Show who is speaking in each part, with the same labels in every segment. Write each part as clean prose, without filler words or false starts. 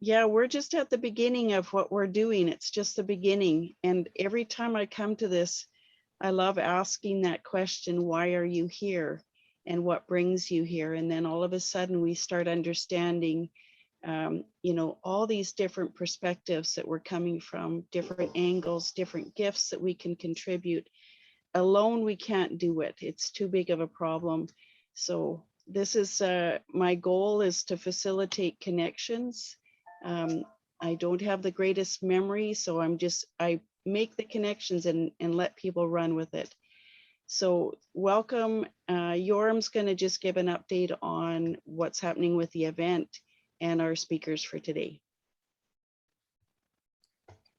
Speaker 1: Yeah, we're just at the beginning of what we're doing. It's just the beginning. And every time I come to this, I love asking that question, why are you here? And what brings you here? And then all of a sudden we start understanding, you know, all these different perspectives that we're coming from, different angles, different gifts that we can contribute. Alone, we can't do it. It's too big of a problem. So this is my goal is to facilitate connections. I don't have the greatest memory, so I make the connections and let people run with it. So welcome. Yoram's going to just give an update on what's happening with the event and our speakers for today.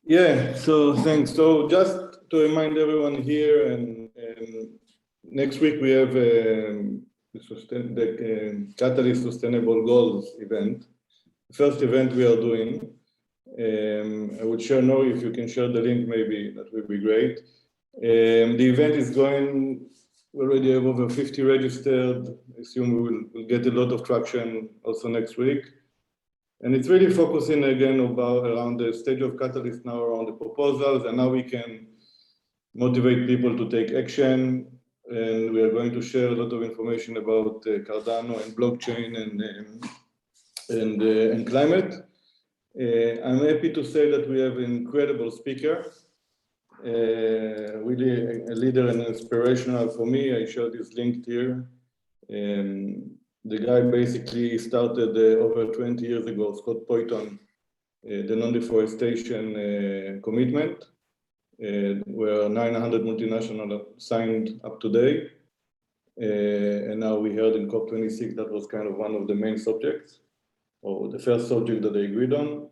Speaker 2: Yeah, so thanks. So just to remind everyone here, and next week we have the Catalyst Sustainable Goals event. First event we are doing. I would share now, if you can share the link, maybe that would be great. The event is going, we already have over 50 registered. I assume we'll get a lot of traction also next week. And it's really focusing again around the stage of Catalyst now, around the proposals, and now we can motivate people to take action. And we are going to share a lot of information about Cardano and blockchain and climate. I'm happy to say that we have an incredible speaker, really a leader and inspirational for me. I shared this link here. The guy basically started over 20 years ago, Scott Poyton, the non-deforestation commitment, where 900 multinationals signed up today. And now we heard in COP26 that was kind of one of the main subjects, or the first subject that they agreed on.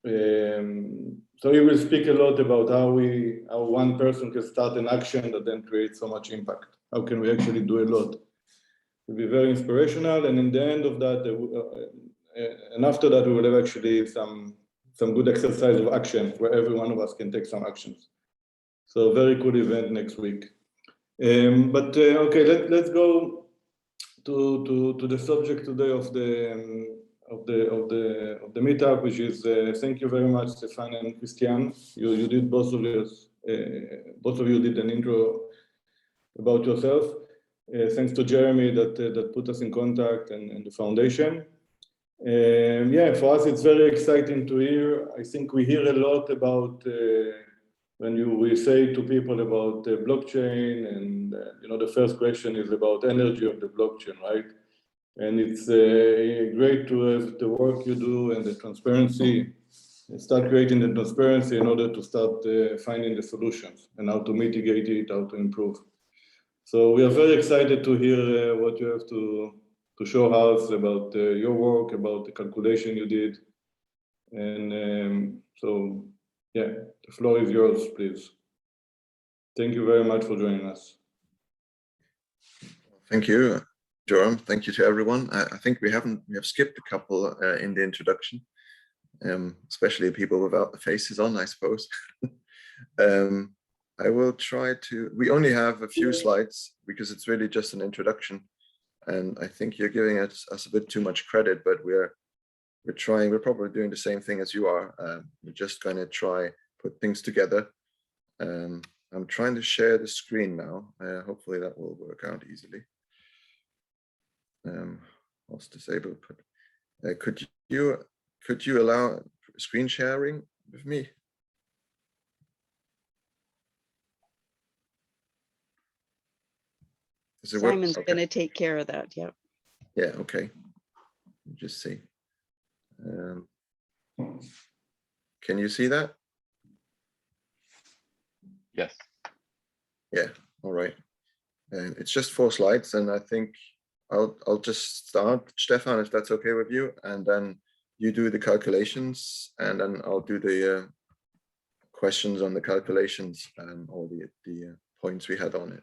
Speaker 2: So he will speak a lot about how one person can start an action that then creates so much impact. How can we actually do a lot? It will be very inspirational, and in the end of that, and after that, we will have actually some good exercise of action where every one of us can take some actions. So very cool event next week. Okay, let's go to the subject today of the meetup, which is thank you very much, Stefan and Christian. You did both of you did an intro about yourself. Thanks to Jeremy that put us in contact and the foundation. Yeah, for us it's very exciting to hear. I think we hear a lot about when we say to people about blockchain, and you know, the first question is about energy of the blockchain, right? And it's great to have the work you do and the transparency, and start creating the transparency in order to start finding the solutions and how to mitigate it, how to improve. So we are very excited to hear what you have to show us about your work, about the calculation you did. And so, yeah, the floor is yours, please. Thank you very much for joining us.
Speaker 3: Thank you, Joram. Thank you to everyone. I think we have skipped a couple in the introduction, especially people without the faces on, I suppose. I will try to, we only have a few slides because it's really just an introduction. And I think you're giving us a bit too much credit, but we're probably doing the same thing as you are. We're just going to try put things together. I'm trying to share the screen now. Hopefully that will work out easily. Was disabled, but could you allow screen sharing with me?
Speaker 1: Simon's going to take care of that. Yep.
Speaker 3: Yeah. Okay. Just see. Can you see that?
Speaker 4: Yes.
Speaker 3: Yeah. All right. It's just 4 slides, and I think I'll just start, Stefan, if that's okay with you, and then you do the calculations, and then I'll do the questions on the calculations and all the points we had on it.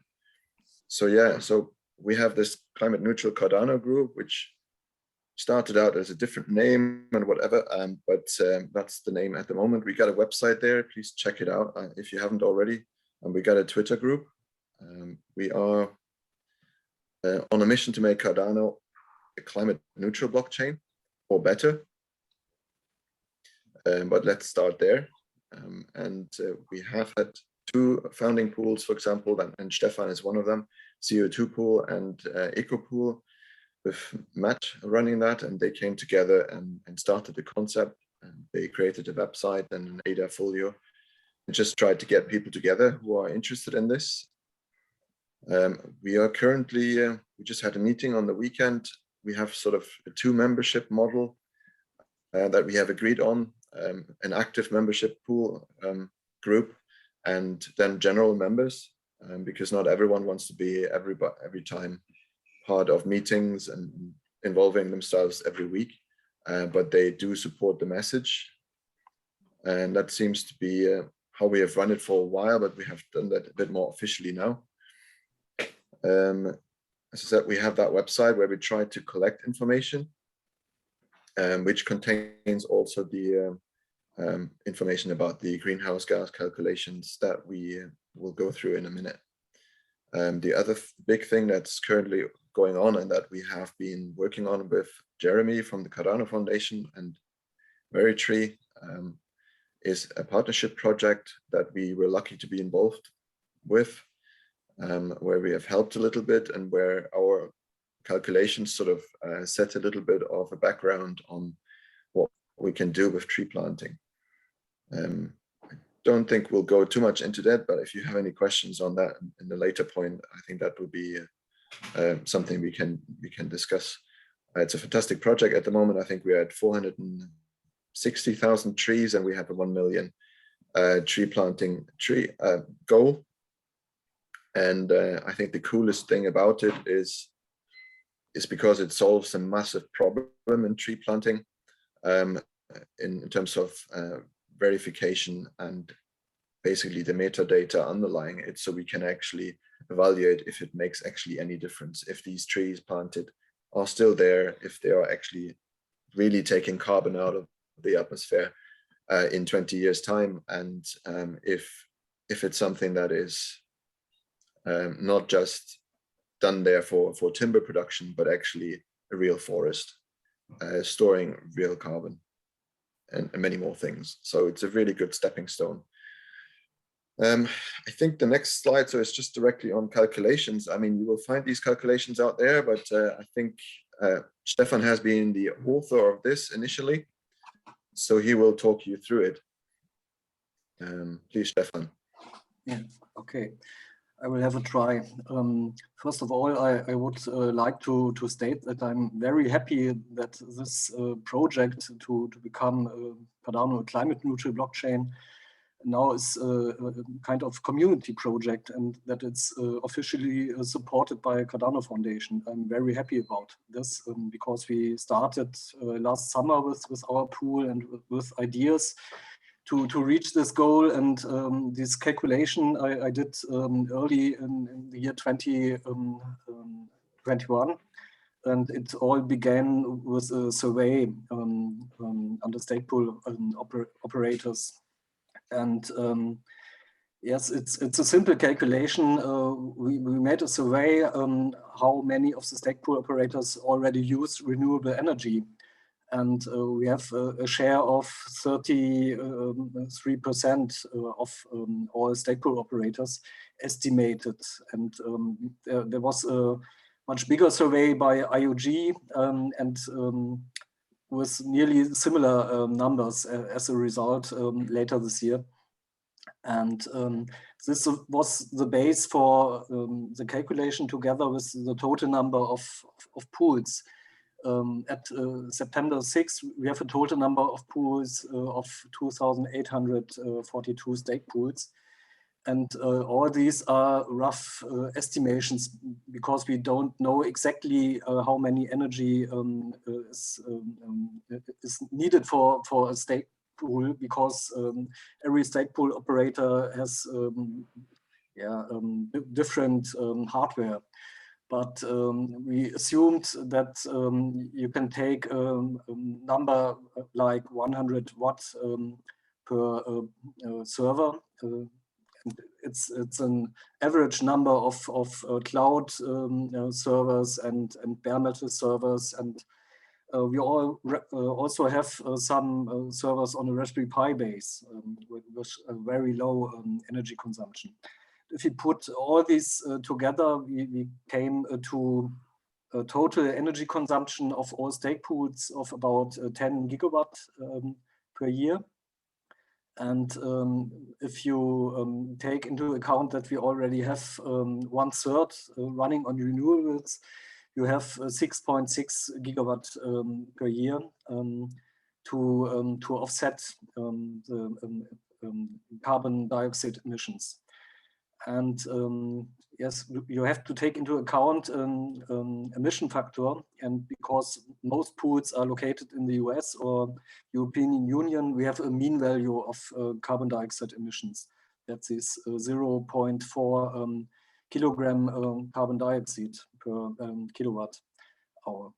Speaker 3: So yeah, so we have this climate neutral Cardano group, which started out as a different name and whatever, but that's the name at the moment. We got a website there, please check it out if you haven't already. And we got a Twitter group. We are on a mission to make Cardano a climate neutral blockchain or better. But let's start there. We have had 2 founding pools, for example, and Stefan is one of them, CO2 pool and Eco pool, with Matt running that, and they came together and started the concept, and they created a website and an ADA folio and just tried to get people together who are interested in this. We are currently, we just had a meeting on the weekend. We have sort of a 2 membership model that we have agreed on, an active membership pool group, and then general members, because not everyone wants to be every time part of meetings and involving themselves every week, but they do support the message. And that seems to be how we have run it for a while, but we have done that a bit more officially now. As I said, we have that website where we try to collect information, which contains also the information about the greenhouse gas calculations that we will go through in a minute. The other big thing that's currently going on and that we have been working on with Jeremy from the Cardano Foundation and Veritree is a partnership project that we were lucky to be involved with, where we have helped a little bit and where our calculations sort of set a little bit of a background on what we can do with tree planting. I don't think we'll go too much into that, but if you have any questions on that in the later point, I think that would be something we can discuss. It's a fantastic project at the moment. I think we're at 460,000 trees, and we have a 1 million tree planting goal. And I think the coolest thing about it is because it solves a massive problem in tree planting in terms of verification and basically the metadata underlying it, so we can actually evaluate if it makes actually any difference, if these trees planted are still there, if they are actually really taking carbon out of the atmosphere in 20 years time, and if it's something that is not just done there for timber production, but actually a real forest storing real carbon and many more things. So it's a really good stepping stone. I think the next slide, so it's just directly on calculations. I mean, you will find these calculations out there, but I think Stefan has been the author of this initially, so he will talk you through it. Please, Stefan.
Speaker 4: Yeah, okay. I will have a try. First of all, I would like to state that I'm very happy that this project to become Cardano climate neutral blockchain now is a kind of community project, and that it's officially supported by Cardano Foundation. I'm very happy about this because we started last summer with our pool and with ideas to reach this goal, and this calculation I did early in the year 2021, and it all began with a survey under stake pool operators. And yes, it's a simple calculation. We made a survey how many of the stake pool operators already use renewable energy. And we have a share of 33% of all stake pool operators estimated. And there was a much bigger survey by IOG and with nearly similar numbers as a result later this year. And this was the base for the calculation together with the total number of pools. At September 6, we have a total number of pools of 2,842 stake pools. And all these are rough estimations because we don't know exactly how many energy is needed for a stake pool, because every stake pool operator has different hardware. But we assumed that you can take a number like 100 watts per server. it's an average number of cloud servers and bare metal servers, and we also have some servers on a Raspberry Pi base with a very low energy consumption. If you put all these together, we came to a total energy consumption of all stake pools of about 10 gigawatt per year. And if you take into account that we already have 1/3 running on renewables, you have 6.6 gigawatt per year to offset the carbon dioxide emissions. And yes, you have to take into account emission factor, and because most pools are located in the US or European Union, we have a mean value of carbon dioxide emissions. That is 0.4 kilogram carbon dioxide per kilowatt hour.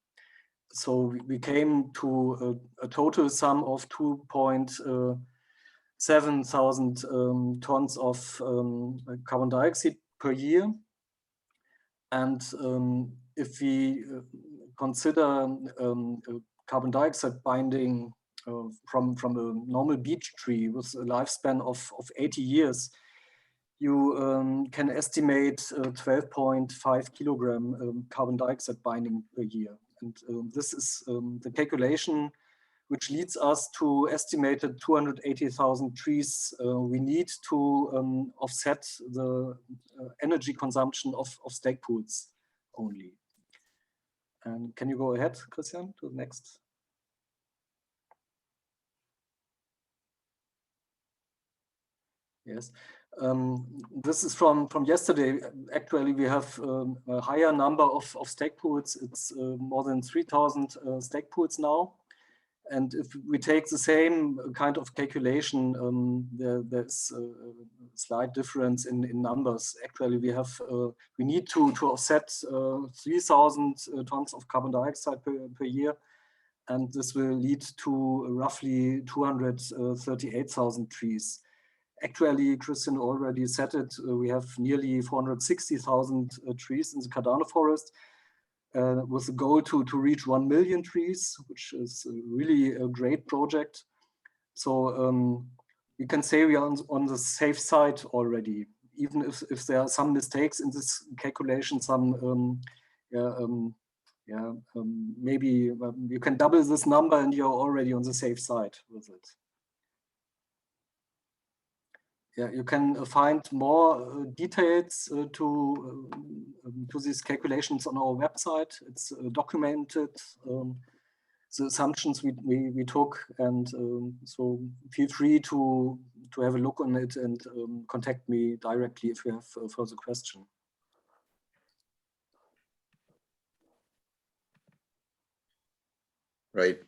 Speaker 4: So we came to a total sum of 2,700 tons of carbon dioxide per year. And if we consider carbon dioxide binding from a normal beech tree with a lifespan of 80 years, you can estimate 12.5 kilogram carbon dioxide binding per year. And this is the calculation which leads us to estimated 280,000 trees we need to offset the energy consumption of stake pools only. And can you go ahead, Christian, to the next? Yes. This is from yesterday. Actually, we have a higher number of stake pools. It's more than 3,000 stake pools now. And if we take the same kind of calculation, there's a slight difference in numbers. Actually, we need to offset 3,000 tons of carbon dioxide per year, and this will lead to roughly 238,000 trees. Actually, Christian already said it. We have nearly 460,000 trees in the Cardano forest. With the goal to reach 1 million trees, which is really a great project. So you can say we are on the safe side already, even if there are some mistakes in this calculation. Maybe you can double this number and you're already on the safe side with it. Yeah, you can find more details to these calculations on our website. It's documented, the assumptions we took, and so feel free to have a look on it and contact me directly if you have a further question.
Speaker 3: Right.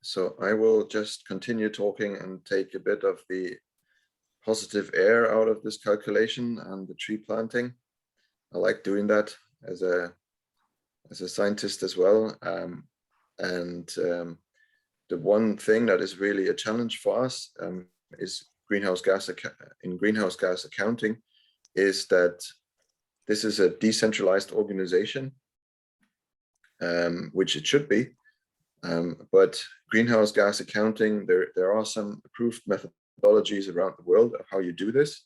Speaker 3: So I will just continue talking and take a bit of the positive air out of this calculation and the tree planting. I like doing that as a scientist as well. The one thing that is really a challenge for us is greenhouse gas accounting, is that this is a decentralized organization, which it should be. But greenhouse gas accounting, there are some approved methodologies around the world of how you do this.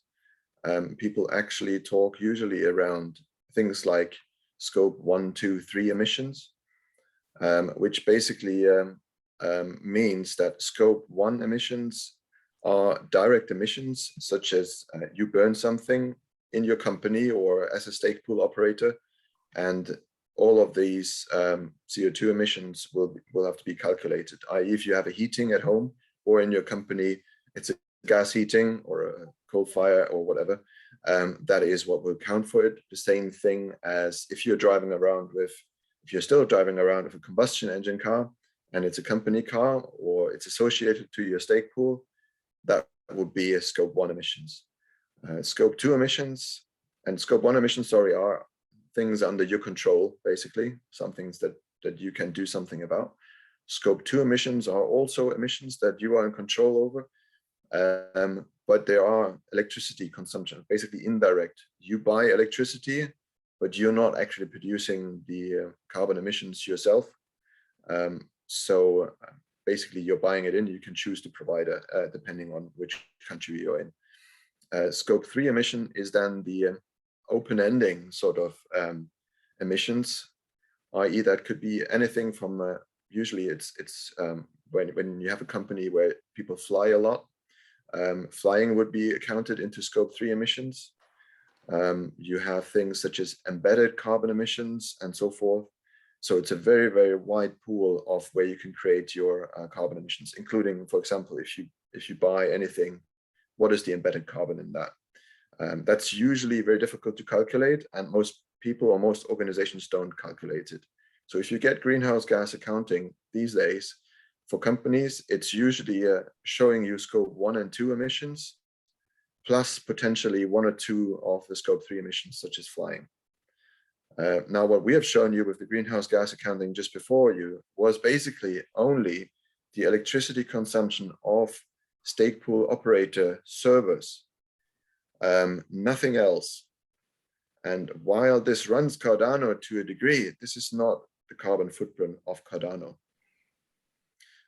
Speaker 3: People actually talk usually around things like scope 1, 2, 3 emissions, which basically means that scope 1 emissions are direct emissions, such as you burn something in your company or as a stake pool operator, and all of these CO2 emissions will have to be calculated, i.e. if you have a heating at home or in your company, it's a gas heating or a coal fire or whatever, that is what will count for it. The same thing as if you're still driving around with a combustion engine car and it's a company car or it's associated to your stake pool, that would be a scope 1 emissions. Scope 2 emissions and scope 1 emissions, are things under your control, basically, some things that you can do something about. Scope 2 emissions are also emissions that you are in control over. but there are electricity consumption, basically indirect. You buy electricity, but you're not actually producing the carbon emissions yourself. So basically you're buying it in, you can choose the provider depending on which country you're in. Scope 3 emission is then the open-ending sort of emissions, i.e. that could be anything from, usually it's when you have a company where people fly a lot, flying would be accounted into Scope 3 emissions. You have things such as embedded carbon emissions and so forth. So it's a very, very wide pool of where you can create your carbon emissions, including, for example, if you buy anything, what is the embedded carbon in that? That's usually very difficult to calculate, and most people or most organizations don't calculate it. So if you get greenhouse gas accounting these days, for companies, it's usually showing you Scope 1 and 2 emissions, plus potentially 1 or 2 of the Scope 3 emissions, such as flying. Now, what we have shown you with the greenhouse gas accounting just before you was basically only the electricity consumption of stake pool operator servers, nothing else. And while this runs Cardano to a degree, this is not the carbon footprint of Cardano.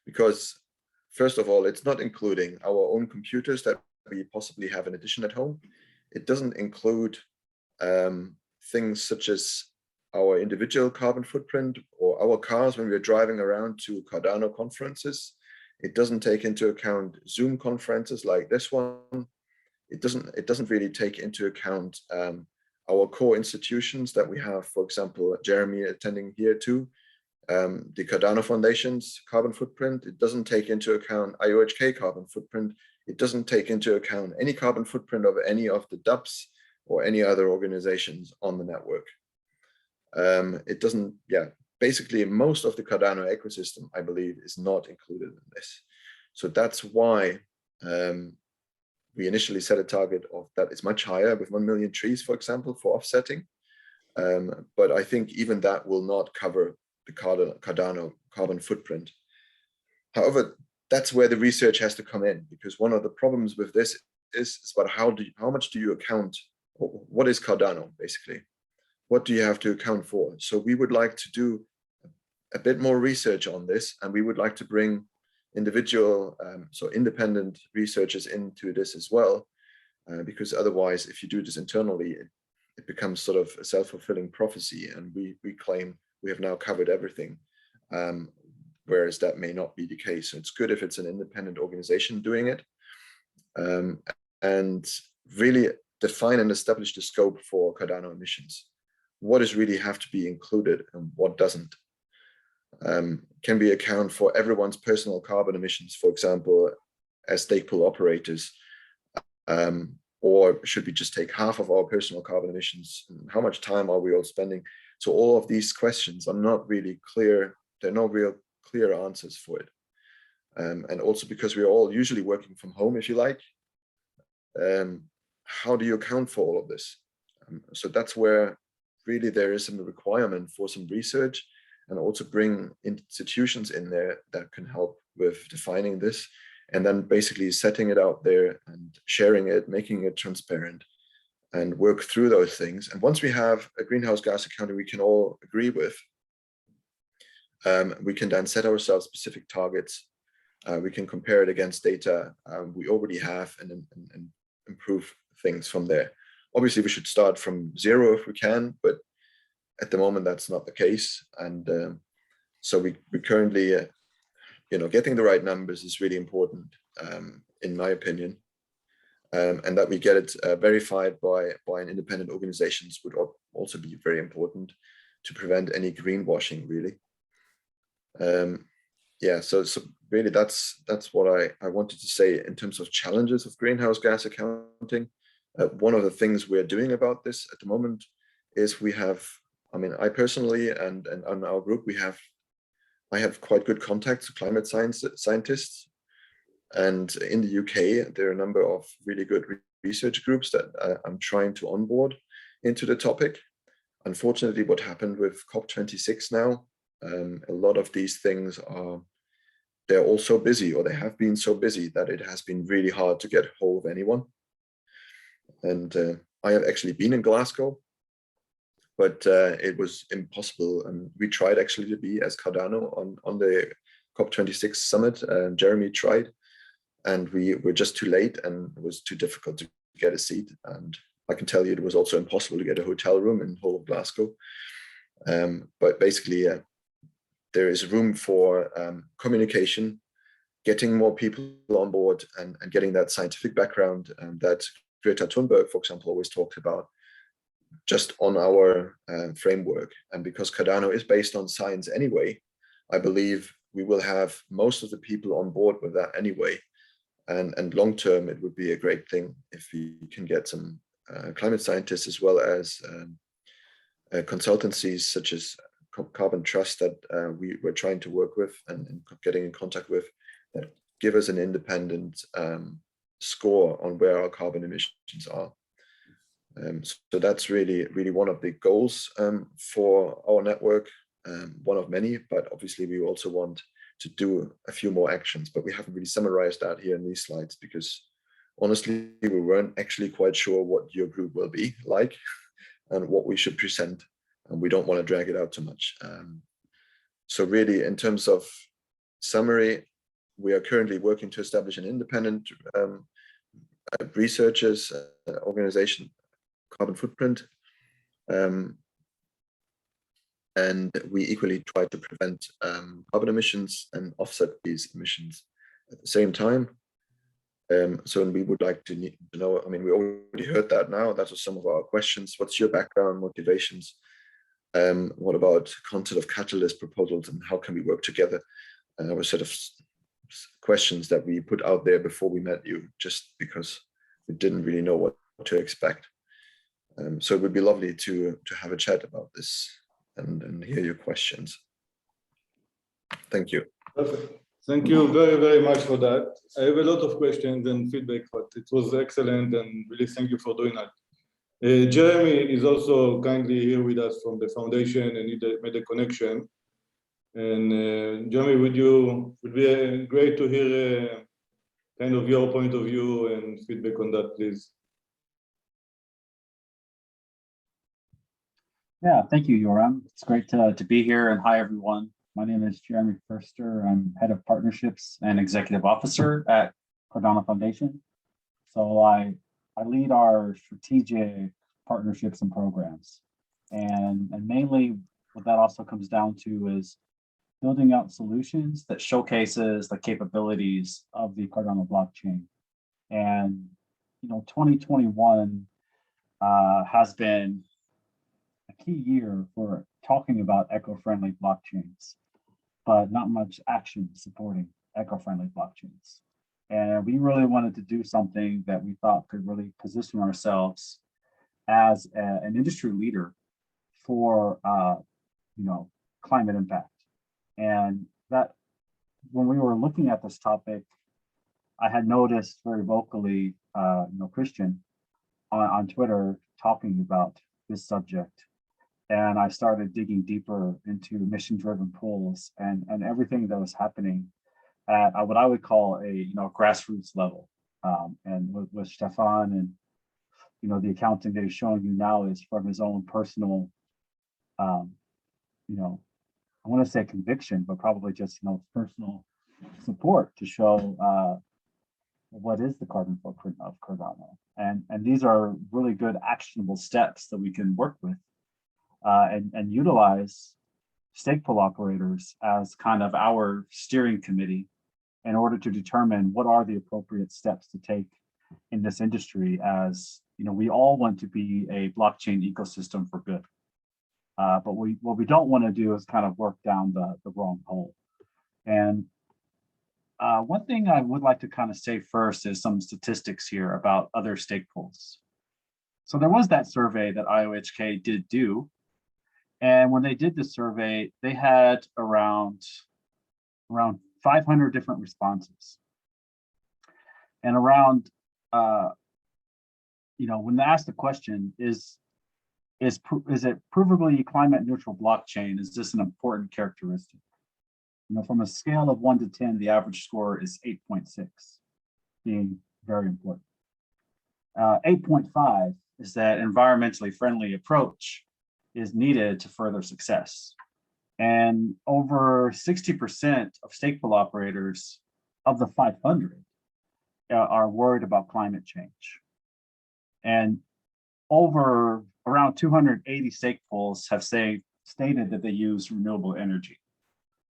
Speaker 3: Because first of all, it's not including our own computers that we possibly have in addition at home. It doesn't include things such as our individual carbon footprint or our cars when we're driving around to Cardano conferences. It doesn't take into account Zoom conferences like this one. It doesn't really take into account our core institutions that we have, for example, Jeremy attending here too. The Cardano Foundation's carbon footprint. It doesn't take into account IOHK carbon footprint. It doesn't take into account any carbon footprint of any of the dApps or any other organizations on the network. It doesn't, basically most of the Cardano ecosystem, I believe, is not included in this. So that's why we initially set a target of that is much higher with 1 million trees, for example, for offsetting. But I think even that will not cover the Cardano carbon footprint. However, that's where the research has to come in, because one of the problems with this is about how much do you account, what is Cardano basically? What do you have to account for? So we would like to do a bit more research on this, and we would like to bring individual, so independent researchers into this as well, because otherwise, if you do this internally, it becomes sort of a self-fulfilling prophecy, and we claim we have now covered everything, whereas that may not be the case. So it's good if it's an independent organization doing it, and really define and establish the scope for Cardano emissions. What does really have to be included and what doesn't? Can we account for everyone's personal carbon emissions, for example, as stake pool operators? Or should we just take half of our personal carbon emissions? And how much time are we all spending? So all of these questions are not really clear. There are no real clear answers for it. And also because we're all usually working from home, if you like, how do you account for all of this? So that's where really there is some requirement for some research, and also bring institutions in there that can help with defining this, and then basically setting it out there and sharing it, making it transparent, and work through those things. And once we have a greenhouse gas accounting we can all agree with, we can then set ourselves specific targets. We can compare it against data we already have and improve things from there. Obviously, we should start from zero if we can, but at the moment that's not the case. And so we currently, getting the right numbers is really important, in my opinion, and that we get it verified by an independent organizations would also be very important to prevent any greenwashing, really. So really that's what I wanted to say in terms of challenges of greenhouse gas accounting. One of the things we're doing about this at the moment is we have, I personally and on our group, I have quite good contacts to climate scientists. And in the UK, there are a number of really good research groups that I'm trying to onboard into the topic. Unfortunately, what happened with COP26 now, a lot of these things they're all so busy, or they have been so busy, that it has been really hard to get hold of anyone. And I have actually been in Glasgow, but it was impossible. And we tried actually to be as Cardano on the COP26 summit. Jeremy tried, and we were just too late, and it was too difficult to get a seat. And I can tell you it was also impossible to get a hotel room in whole of Glasgow. But basically, there is room for communication, getting more people on board, and getting that scientific background that Greta Thunberg, for example, always talked about, just on our framework. And because Cardano is based on science anyway, I believe we will have most of the people on board with that anyway. And long term, it would be a great thing if we can get some climate scientists, as well as consultancies such as Carbon Trust that we're trying to work with and getting in contact with, that give us an independent score on where our carbon emissions are. So that's really one of the goals for our network, one of many, but obviously we also want to do a few more actions, but we haven't really summarized that here in these slides, because honestly, we weren't actually quite sure what your group will be like and what we should present, and we don't want to drag it out too much. So really, in terms of summary, we are currently working to establish an independent researchers organization, Carbon Footprint, and we equally try to prevent carbon emissions and offset these emissions at the same time. So we would like to know, I mean, we already heard that now, that was some of our questions. What's your background, motivations? What about concept of catalyst proposals, and how can we work together? And our set of questions that we put out there before we met you, just because we didn't really know what to expect. So it would be lovely to have a chat about this and hear your questions. Thank you.
Speaker 2: Perfect. Thank you very much for that. I have a lot of questions and feedback, but it was excellent, and really thank you for doing that. Jeremy is also kindly here with us from the foundation, and he made a connection. And Jeremy, would be great to hear kind of your point of view and feedback on that, please.
Speaker 5: Yeah, thank you, Yoram. It's great to be here, and hi, everyone. My name is Jeremy Furster. I'm Head of Partnerships and Executive Officer at Cardano Foundation. So I lead our strategic partnerships and programs. And mainly what that also comes down to is building out solutions that showcases the capabilities of the Cardano blockchain. And, 2021 has been a key year for talking about eco-friendly blockchains, but not much action supporting eco-friendly blockchains. And we really wanted to do something that we thought could really position ourselves as an industry leader for, climate impact. And that, when we were looking at this topic, I had noticed very vocally, Christian on Twitter talking about this subject. And I started digging deeper into mission-driven pools and everything that was happening at what I would call a grassroots level. And with Stefan, and the accounting that he's showing you now is from his own personal, I want to say conviction, but probably just personal support to show what is the carbon footprint of Cardano. And these are really good actionable steps that we can work with. And utilize stake pool operators as kind of our steering committee in order to determine what are the appropriate steps to take in this industry, as we all want to be a blockchain ecosystem for good. But what we don't want to do is kind of work down the wrong hole. And one thing I would like to kind of say first is some statistics here about other stake pools. So there was that survey that IOHK did do. And when they did the survey, they had around 500 different responses. And around, when they asked the question, is it provably climate neutral blockchain? Is this an important characteristic? from a scale of 1 to 10, the average score is 8.6, being very important. 8.5 is that environmentally friendly approach is needed to further success. And over 60% of stake pool operators of the 500 are worried about climate change. And over around 280 stake pools have stated that they use renewable energy.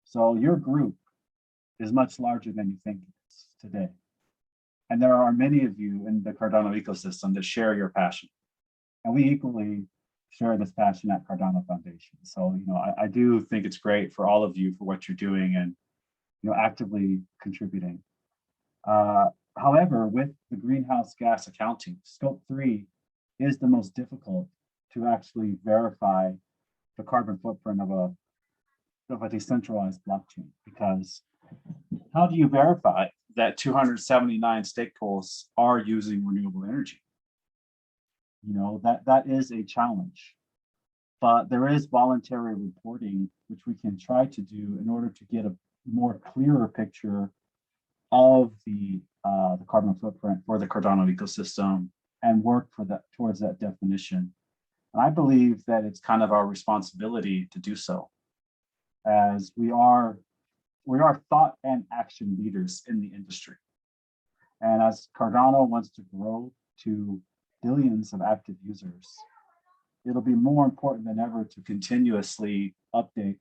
Speaker 5: So your group is much larger than you think it is today. And there are many of you in the Cardano ecosystem that share your passion. And we equally share this passion at Cardano Foundation. So, I do think it's great for all of you for what you're doing and, actively contributing. However, with the greenhouse gas accounting, scope 3 is the most difficult to actually verify the carbon footprint of a decentralized blockchain, because how do you verify that 279 stake pools are using renewable energy? That is a challenge, but there is voluntary reporting, which we can try to do in order to get a more clearer picture of the carbon footprint for the Cardano ecosystem and work towards that definition. And I believe that it's kind of our responsibility to do so, as we are thought and action leaders in the industry. And as Cardano wants to grow to billions of active users, it'll be more important than ever to continuously update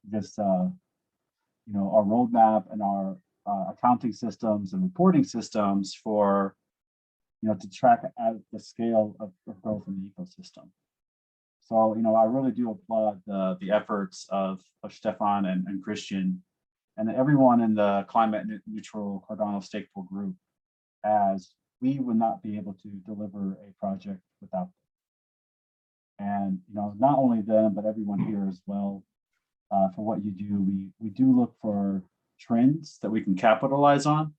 Speaker 5: this, our roadmap and our accounting systems and reporting systems for, to track at the scale of growth in the ecosystem. So, I really do applaud the efforts of Stefan and Christian and everyone in the climate neutral Cardano stake pool group, as we would not be able to deliver a project without them. And, not only them, but everyone here as well, for what you do. We do look for trends that we can capitalize on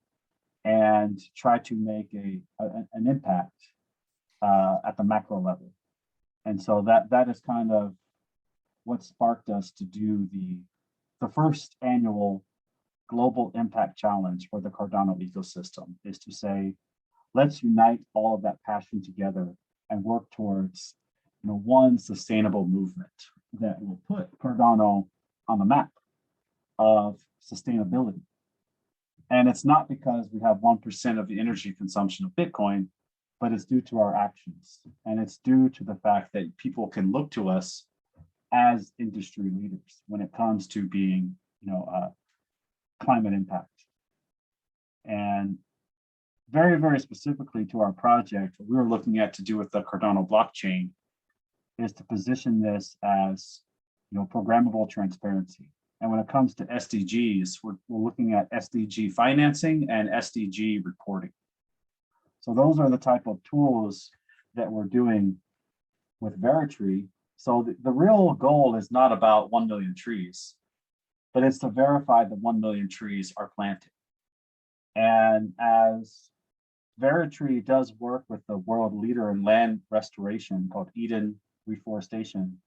Speaker 5: and try to make an impact at the macro level. And so that is kind of what sparked us to do the first annual Global Impact Challenge for the Cardano ecosystem, is to say, let's unite all of that passion together and work towards one sustainable movement that will put Cardano on the map of sustainability. And it's not because we have 1% of the energy consumption of Bitcoin, but it's due to our actions. And it's due to the fact that people can look to us as industry leaders when it comes to being, climate impact. And very, very specifically to our project, what we were looking at to do with the Cardano blockchain is to position this as, programmable transparency. And when it comes to SDGs, we're looking at SDG financing and SDG reporting. So those are the type of tools that we're doing with Veritree. So the real goal is not about 1 million trees, but it's to verify that 1 million trees are planted. And as Veritree does work with the world leader in land restoration called Eden Reforestation,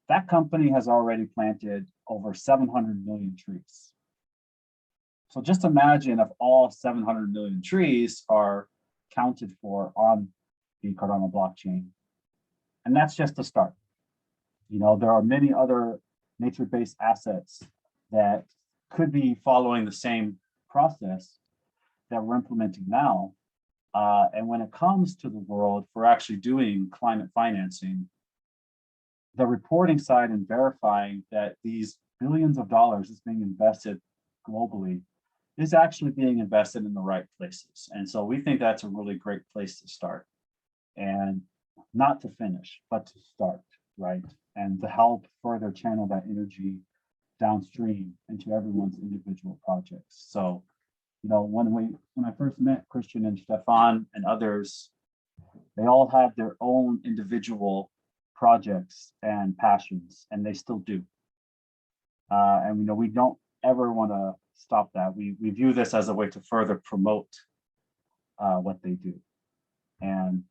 Speaker 5: that company has already planted over 700 million trees. So just imagine if all 700 million trees are counted for on the Cardano blockchain. And that's just the start. There are many other nature-based assets that could be following the same process that we're implementing now. And when it comes to the world for actually doing climate financing, the reporting side and verifying that these billions of dollars is being invested globally is actually being invested in the right places. And so we think that's a really great place to start, and not to finish, but to start, right? And to help further channel that energy downstream into everyone's individual projects. So, when I first met Christian and Stefan and others, they all had their own individual projects and passions, and they still do. And we don't ever want to stop that. We view this as a way to further promote what they do. And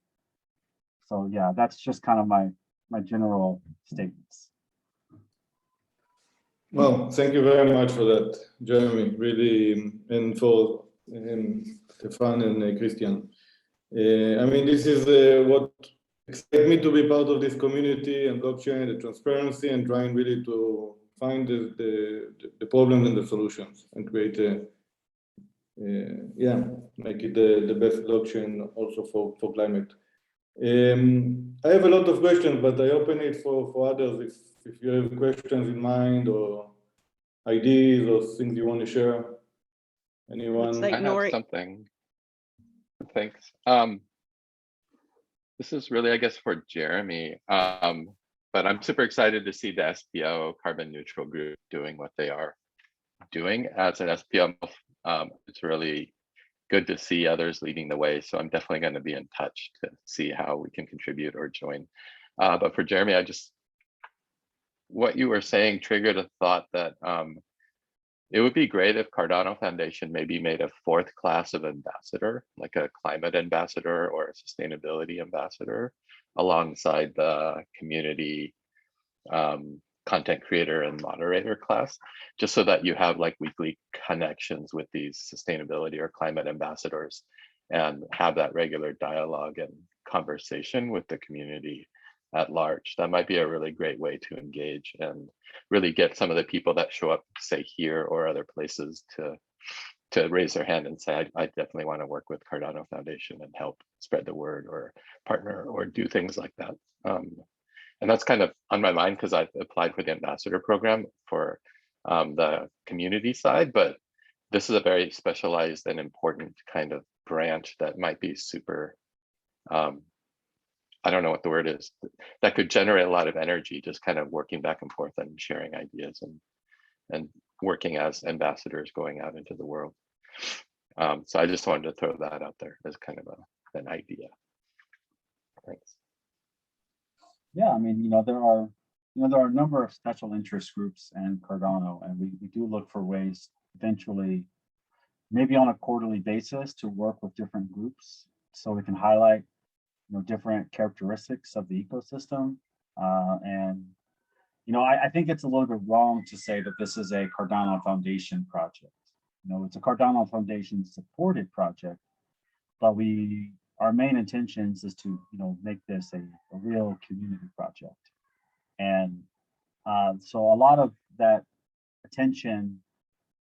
Speaker 5: so, yeah, that's just kind of my general statements.
Speaker 2: Well, thank you very much for that, Jeremy, really, and for Stefan and Christian. I mean, this is what excites me to be part of this community and blockchain, the transparency, and trying really to find the problems and the solutions and create make it the best blockchain also for climate. I have a lot of questions, but I open it for others if you have questions in mind or ideas or things you want to share. Anyone?
Speaker 1: like
Speaker 6: I have
Speaker 1: Nori.
Speaker 6: something. Thanks. This is really, I guess, for Jeremy. But I'm super excited to see the SPO carbon neutral group doing what they are doing as an SPO. It's really good to see others leading the way. So I'm definitely going to be in touch to see how we can contribute or join. But for Jeremy, what you were saying triggered a thought that it would be great if Cardano Foundation maybe made a fourth class of ambassador, like a climate ambassador or a sustainability ambassador, alongside the community content creator and moderator class, just so that you have like weekly connections with these sustainability or climate ambassadors and have that regular dialogue and conversation with the community at large. That might be a really great way to engage and really get some of the people that show up, say here or other places, to raise their hand and say, I definitely want to work with Cardano Foundation and help spread the word or partner or do things like that. And that's kind of on my mind because I've applied for the ambassador program for the community side, but this is a very specialized and important kind of branch that might be super, I don't know what the word is, that could generate a lot of energy, just kind of working back and forth and sharing ideas and working as ambassadors going out into the world. So I just wanted to throw that out there as kind of an idea. Thanks.
Speaker 5: Yeah, I mean, there are a number of special interest groups in Cardano, and we do look for ways eventually, maybe on a quarterly basis, to work with different groups so we can highlight different characteristics of the ecosystem. And I think it's a little bit wrong to say that this is a Cardano Foundation project. It's a Cardano Foundation supported project, but our main intentions is to make this a real community project. And so a lot of that attention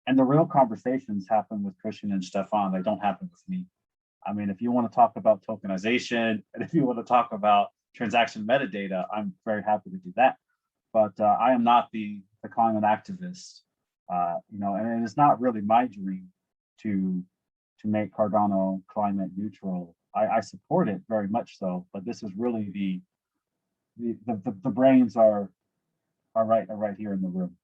Speaker 5: and the real conversations happen with Christian and Stefan. They don't happen with me. I mean, if you want to talk about tokenization and if you want to talk about transaction metadata, I'm very happy to do that. But I am not the climate activist, and it's not really my dream to make Cardano climate neutral. I support it very much so, but this is really the brains are right here in the room.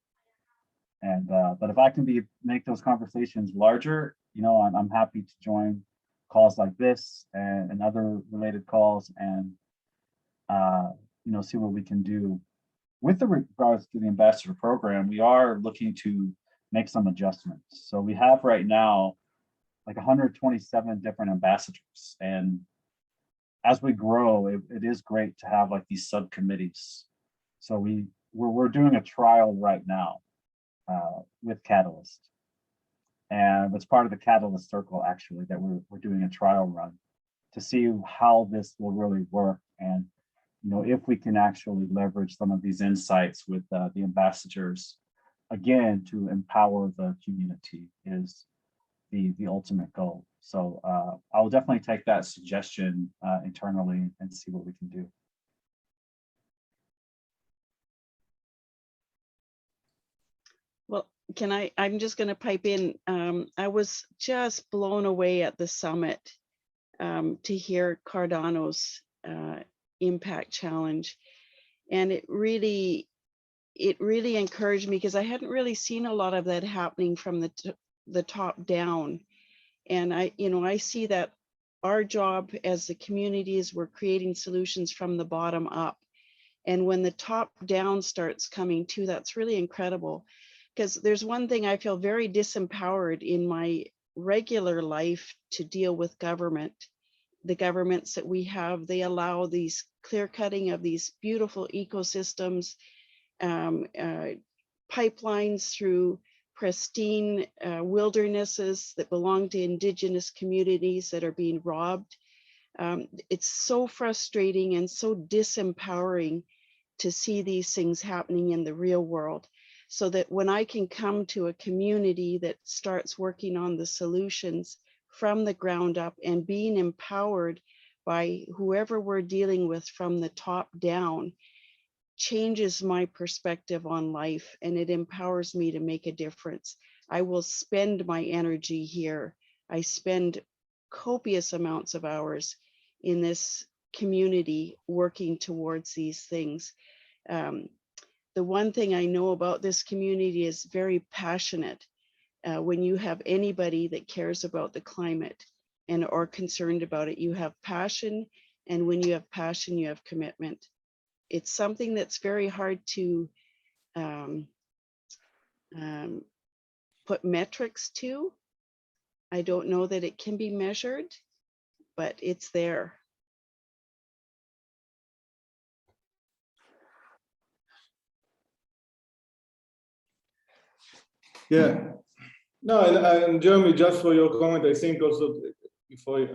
Speaker 5: And but if I can make those conversations larger, I'm happy to join calls like this and other related calls and see what we can do. With regards to the ambassador program, we are looking to make some adjustments. So we have right now like 127 different ambassadors, and as we grow, it is great to have like these subcommittees. So we're doing a trial right now with Catalyst. And it's part of the Catalyst Circle, actually, that we're doing a trial run to see how this will really work. And, if we can actually leverage some of these insights with the ambassadors, again, to empower the community is the ultimate goal. So I'll definitely take that suggestion internally and see what we can do.
Speaker 1: Well, I'm just going to pipe in. I was just blown away at the summit to hear Cardano's impact challenge. And it really encouraged me because I hadn't really seen a lot of that happening from the top down. And I see that our job as the community is we're creating solutions from the bottom up. And when the top down starts coming too, that's really incredible. Because there's one thing I feel very disempowered in my regular life to deal with government. The governments that we have, they allow these clear cutting of these beautiful ecosystems, pipelines through pristine wildernesses that belong to indigenous communities that are being robbed. It's so frustrating and so disempowering to see these things happening in the real world, so that when I can come to a community that starts working on the solutions from the ground up and being empowered by whoever we're dealing with from the top down, changes my perspective on life, and it empowers me to make a difference. I will spend my energy here. I spend copious amounts of hours in this community working towards these things. The one thing I know about this community is very passionate. When you have anybody that cares about the climate and are concerned about it, you have passion. And when you have passion, you have commitment. It's something that's very hard to put metrics to. I don't know that it can be measured, but it's there.
Speaker 2: Yeah. No, and Jeremy, just for your comment, I think also before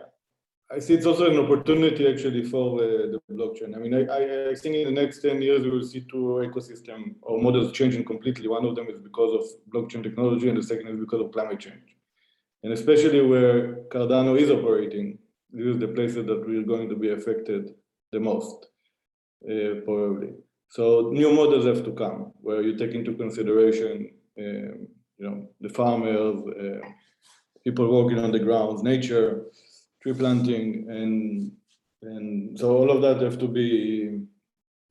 Speaker 2: I see it's also an opportunity actually for the blockchain. I mean, I think in the next 10 years, we will see two ecosystem or models changing completely. One of them is because of blockchain technology, and the second is because of climate change. And especially where Cardano is operating, this is the places that we're going to be affected the most, probably. So new models have to come where you take into consideration, the farmers, people working on the grounds, nature, tree planting, and so all of that have to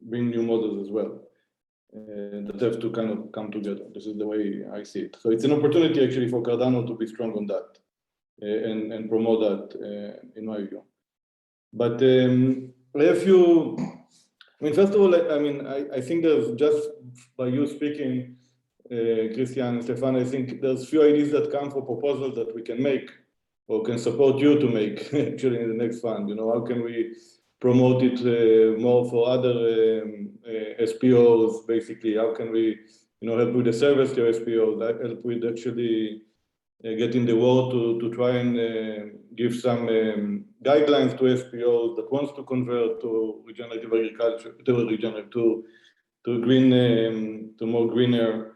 Speaker 2: bring new models as well, that have to kind of come together. This is the way I see it. So it's an opportunity actually for Cardano to be strong on that and promote that, in my view. But if you, first of all, I think there's just by you speaking, Christian and Stefan, I think there's few ideas that come for proposals that we can make or can support you to make actually in the next fund. How can we promote it more for other SPOs, basically? How can we, help with the service to SPOs, help with actually getting the word to try and give some guidelines to SPOs that wants to convert to regenerative agriculture, to green, to more greener.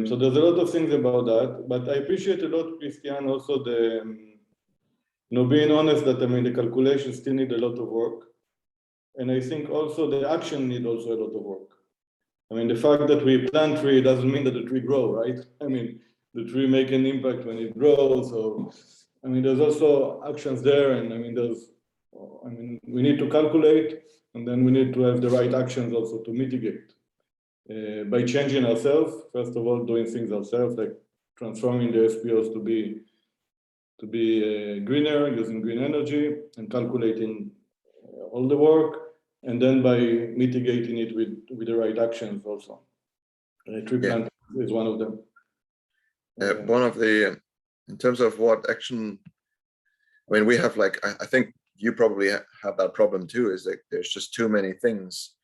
Speaker 2: So there's a lot of things about that, but I appreciate a lot, Christian, also the, being honest that, the calculations still need a lot of work. And I think also the action need also a lot of work. The fact that we plant tree doesn't mean that the tree grow, right? The tree make an impact when it grows. So, there's also actions there, and we need to calculate, and then we need to have the right actions also to mitigate. By changing ourselves, first of all, doing things ourselves, like transforming the SPOs to be greener, using green energy, and calculating all the work, and then by mitigating it with the right actions also. Tree planting is one of them.
Speaker 3: One of the, in terms of what action, we have I think you probably have that problem too, is that there's just too many things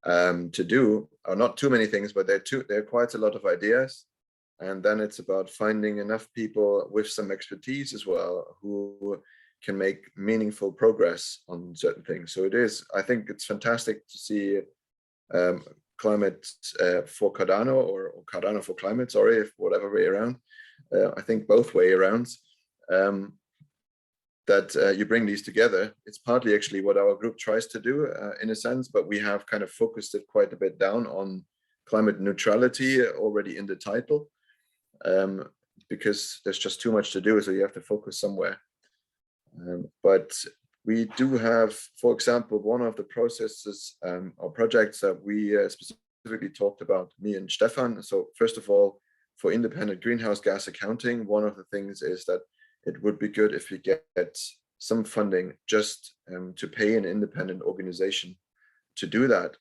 Speaker 3: to do, or not too many things, but there are quite a lot of ideas. And then it's about finding enough people with some expertise as well who can make meaningful progress on certain things. So I think it's fantastic to see climate for Cardano, or Cardano4Climate, sorry, if whatever way around. I think both way around. That you bring these together. It's partly actually what our group tries to do in a sense, but we have kind of focused it quite a bit down on climate neutrality already in the title, because there's just too much to do, so you have to focus somewhere. But we do have, for example, one of the processes or projects that we specifically talked about, me and Stefan. So first of all, for independent greenhouse gas accounting, one of the things is that it would be good if we get some funding just to pay an independent organization to do that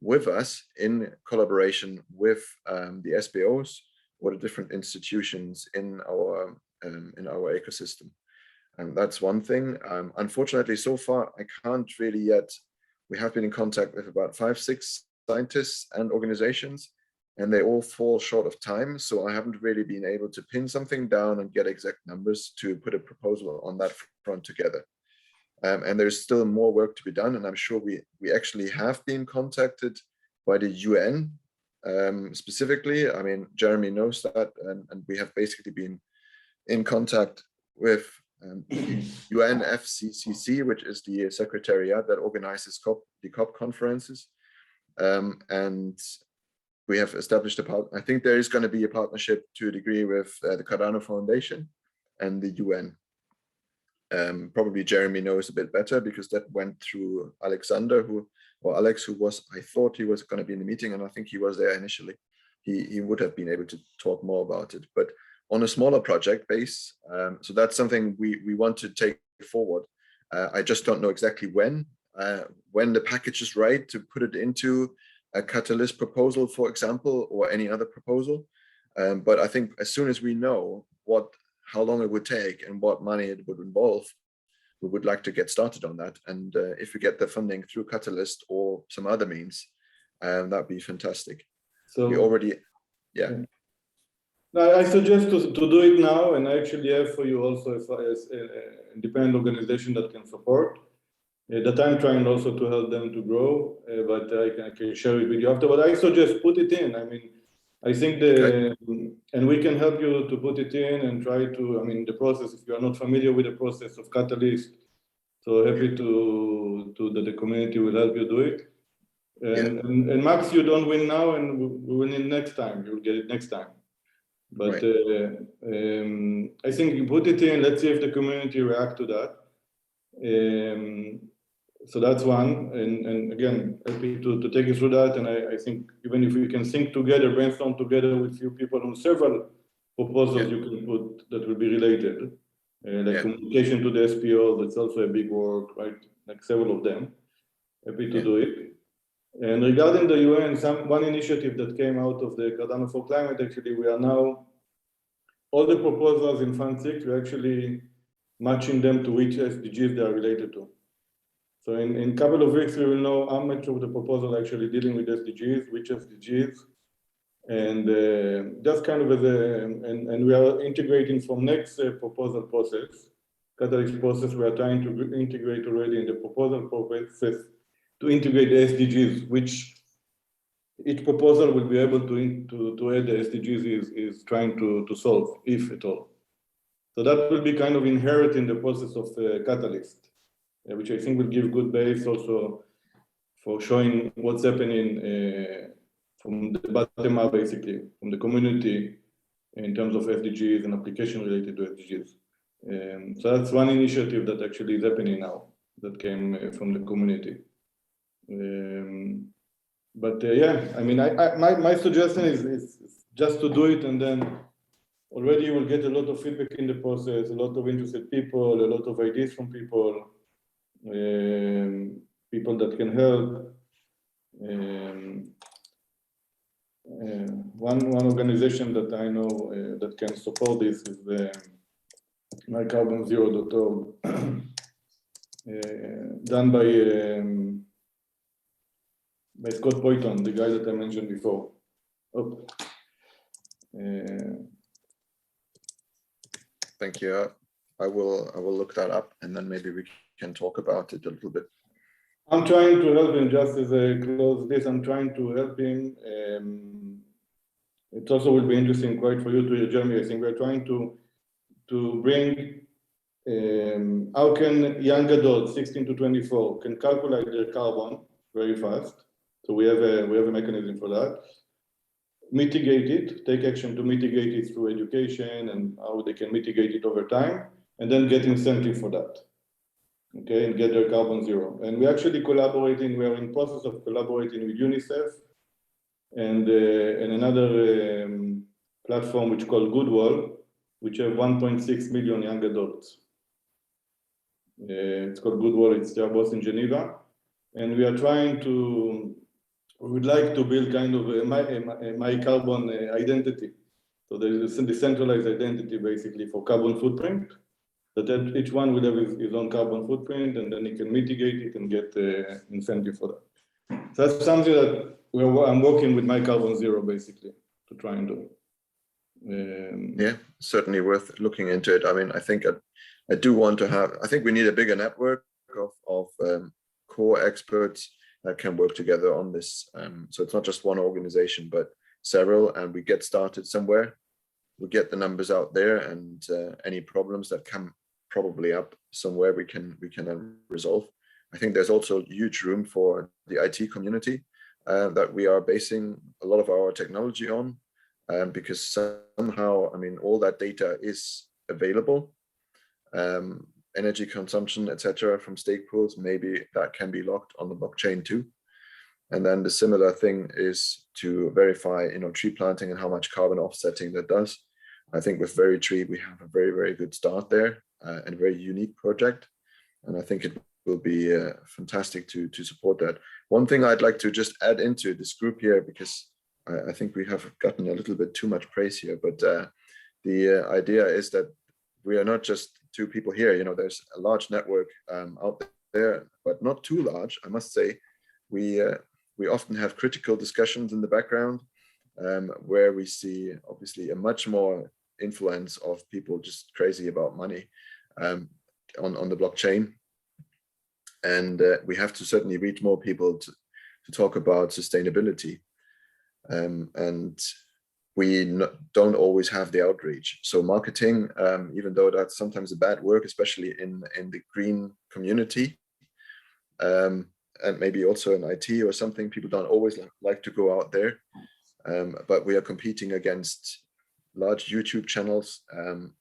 Speaker 3: with us in collaboration with the SPOs or the different institutions in our ecosystem. And that's one thing. Unfortunately, so far, I can't really yet. We have been in contact with about 5-6 scientists and organizations, and they all fall short of time. So I haven't really been able to pin something down and get exact numbers to put a proposal on that front together. And there's still more work to be done. And I'm sure we actually have been contacted by the UN specifically. I mean, Jeremy knows that, and we have basically been in contact with the UNFCCC, which is the secretariat that organizes the COP conferences. And we have established I think there is going to be a partnership to a degree with the Cardano Foundation and the UN. Probably Jeremy knows a bit better because that went through Alexander, Alex, who was, I thought he was going to be in the meeting, and I think he was there initially. He would have been able to talk more about it, but on a smaller project base. So that's something we want to take forward. I just don't know exactly when the package is right to put it into a Catalyst proposal, for example, or any other proposal. But I think as soon as we know how long it would take and what money it would involve, we would like to get started on that. And if we get the funding through Catalyst or some other means, that'd be fantastic.
Speaker 2: So
Speaker 3: we already, yeah.
Speaker 2: No, I suggest to do it now, and I actually have for you also as an independent organization that can support. That I'm trying also to help them to grow, but I can share it with you after. But I suggest put it in. I mean, I think and we can help you to put it in and try to, I mean, the process, if you are not familiar with the process of Catalyst, so happy to that the community will help you do it. And Max, you don't win now, and we win it next time. You'll get it next time. But I think you put it in, let's see if the community react to that. So that's one, and again, happy to take you through that. And I think even if we can think together, brainstorm together with few people on several proposals you can put that will be related, like communication to the SPO, that's also a big work, right? Like several of them, happy to do it. And regarding the UN, one initiative that came out of the Cardano4Climate, actually, we are now, all the proposals in Fund 6, we're actually matching them to which SDGs they are related to. So in a couple of weeks, we will know how much of the proposal actually dealing with SDGs, which SDGs, and just kind of as and we are integrating from next proposal process, Catalyst process, we are trying to integrate already in the proposal process to integrate the SDGs, which each proposal will be able to add the SDGs is trying to solve, if at all. So that will be kind of inherent in the process of Catalyst, which I think will give good base also for showing what's happening from the bottom up, basically, from the community in terms of SDGs and application related to SDGs. So that's one initiative that actually is happening now that came from the community. But yeah, I mean, my suggestion is just to do it, and then already you will get a lot of feedback in the process, a lot of interested people, a lot of ideas from people, people that can help. One organization that I know that can support this is mycarbonzero.org, done by Scott Poyton, the guy that I mentioned before. Oh.
Speaker 3: Thank you. I will look that up, and then maybe we can talk about it a little bit.
Speaker 2: I'm trying to help him, just as I close this, I'm trying to help him. It also will be interesting, quite for you to hear, Jeremy. I think we're trying to bring how can young adults, 16 to 24, can calculate their carbon very fast. So we have a mechanism for that. Mitigate it, take action to mitigate it through education and how they can mitigate it over time, and then get incentive for that. Okay, and get their carbon zero. And we're actually collaborating, we are in process of collaborating with UNICEF and another platform which is called Goodwall, which have 1.6 million young adults. It's called Goodwall, it's their boss in Geneva. And we are trying to, we would like to build kind of a my carbon identity. So there's a decentralized identity basically for carbon footprint, that each one will have his own carbon footprint, and then he can mitigate it and get incentive for that. So that's something that I'm working with my carbon zero basically to try and do.
Speaker 3: Yeah, certainly worth looking into it. I mean, I think I do want to have. I think we need a bigger network of core experts that can work together on this. So it's not just one organization, but several, and we get started somewhere. We get the numbers out there, and any problems that come probably up somewhere we can then resolve. I think there's also huge room for the IT community that we are basing a lot of our technology on, because somehow, I mean, all that data is available. Energy consumption, etc., from stake pools, maybe that can be locked on the blockchain too. And then the similar thing is to verify, tree planting and how much carbon offsetting that does. I think with VeriTree, we have a very, very good start there, and a very unique project. And I think it will be fantastic to support that. One thing I'd like to just add into this group here, because I think we have gotten a little bit too much praise here, but the idea is that we are not just two people here. There's a large network out there, but not too large, I must say. We often have critical discussions in the background, where we see obviously a much more influence of people just crazy about money on the blockchain. And we have to certainly reach more people to talk about sustainability. And we don't always have the outreach. So marketing, even though that's sometimes a bad work, especially in the green community, and maybe also in IT or something, people don't always like to go out there. But we are competing against large YouTube channels,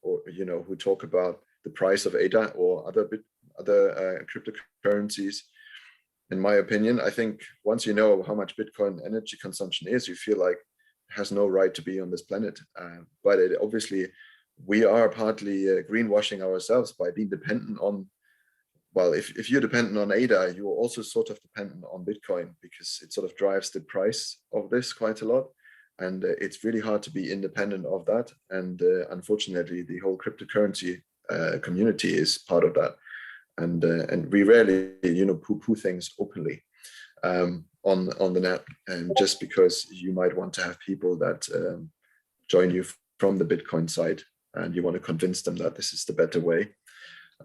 Speaker 3: or who talk about the price of ADA or other cryptocurrencies. In my opinion, I think once you know how much Bitcoin energy consumption is, you feel like it has no right to be on this planet. But obviously, we are partly greenwashing ourselves by being dependent on. Well, if you're dependent on ADA, you're also sort of dependent on Bitcoin, because it sort of drives the price of this quite a lot. And it's really hard to be independent of that. And unfortunately, the whole cryptocurrency community is part of that. And we rarely, poo-poo things openly on the net, and just because you might want to have people that join you from the Bitcoin side, and you want to convince them that this is the better way.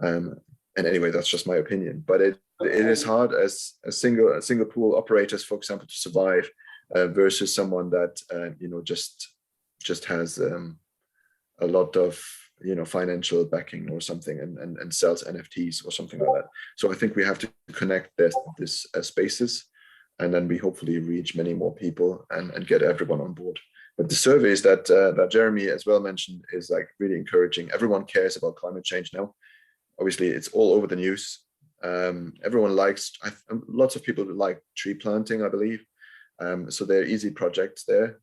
Speaker 3: And anyway, that's just my opinion. But it is hard as a single pool operators, for example, to survive versus someone that just has a lot of financial backing or something, and sells NFTs or something like that. So I think we have to connect this spaces, and then we hopefully reach many more people and get everyone on board. But the surveys that Jeremy as well mentioned is like really encouraging. Everyone cares about climate change now. Obviously, it's all over the news. Everyone likes, lots of people like tree planting, I believe. So they're easy projects there,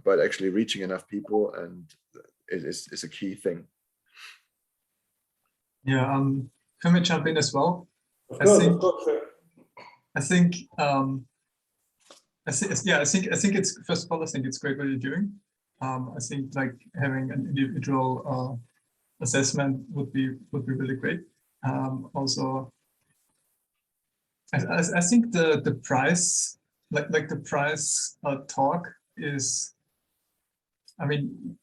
Speaker 3: but actually reaching enough people and is a key thing.
Speaker 7: Yeah, can we jump in as well?
Speaker 2: Of course.
Speaker 7: I think it's, first of all, I think it's great what you're doing. I think like having an individual assessment would be really great. Also, I think the price, like the price talk is, I mean,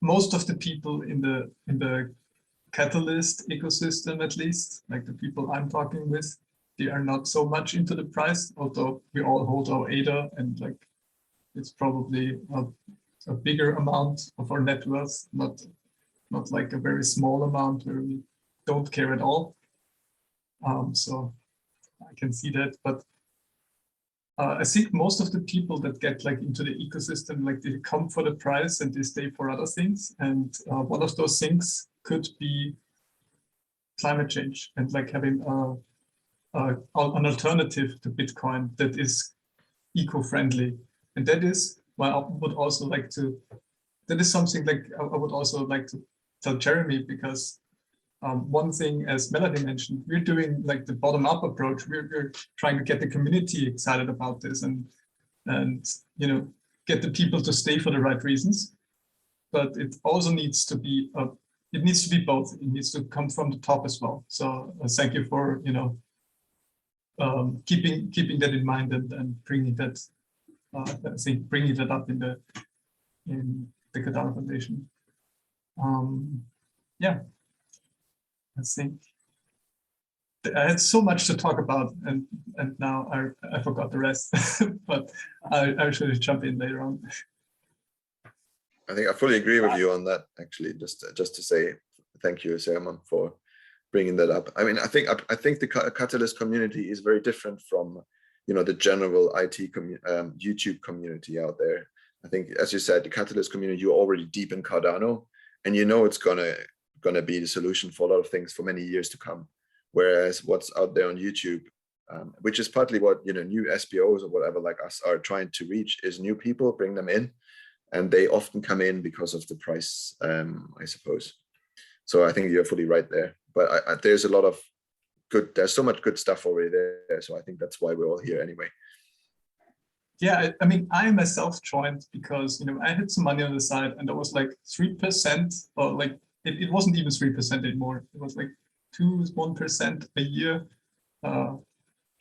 Speaker 7: most of the people in the Catalyst ecosystem, at least, like the people I'm talking with, they are not so much into the price, although we all hold our ADA, and like it's probably a bigger amount of our net worth, not like a very small amount where we don't care at all. So I can see that, but I think most of the people that get like into the ecosystem, like they come for the price and they stay for other things. And one of those things could be climate change, and like having an alternative to Bitcoin that is eco-friendly. And that is why I would also like to, that is something like I would also like to tell Jeremy, because one thing, as Melody mentioned, we're doing like the bottom-up approach. We're trying to get the community excited about this and get the people to stay for the right reasons. But it also needs to be both. It needs to come from the top as well. So thank you for keeping that in mind and bringing that I think bringing that up in the Cardano Foundation. Yeah, I think I had so much to talk about, and now I forgot the rest, but I should jump in later on.
Speaker 3: I think I fully agree with you on that. Actually, just to say thank you, Simon, for bringing that up. I mean, I think the Catalyst community is very different from, you know, the general IT YouTube community out there. I think, as you said, the Catalyst community, you're already deep in Cardano, and you know it's gonna be the solution for a lot of things for many years to come. Whereas what's out there on YouTube, which is partly what, you know, new SPOs or whatever like us are trying to reach, is new people, bring them in, and they often come in because of the price, I suppose. So I think you're fully right there. But there's a lot of good, there's so much good stuff already there. So I think that's why we're all here anyway.
Speaker 7: Yeah, I mean, I myself joined because, you know, I had some money on the side, and that was like 3%, or like it wasn't even 3% anymore. It was like 1% a year.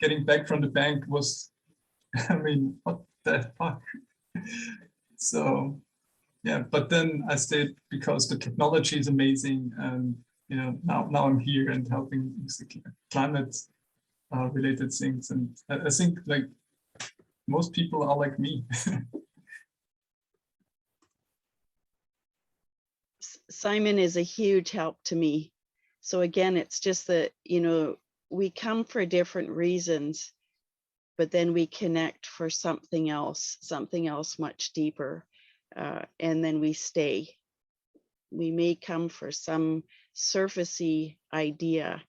Speaker 7: Getting back from the bank was, I mean, what the fuck? So yeah, but then I stayed because the technology is amazing, and you know, now I'm here and helping climate related things, and I think like most people are like me.
Speaker 1: Simon is a huge help to me. So again, it's just that, you know, we come for different reasons, but then we connect for something else much deeper, and then we stay. We may come for some surfacey idea,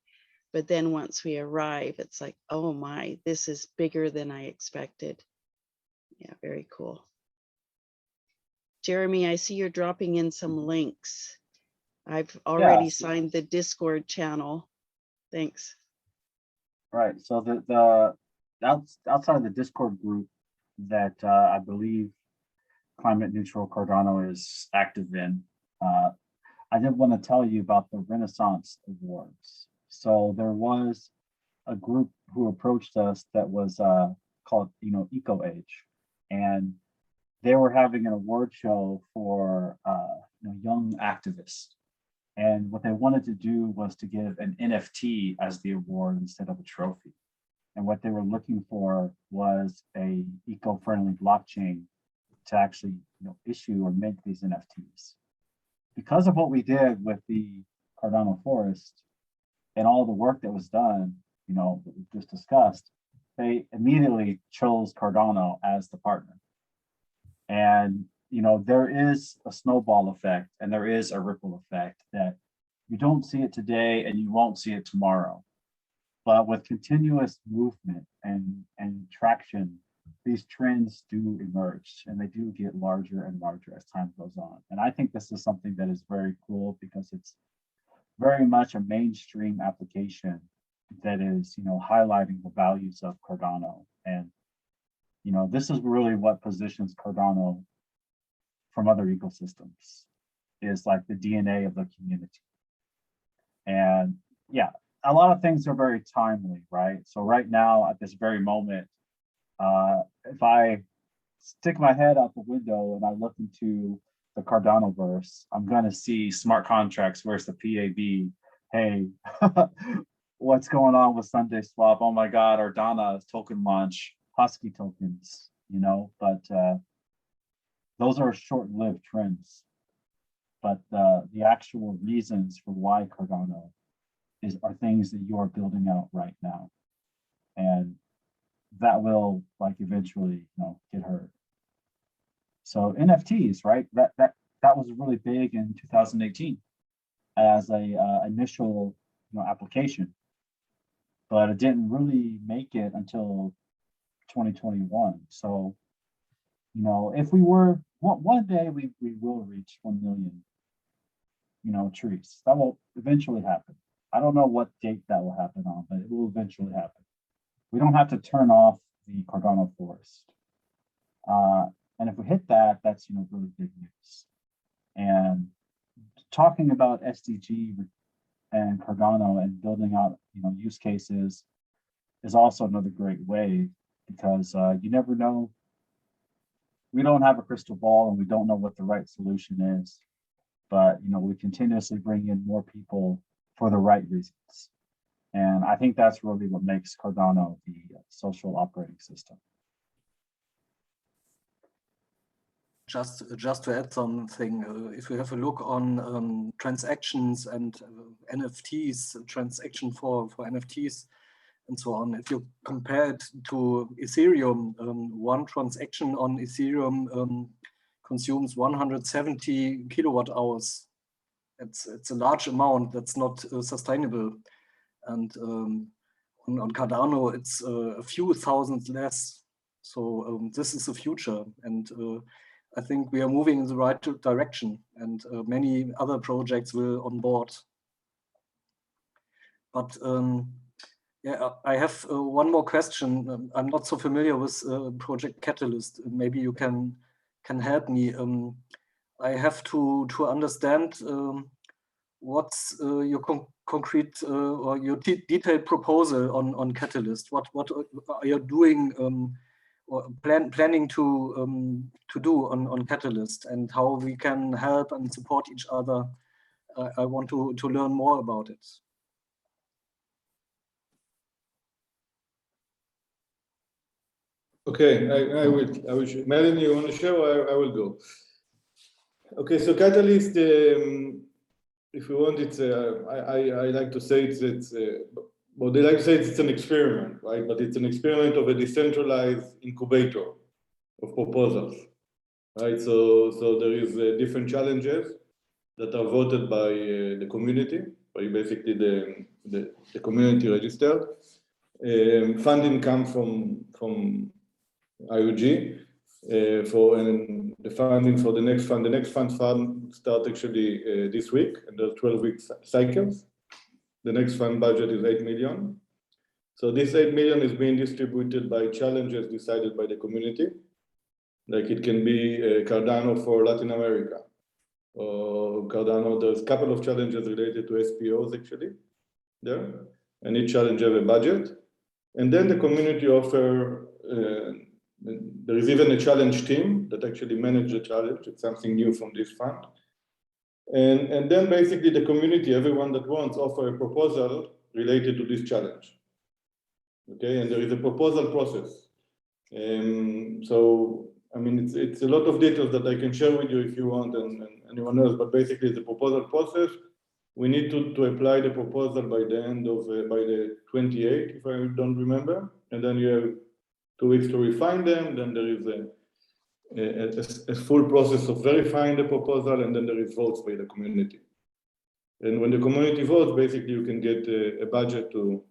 Speaker 1: but then once we arrive, it's like, oh my, this is bigger than I expected. Yeah, very cool. Jeremy, I see you're dropping in some links. I've already signed the Discord channel. Thanks.
Speaker 5: Right. So the outside of the Discord group that I believe Climate Neutral Cardano is active in, I did want to tell you about the Renaissance Awards. So there was a group who approached us that was called, you know, Eco Age, and they were having an award show for you know, young activists. And what they wanted to do was to give an NFT as the award instead of a trophy. And what they were looking for was a eco-friendly blockchain to actually, you know, issue or make these NFTs. Because of what we did with the Cardano forest and all the work that was done, you know, that we just discussed, they immediately chose Cardano as the partner. And you know, there is a snowball effect and there is a ripple effect that you don't see it today and you won't see it tomorrow. But with continuous movement and traction, these trends do emerge and they do get larger and larger as time goes on. And I think this is something that is very cool because it's very much a mainstream application that is, you know, highlighting the values of Cardano. And, you know, this is really what positions Cardano from other ecosystems, is like the DNA of the community. And yeah, a lot of things are very timely, right? So right now at this very moment, if I stick my head out the window and I look into the Cardano verse, I'm gonna see smart contracts, where's the PAB? Hey, what's going on with Sunday Swap? Oh my God, Ardana token launch, Husky tokens, you know, but those are short-lived trends. But the actual reasons for why Cardano are things that you are building out right now. And that will like eventually, you know, get heard. So NFTs, right? That was really big in 2018 as a initial, you know, application, but it didn't really make it until 2021. So, you know, if we were one day we will reach 1 million, you know, trees. That will eventually happen. I don't know what date that will happen on, but it will eventually happen. We don't have to turn off the Cardano forest. And if we hit that, that's, you know, really big news. And talking about SDG and Cardano and building out, you know, use cases is also another great way, because you never know we don't have a crystal ball and we don't know what the right solution is, but we continuously bring in more people for the right reasons. And I think that's really what makes Cardano the social operating system.
Speaker 4: Just to add something, if we have a look on transactions and NFTs, transaction for NFTs and so on, if you compare it to Ethereum, one transaction on Ethereum consumes 170 kilowatt hours. It's a large amount that's not sustainable. And on Cardano, it's a few thousand less. So this is the future. And I think we are moving in the right direction, and many other projects will on board. But yeah, I have one more question. I'm not so familiar with Project Catalyst. Maybe you can help me. I have to understand what's your concrete or your detailed proposal on Catalyst. What are you doing? Or planning to do on Catalyst, and how we can help and support each other. I want to learn more about it.
Speaker 2: Okay, I will. Melanie, you want to share, or I will go? Okay, so Catalyst, if you want, it's I like to say it's well, they like to say it's an experiment, right? But it's an experiment of a decentralized incubator of proposals, right? So there is different challenges that are voted by the community, by basically the community registered. Funding comes from IUG and the funding for the next fund. The next fund start actually this week, and there's 12-week cycles. The next fund budget is 8 million. So this 8 million is being distributed by challenges decided by the community. Like it can be Cardano for Latin America, or Cardano. There's a couple of challenges related to SPOs actually there, and each challenge has a budget. And then the community offer, there is even a challenge team that actually manages the challenge. It's something new from this fund. And then basically the community, everyone that wants, offer a proposal related to this challenge. Okay, and there is a proposal process. So, I mean, it's a lot of details that I can share with you if you want, and anyone else, but basically the proposal process, we need to apply the proposal by the end of, by the 28th, if I don't remember, and then you have 2 weeks to refine them, then there is a full process of verifying the proposal, and then there is votes by the community. And when the community votes, basically you can get a budget to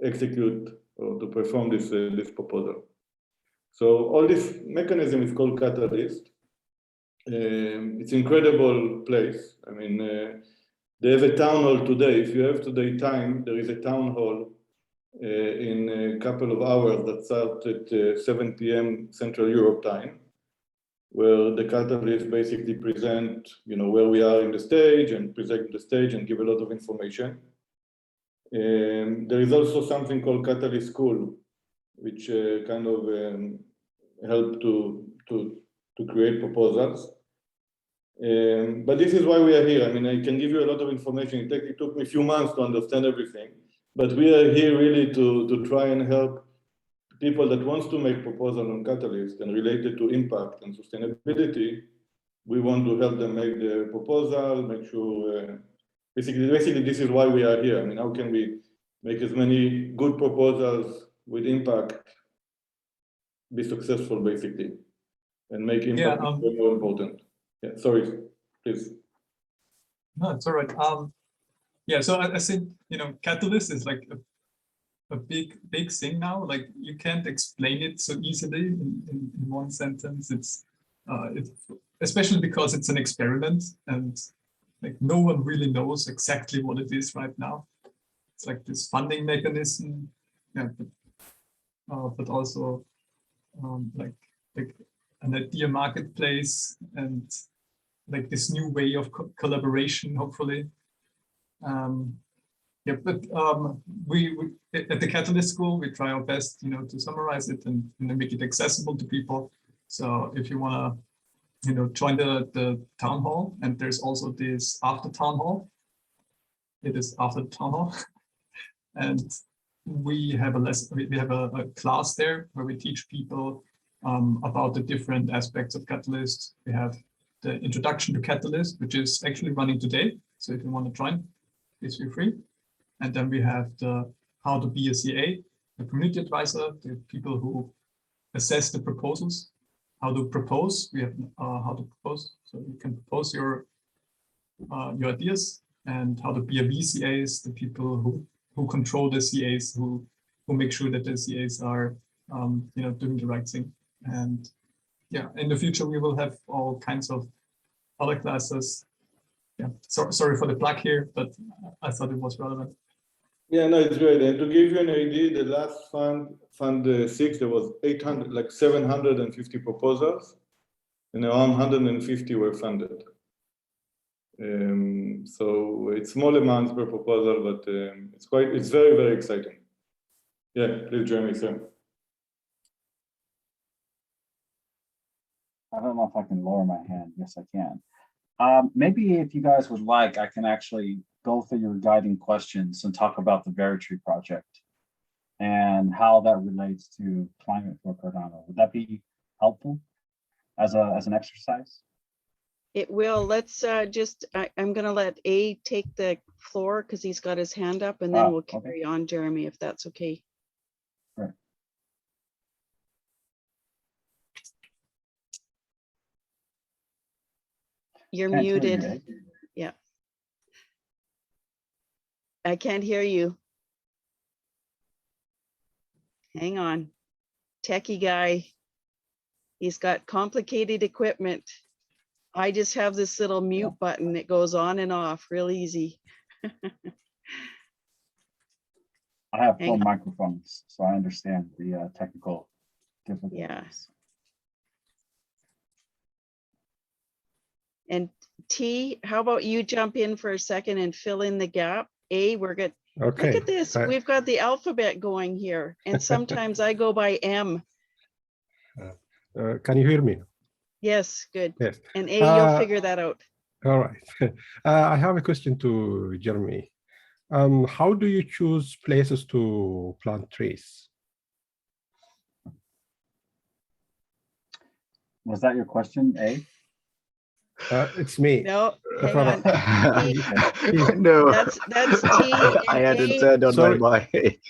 Speaker 2: execute or to perform this proposal. So all this mechanism is called Catalyst. It's an incredible place. I mean, they have a town hall today. If you have today time, there is a town hall in a couple of hours that starts at 7 p.m. Central Europe time, where the Catalyst basically present, where we are in the stage and present the stage and give a lot of information. There is also something called Catalyst School, which kind of help to create proposals. But this is why we are here. I mean, I can give you a lot of information. It took me a few months to understand everything, but we are here really to try and help people that wants to make proposal on Catalyst and related to impact and sustainability. We want to help them make the proposal, make sure, basically this is why we are here. I mean, how can we make as many good proposals with impact be successful, basically, and make impact more important. Yeah, sorry, please.
Speaker 7: No, it's all right. Yeah, so I think, Catalyst is like a big thing now. Like you can't explain it so easily in one sentence. It's especially because it's an experiment, and like no one really knows exactly what it is right now. It's like this funding mechanism, yeah, but also like an idea marketplace, and like this new way of collaboration, hopefully. Yeah, but we at the Catalyst School, we try our best, to summarize it and make it accessible to people. So if you want to, join the town hall, and there's also this after town hall. It is after the town hall, and we have a class there where we teach people about the different aspects of Catalyst. We have the introduction to Catalyst, which is actually running today. So if you want to join, please feel free. And then we have the how to be a CA, the community advisor, the people who assess the proposals, how to propose. We have how to propose, so you can propose your ideas, and how to be a VCAs, the people who control the CAs, who make sure that the CAs are doing the right thing. And yeah, in the future we will have all kinds of other classes. Yeah, sorry for the plug here, but I thought it was relevant.
Speaker 2: Yeah, no, it's great. And to give you an idea, the last fund 6, there was 750 proposals, and around 150 were funded. So it's small amounts per proposal, but it's very, very exciting. Yeah, please, Jeremy, sir.
Speaker 5: I don't know if I can lower my hand. Yes, I can. Maybe if you guys would like, I can actually go through your guiding questions and talk about the Veritree project and how that relates to climate for Cardano. Would that be helpful as an exercise?
Speaker 1: It will. Let's I'm going to let A take the floor because he's got his hand up, and then we'll carry on, Jeremy, if that's okay.
Speaker 5: Right.
Speaker 1: You're
Speaker 5: Can't hear
Speaker 1: muted.
Speaker 5: you, eh?
Speaker 1: Yeah. I can't hear you. Hang on. Techie guy. He's got complicated equipment. I just have this little mute button that goes on and off real easy.
Speaker 5: I have full microphones, so I understand the technical difficulties.
Speaker 1: Yeah. And T, how about you jump in for a second and fill in the gap? A, we're good.
Speaker 8: Okay.
Speaker 1: Look at this. We've got the alphabet going here. And sometimes I go by M.
Speaker 8: Can you hear me?
Speaker 1: Yes, good.
Speaker 8: Yes.
Speaker 1: And A, you'll figure that out.
Speaker 8: All right. I have a question to Jeremy. How do you choose places to plant trees?
Speaker 5: Was that your question, A?
Speaker 8: It's me.
Speaker 1: No, hang on.
Speaker 9: No,
Speaker 1: That's T.
Speaker 9: I hadn't
Speaker 1: A,
Speaker 9: turned on my mic.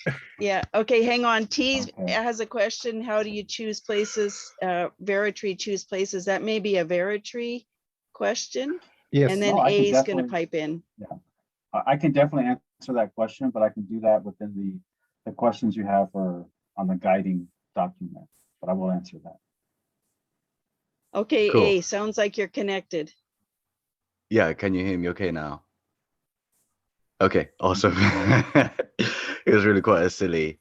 Speaker 1: yeah. Okay, hang on. T
Speaker 5: Okay.
Speaker 1: has a question. How do you choose places? Veritree choose places. That may be a Veritree question.
Speaker 8: Yes.
Speaker 1: And then
Speaker 5: No, I
Speaker 1: A
Speaker 5: can
Speaker 1: is going to
Speaker 5: definitely-
Speaker 1: pipe in.
Speaker 5: Yeah, I can definitely answer that question, but I can do that within the questions you have on the guiding document, but I will answer that.
Speaker 1: Okay,
Speaker 9: Cool.
Speaker 1: A, sounds like you're connected.
Speaker 9: Yeah, can you hear me okay now? Okay, awesome. It was really quite a silly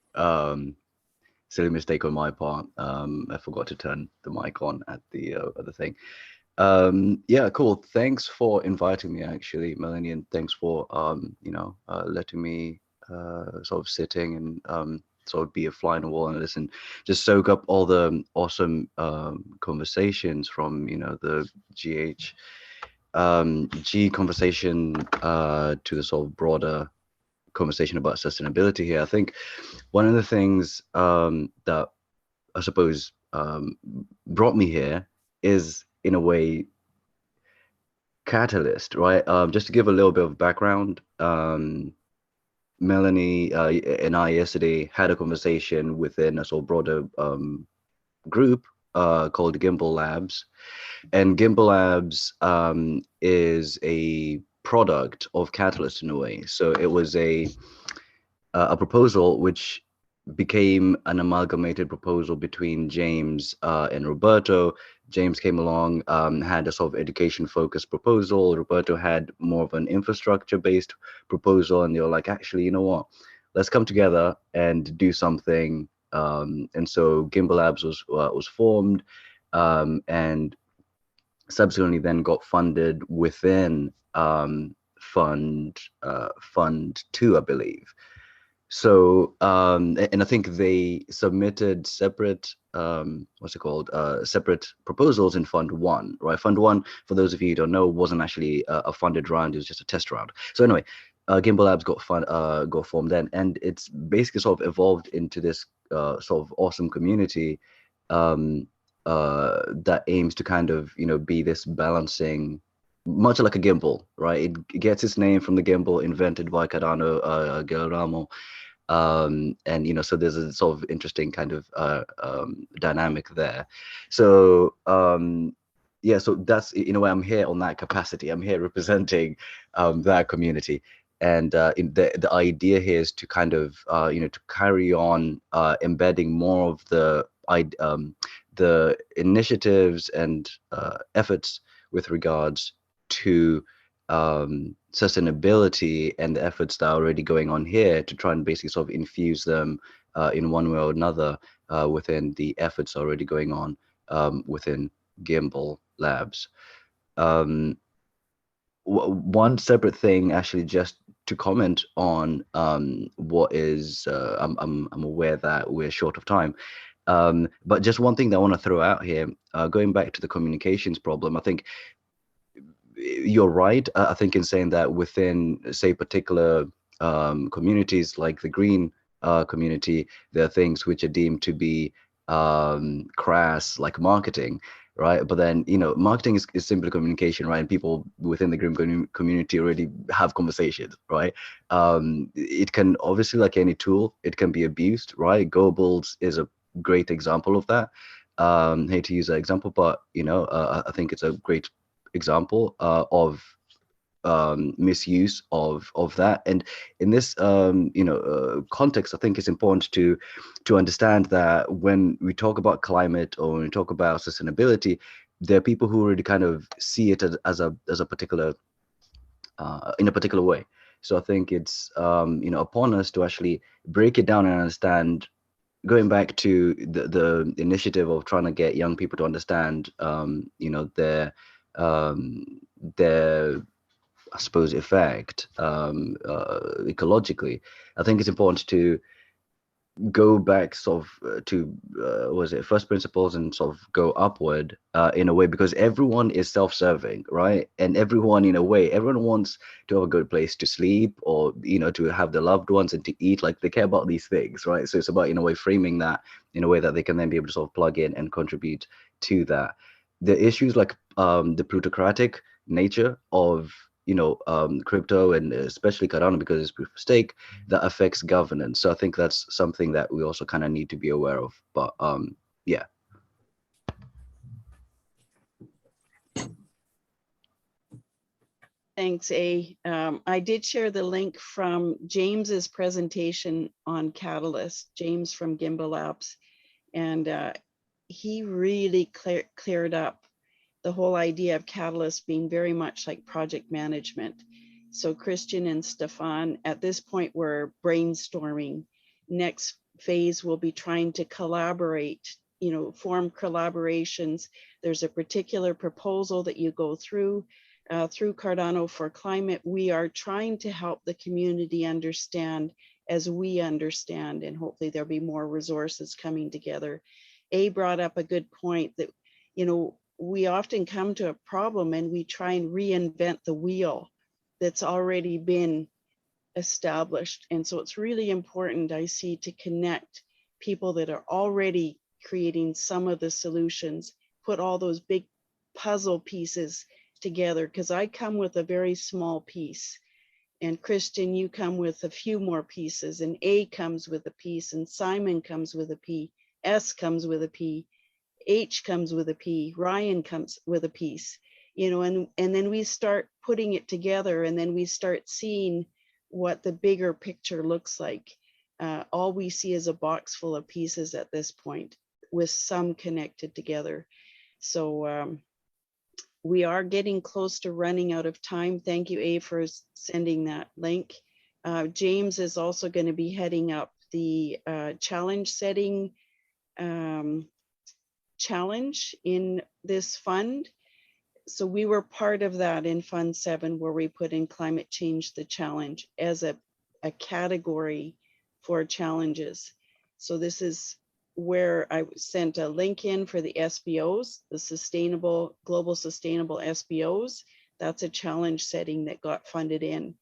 Speaker 9: mistake on my part. I forgot to turn the mic on at the other thing. Yeah, cool. Thanks for inviting me, actually, Melanie, and thanks for letting me sort of sitting and sort of be a fly on the wall and listen, just soak up all the awesome conversations from the G conversation to the sort of broader conversation about sustainability here. I think one of the things that I suppose brought me here is, in a way, Catalyst, right? Just to give a little bit of background, Melanie and I yesterday had a conversation within a sort of broader group called Gimbal Labs, and Gimbal Labs is a product of Catalyst in a way. So it was a proposal which became an amalgamated proposal between James and Roberto. James came along, had a sort of education-focused proposal. Roberto had more of an infrastructure-based proposal, and they were like, actually, you know what? Let's come together and do something. And so Gimbal Labs was formed, and subsequently then got funded within Fund 2, I believe. So, and I think they submitted separate what's it called, separate proposals in Fund 1, right? Fund 1, for those of you who don't know, wasn't actually a funded round, it was just a test round. So anyway, Gimbal Labs got formed then, and it's basically sort of evolved into this sort of awesome community that aims to kind of, you know, be this balancing, much like a gimbal, right? It gets its name from the gimbal invented by Cardano, Guillermo. And, you know, so there's a sort of interesting kind of dynamic there. So, yeah, so that's, in a way, I'm here on that capacity. I'm here representing that community. And the idea here is to kind of, you know, to carry on embedding more of the initiatives and efforts with regards to sustainability and the efforts that are already going on here, to try and basically sort of infuse them in one way or another within the efforts already going on within Gimbal Labs. One separate thing, actually, just to comment on what is, I'm aware that we're short of time, but just one thing that I want to throw out here, going back to the communications problem, I think you're right. I think in saying that within, say, particular communities like the green community, there are things which are deemed to be crass, like marketing, right? But then, you know, marketing is simply communication, right? And people within the green community already have conversations, right? It can, obviously, like any tool, it can be abused, right? Goebbels is a great example of that. Hate to use that example, but, you know, I think it's a great example of misuse of that. And in this you know, context, I think it's important to understand that when we talk about climate, or when we talk about sustainability, there are people who already kind of see it as a particular in a particular way. So I think it's you know, upon us to actually break it down and understand, going back to the initiative of trying to get young people to understand you know, their I suppose effect ecologically. I think it's important to go back sort of to was it first principles, and sort of go upward in a way, because everyone is self-serving, right? And everyone, in a way, everyone wants to have a good place to sleep, or, you know, to have their loved ones and to eat. Like, they care about these things, right? So it's about, in a way, framing that in a way that they can then be able to sort of plug in and contribute to that. The issues like the plutocratic nature of, you know, crypto, and especially Cardano, because it's proof of stake, that affects governance. So I think that's something that we also kind of need to be aware of. But yeah.
Speaker 1: Thanks, A. I did share the link from James's presentation on Catalyst, James from Gimbal Labs, and he really cleared up the whole idea of Catalyst being very much like project management. So Christian and Stefan, at this point, we're brainstorming. Next phase, we'll be trying to collaborate, you know, form collaborations. There's a particular proposal that you go through Cardano4Climate. We are trying to help the community understand as we understand, and hopefully there'll be more resources coming together. A brought up a good point that, you know, we often come to a problem and we try and reinvent the wheel that's already been established. And so it's really important, I see, to connect people that are already creating some of the solutions, put all those big puzzle pieces together, because I come with a very small piece. And Christian, you come with a few more pieces, and A comes with a piece, and Simon comes with a P, S comes with a P, H comes with a P, Ryan comes with a piece, you know, and then we start putting it together, and then we start seeing what the bigger picture looks like. All we see is a box full of pieces at this point, with some connected together. So we are getting close to running out of time. Thank you, A, for sending that link. James is also going to be heading up the challenge setting challenge in this fund. So we were part of that in Fund 7, where we put in climate change, the challenge, as a category for challenges. So this is where I sent a link in for the SBOs, the Global Sustainable SBOs. That's a challenge setting that got funded in.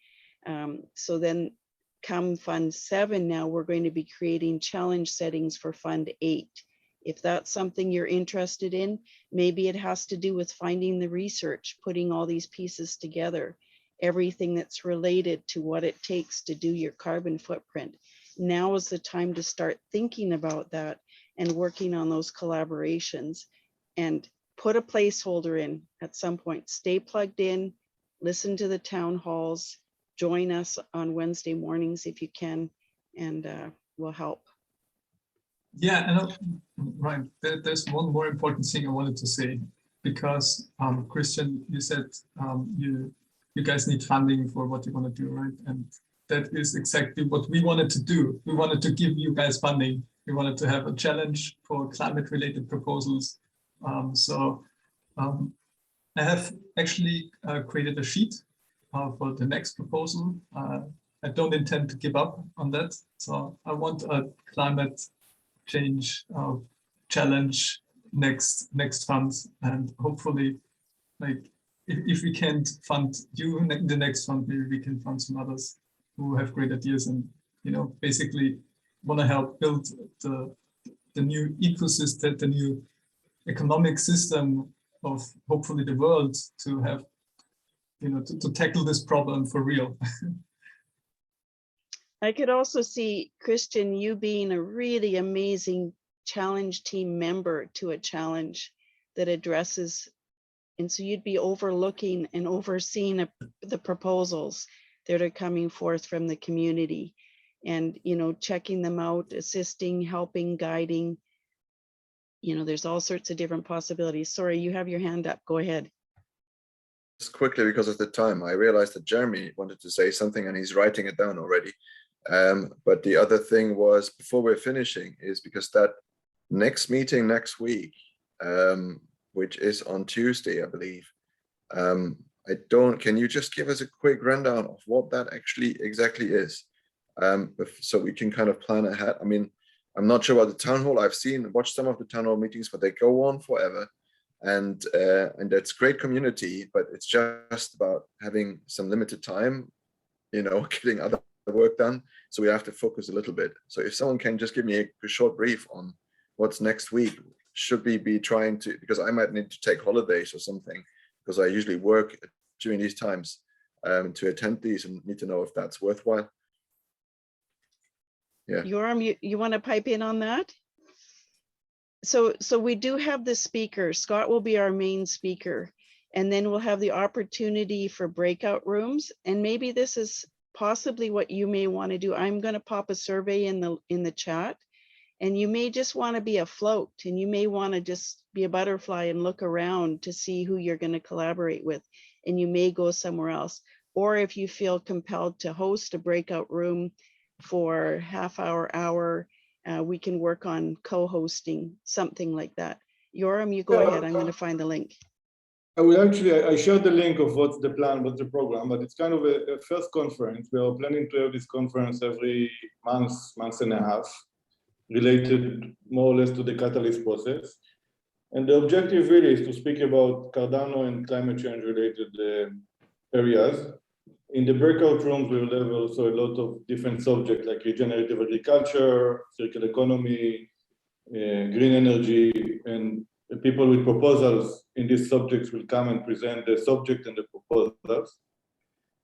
Speaker 1: So then come Fund 7, now we're going to be creating challenge settings for Fund 8. If that's something you're interested in, maybe it has to do with finding the research, putting all these pieces together, everything that's related to what it takes to do your carbon footprint. Now is the time to start thinking about that and working on those collaborations, and put a placeholder in at some point. Stay plugged in, listen to the town halls, join us on Wednesday mornings if you can, and we'll help.
Speaker 7: Yeah, and right, there's one more important thing I wanted to say, because Christian, you said you guys need funding for what you want to do, right? And that is exactly what we wanted to do. We wanted to give you guys funding. We wanted to have a challenge for climate-related proposals. I have actually created a sheet for the next proposal. I don't intend to give up on that. So I want a climate change challenge next fund, and hopefully, like, if we can't fund you in the next fund, maybe we can fund some others who have great ideas, and basically want to help build the new ecosystem, the new economic system of hopefully the world, to have to tackle this problem for real.
Speaker 1: I could also see, Christian, you being a really amazing challenge team member to a challenge that addresses, and so you'd be overlooking and overseeing the proposals that are coming forth from the community, and checking them out, assisting, helping, guiding. There's all sorts of different possibilities. Sorry, you have your hand up. Go ahead.
Speaker 3: Just quickly, because of the time, I realized that Jeremy wanted to say something and he's writing it down already. But the other thing was, before we're finishing, is because that next meeting next week, which is on Tuesday, I believe. Can you just give us a quick rundown of what that actually exactly is? So we can kind of plan ahead. I mean, I'm not sure about the town hall. I've watched some of the town hall meetings, but they go on forever. And that's great community, but it's just about having some limited time, getting other work done. So we have to focus a little bit. So if someone can just give me a short brief on what's next week, should we be trying to, because I might need to take holidays or something, because I usually work during these times to attend these, and need to know if that's worthwhile. Yeah.
Speaker 1: Yoram, you want to pipe in on that? So we do have the speaker. Scott will be our main speaker, and then we'll have the opportunity for breakout rooms. And maybe this is possibly what you may want to do. I'm going to pop a survey in the chat, and you may just want to be afloat, and you may want to just be a butterfly and look around to see who you're going to collaborate with, and you may go somewhere else. Or if you feel compelled to host a breakout room for half hour, we can work on co-hosting, something like that. Yoram, you go ahead. I'm going to find the link.
Speaker 2: I shared the link of what's the plan, what's the program, but it's kind of a first conference. We are planning to have this conference every month and a half, related more or less to the catalyst process. And the objective really is to speak about Cardano and climate change related areas. In the breakout rooms, we will have also a lot of different subjects like regenerative agriculture, circular economy, green energy, and the people with proposals in these subjects will come and present the subject and the proposals.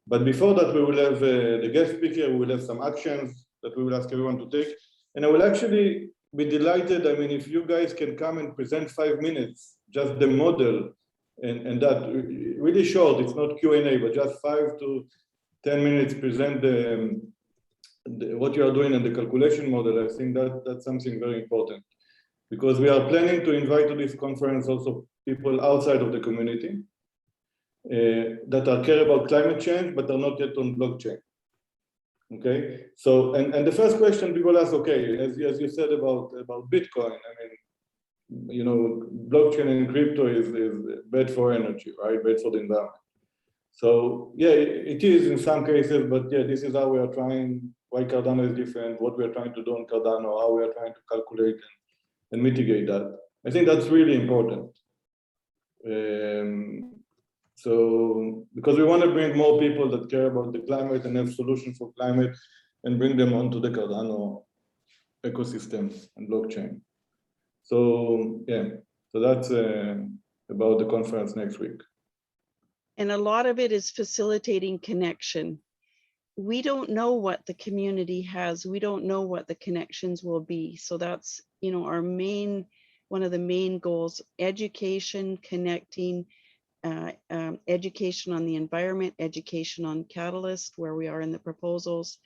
Speaker 2: But before that, we will have the guest speaker, we will have some actions that we will ask everyone to take. And I will actually be delighted, I mean, if you guys can come and present 5 minutes, just the model, and that really short, it's not Q&A, but just 5 to 10 minutes, present what you are doing in the calculation model. I think that's something very important, because we are planning to invite to this conference also people outside of the community that are care about climate change, but are not yet on blockchain. Okay, so, and the first question people ask, okay, as you said about Bitcoin, I mean, blockchain and crypto is bad for energy, right? Bad for the environment. So yeah, it is in some cases, but yeah, this is how we are trying, why Cardano is different, what we are trying to do on Cardano, how we are trying to calculate and mitigate that. I think that's really important. So because we want to bring more people that care about the climate and have solutions for climate and bring them onto the Cardano ecosystem and blockchain. So yeah, so that's about the conference next week.
Speaker 1: And a lot of it is facilitating connection. We don't know what the community has. We don't know what the connections will be. So that's, you know, our main, one of the main goals: education, connecting, education on the environment, education on Catalyst, where we are in the proposals.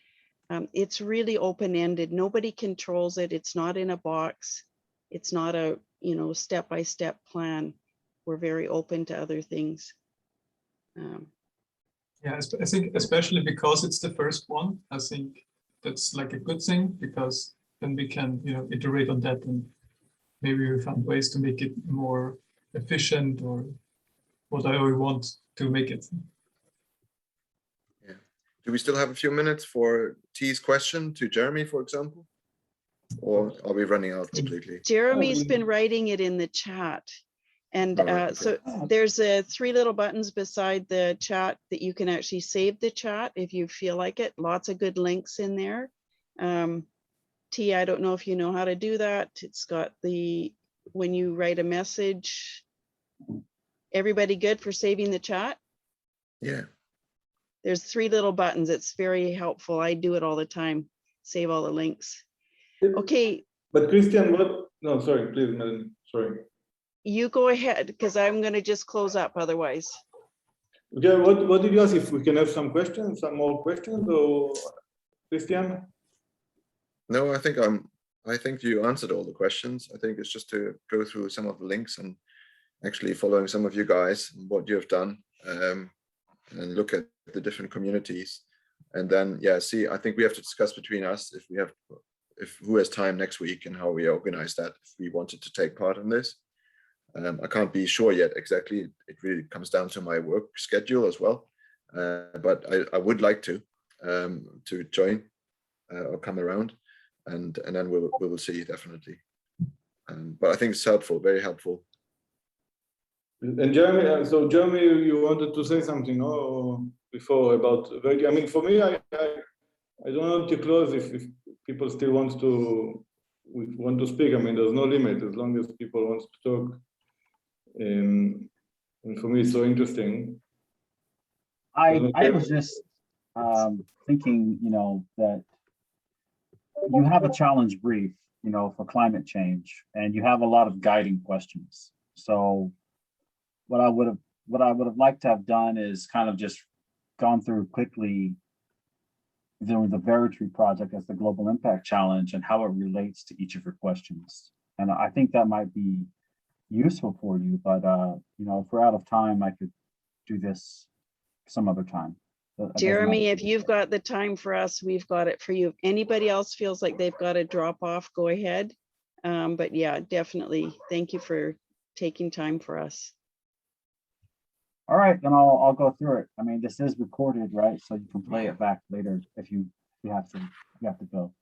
Speaker 1: It's really open-ended. Nobody controls it. It's not in a box. It's not a, you know, step-by-step plan. We're very open to other things.
Speaker 7: Yeah, I think especially because it's the first one, I think that's like a good thing, because then we can, you know, iterate on that and maybe we find ways to make it more efficient or whatever we want to make it.
Speaker 3: Yeah. Do we still have a few minutes for T's question to Jeremy, for example? Or are we running out completely?
Speaker 1: Jeremy's been writing it in the chat. And
Speaker 3: All right, okay.
Speaker 1: so there's 3 little buttons beside the chat that you can actually save the chat if you feel like it. Lots of good links in there. T, I don't know if you know how to do that. It's got the, when you write a message, everybody good for saving the chat?
Speaker 3: Yeah.
Speaker 1: There's 3 little buttons. It's very helpful. I do it all the time. Save all the links. Okay.
Speaker 2: But Christian, what? No, sorry, please, Melanie. Sorry.
Speaker 1: You go ahead, because I'm going to just close up otherwise.
Speaker 2: Okay, what did you ask? If we can have some questions, some more questions, or Christian?
Speaker 3: No, I think you answered all the questions. I think it's just to go through some of the links and actually following some of you guys, what you have done, and look at the different communities. And then, yeah, see, I think we have to discuss between us if who has time next week and how we organize that, if we wanted to take part in this. I can't be sure yet exactly. It really comes down to my work schedule as well. But I would like to join or come around, and then we will see, definitely. But I think it's helpful, very helpful.
Speaker 2: And Jeremy, so Jeremy, you wanted to say something, no, before about? I mean, for me, I don't want to close if people still want to speak. I mean, there's no limit as long as people want to talk. And for me, it's so interesting.
Speaker 5: I was just thinking, you know, that you have a challenge brief, you know, for climate change, and you have a lot of guiding questions. So what I would have liked to have done is kind of just gone through quickly the Veritri project as the Global Impact Challenge and how it relates to each of your questions. And I think that might be useful for you, but you know, if we're out of time, I could do this some other time.
Speaker 1: Jeremy, if you've got the time for us, we've got it for you. If anybody else feels like they've got to drop off, go ahead. But yeah, definitely. Thank you for taking time for us.
Speaker 5: All right, then I'll go through it. I mean, this is recorded, right? So you can play it back later if you have to go.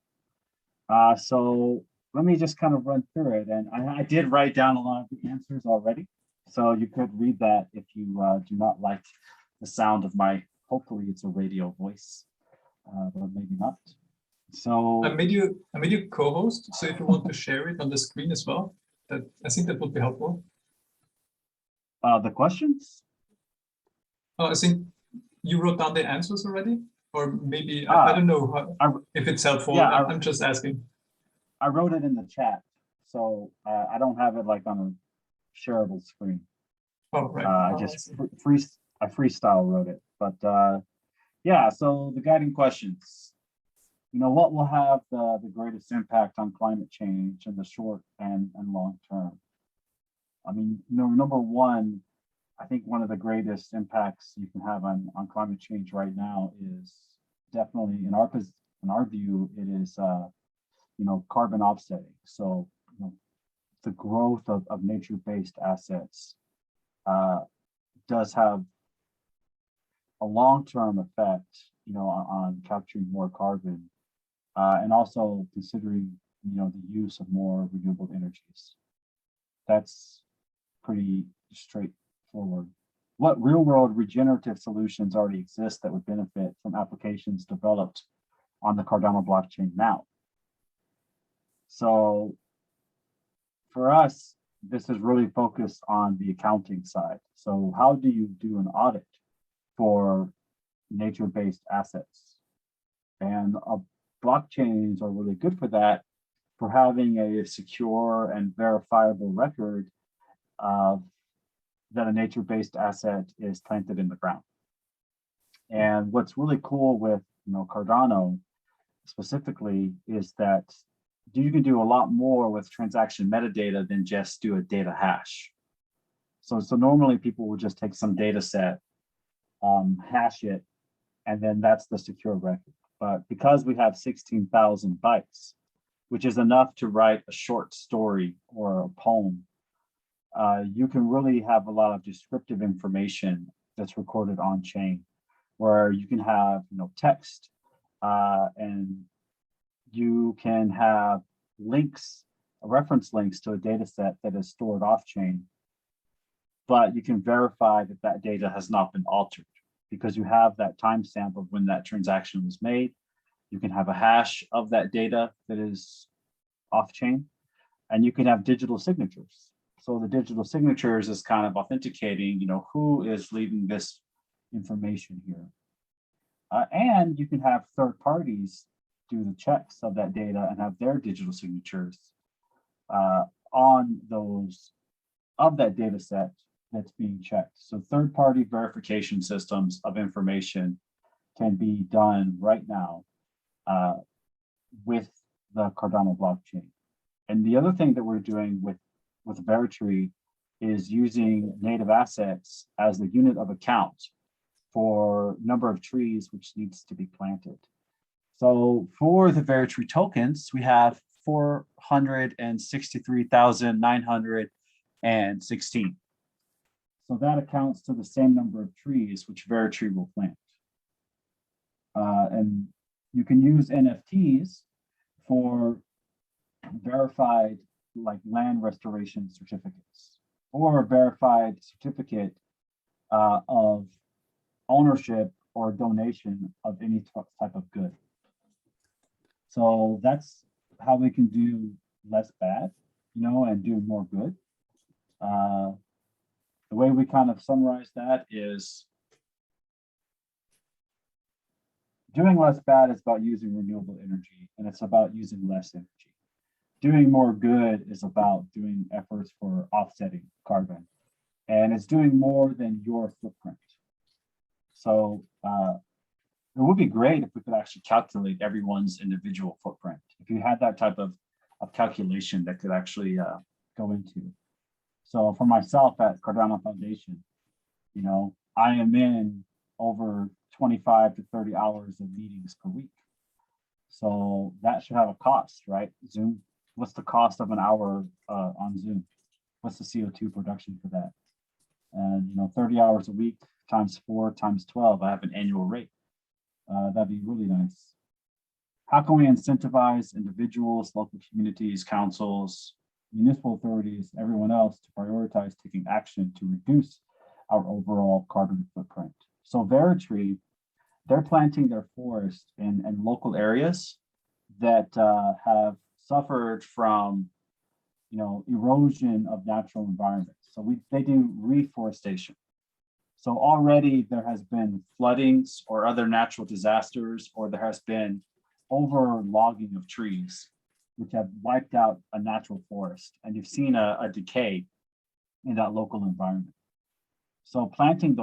Speaker 5: So let me just kind of run through it. And I did write down a lot of the answers already. So you could read that if you do not like the sound of my, hopefully it's a radio voice, but maybe not. So
Speaker 7: I made you co-host. So if you want to share it on the screen as well, I think that would be helpful.
Speaker 5: The questions?
Speaker 7: Oh, I think you wrote down the answers already, or maybe I don't know if it's helpful. Yeah, I'm just asking.
Speaker 5: I wrote it in the chat, so I don't have it like on a shareable screen.
Speaker 7: Oh, right.
Speaker 5: I just freestyle wrote it, but yeah. So the guiding questions. You know, what will have the greatest impact on climate change in the short and long term? I mean, you know, number one, I think one of the greatest impacts you can have on climate change right now is definitely, in our view, it is you know, carbon offsetting. So, you know, the growth of nature-based assets does have a long-term effect, you know, on capturing more carbon, and also considering the use of more renewable energies. That's pretty straightforward. What real-world regenerative solutions already exist that would benefit from applications developed on the Cardano blockchain now? So for us, this is really focused on the accounting side. So how do you do an audit for nature-based assets? And blockchains are really good for that, for having a secure and verifiable record of that a nature-based asset is planted in the ground. And what's really cool with Cardano specifically is that you can do a lot more with transaction metadata than just do a data hash. So normally people will just take some data set, hash it, and then that's the secure record. But because we have 16,000 bytes, which is enough to write a short story or a poem, you can really have a lot of descriptive information that's recorded on chain, where you can have text, and you can have links, reference links to a data set that is stored off chain, but you can verify that that data has not been altered because you have that timestamp of when that transaction was made. You can have a hash of that data that is off chain, and you can have digital signatures. So the digital signatures is kind of authenticating, who is leaving this information here. And you can have third parties do the checks of that data and have their digital signatures on those of that data set that's being checked. So third-party verification systems of information can be done right now with the Cardano blockchain. And the other thing that we're doing with Veritree is using native assets as the unit of account for number of trees which needs to be planted. So for the Veritree tokens, we have 463,916. So that accounts to the same number of trees which Veritree will plant. And you can use NFTs for verified land restoration certificates, or a verified certificate of ownership or donation of any type of good. So that's how we can do less bad, and do more good. The way we kind of summarize that is doing less bad is about using renewable energy, and it's about using less energy. Doing more good is about doing efforts for offsetting carbon, and it's doing more than your footprint. So it would be great if we could actually calculate everyone's individual footprint. If you had that type of calculation that could actually go into. So for myself at Cardano Foundation, I am in over 25 to 30 hours of meetings per week. So that should have a cost, right? Zoom, what's the cost of an hour on Zoom? What's the CO2 production for that? And 30 hours a week times 4 times 12, I have an annual rate. That'd be really nice. How can we incentivize individuals, local communities, councils, municipal authorities, everyone else to prioritize taking action to reduce our overall carbon footprint? So Veritree, they're planting their forest in local areas that have suffered from erosion of natural environments. So they do reforestation. So already there has been floodings or other natural disasters, or there has been over logging of trees, which have wiped out a natural forest. And you've seen a decay in that local environment. So planting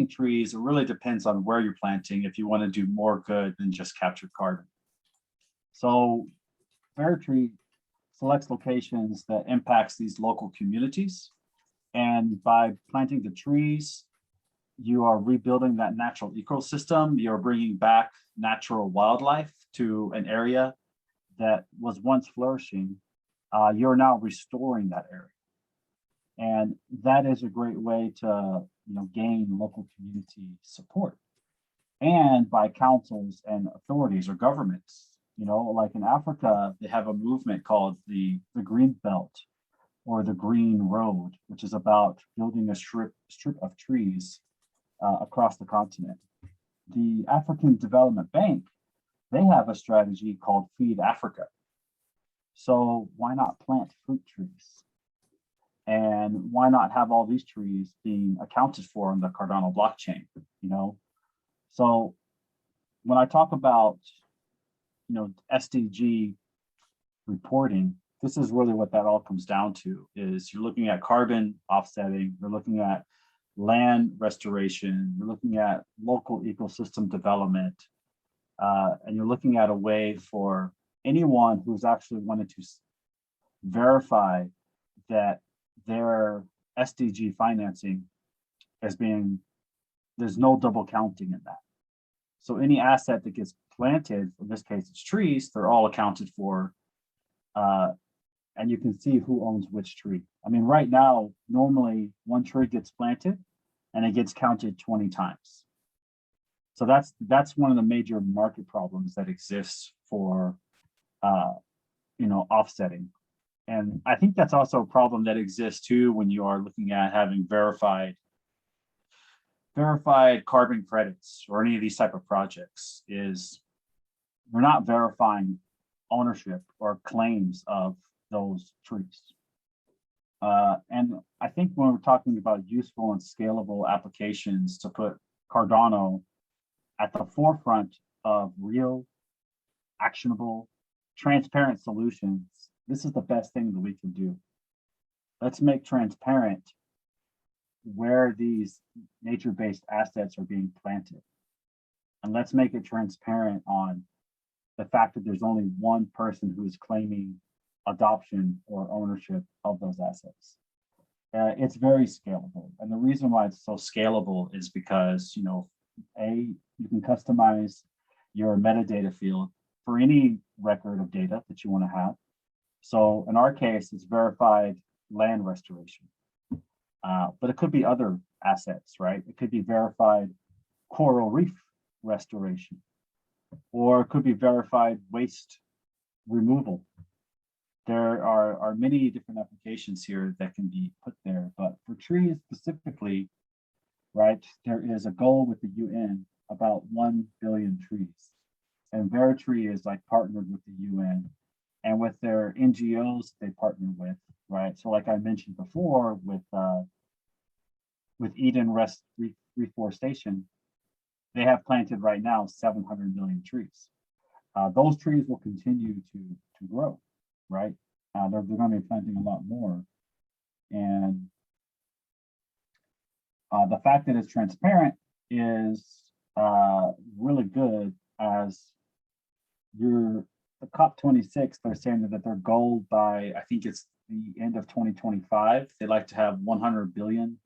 Speaker 5: trees, it really depends on where you're planting if you want to do more good than just capture carbon. So Veritree selects locations that impacts these local communities. And by planting the trees, you are rebuilding that natural ecosystem. You're bringing back natural wildlife to an area that was once flourishing. You're now restoring that area. And that is a great way to gain local community support. And by councils and authorities or governments You know, like in Africa, they have a movement called the Green Belt or the Green Road, which is about building a strip of trees across the continent. The African Development Bank, they have a strategy called Feed Africa. So why not plant fruit trees? And why not have all these trees being accounted for in the Cardano blockchain, you know? So when I talk about, you know, SDG reporting, this is really what that all comes down to, is you're looking at carbon offsetting, you're looking at land restoration, you're looking at local ecosystem development, and you're looking at a way for anyone who's actually wanted to verify that their SDG financing as being, there's no double counting in that. So any asset that gets planted, in this case it's trees, they're all accounted for, and you can see who owns which tree. I mean, right now, normally one tree gets planted and it gets counted 20 times. So that's one of the major market problems that exists for, you know, offsetting. And I think that's also a problem that exists too when you are looking at having verified carbon credits or any of these type of projects, is we're not verifying ownership or claims of those trees. And I think when we're talking about useful and scalable applications to put Cardano at the forefront of real, actionable, transparent solutions, this is the best thing that we can do. Let's make transparent where these nature-based assets are being planted. And let's make it transparent on the fact that there's only one person who is claiming adoption or ownership of those assets. It's very scalable. And the reason why it's so scalable is because, you know, you can customize your metadata field for any record of data that you want to have. So in our case, it's verified land restoration. But it could be other assets, right? It could be verified coral reef restoration, or it could be verified waste removal. There are many different applications here that can be put there, but for trees specifically, right, there is a goal with the UN about 1 billion trees. And Veritree is like partnered with the UN and with their NGOs they partner with, right? So like I mentioned before with Eden Reforestation, they have planted right now 700 million trees. Those trees will continue to grow, right? They're going to be planting a lot more. And the fact that it's transparent is really good, as the COP26, they're saying that their goal by, I think it's the end of 2025, they'd like to have $100 billion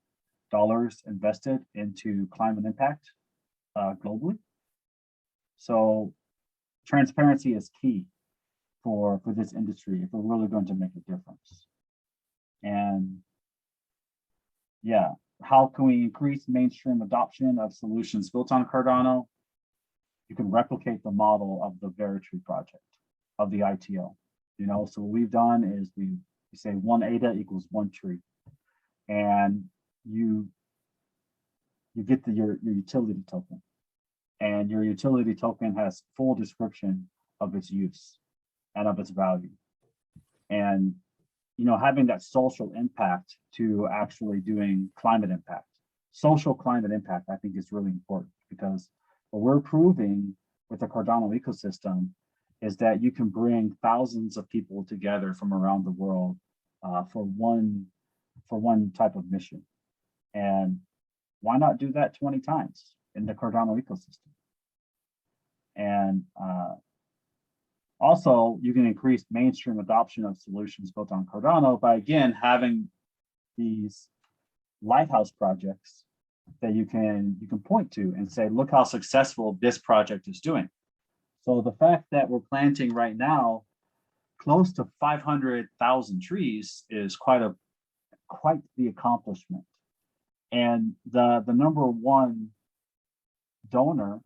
Speaker 5: invested into climate impact globally. So transparency is key for this industry if we're really going to make a difference. And yeah, how can we increase mainstream adoption of solutions built on Cardano? You can replicate the model of the Veritree project, of the ITO. You know, so what we've done is we say 1 ADA equals 1 tree, and you get your utility token, and your utility token has full description of its use and of its value. And, you know, having that social impact to actually doing climate impact, social climate impact, I think is really important, because what we're proving with the Cardano ecosystem is that you can bring thousands of people together from around the world for one type of mission. And why not do that 20 times in the Cardano ecosystem? And also, you can increase mainstream adoption of solutions built on Cardano by, again, having these lighthouse projects that you can point to and say, look how successful this project is doing. So the fact that we're planting right now close to 500,000 trees is quite the accomplishment. And the number one donor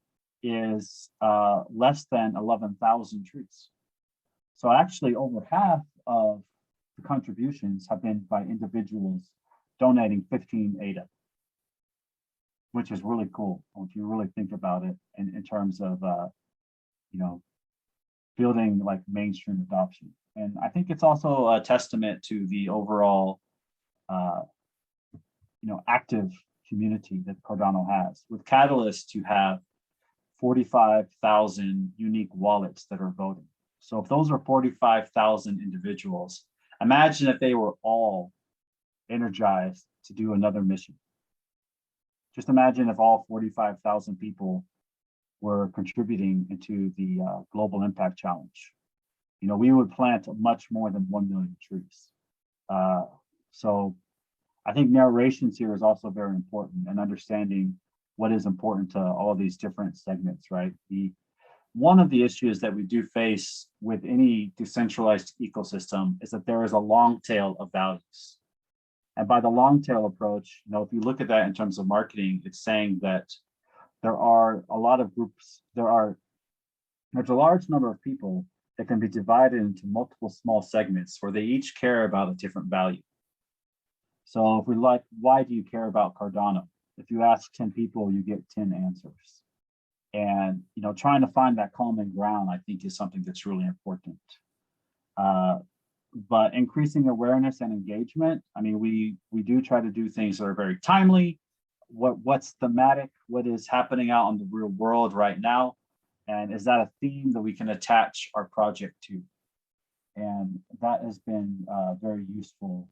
Speaker 5: is less than 11,000 trees. So actually over half of the contributions have been by individuals donating 15 ADA, which is really cool if you really think about it in terms of, you know, building like mainstream adoption. And I think it's also a testament to the overall, you know, active community that Cardano has. With Catalyst, you have 45,000 unique wallets that are voting. So if those are 45,000 individuals, imagine if they were all energized to do another mission. Just imagine if all 45,000 people were contributing into the Global Impact Challenge. You know, we would plant much more than 1 million trees. So I think narrations here is also very important, and understanding what is important to all these different segments, right? One of the issues that we do face with any decentralized ecosystem is that there is a long tail of values. And by the long tail approach, you know, if you look at that in terms of marketing, it's saying that there are a lot of groups, there's a large number of people that can be divided into multiple small segments where they each care about a different value. So if we like, why do you care about Cardano? If you ask 10 people, you get 10 answers. And, you know, trying to find that common ground, I think, is something that's really important. But increasing awareness and engagement, I mean, we do try to do things that are very timely. What's thematic? What is happening out in the real world right now? And is that a theme that we can attach our project to? And that has been very useful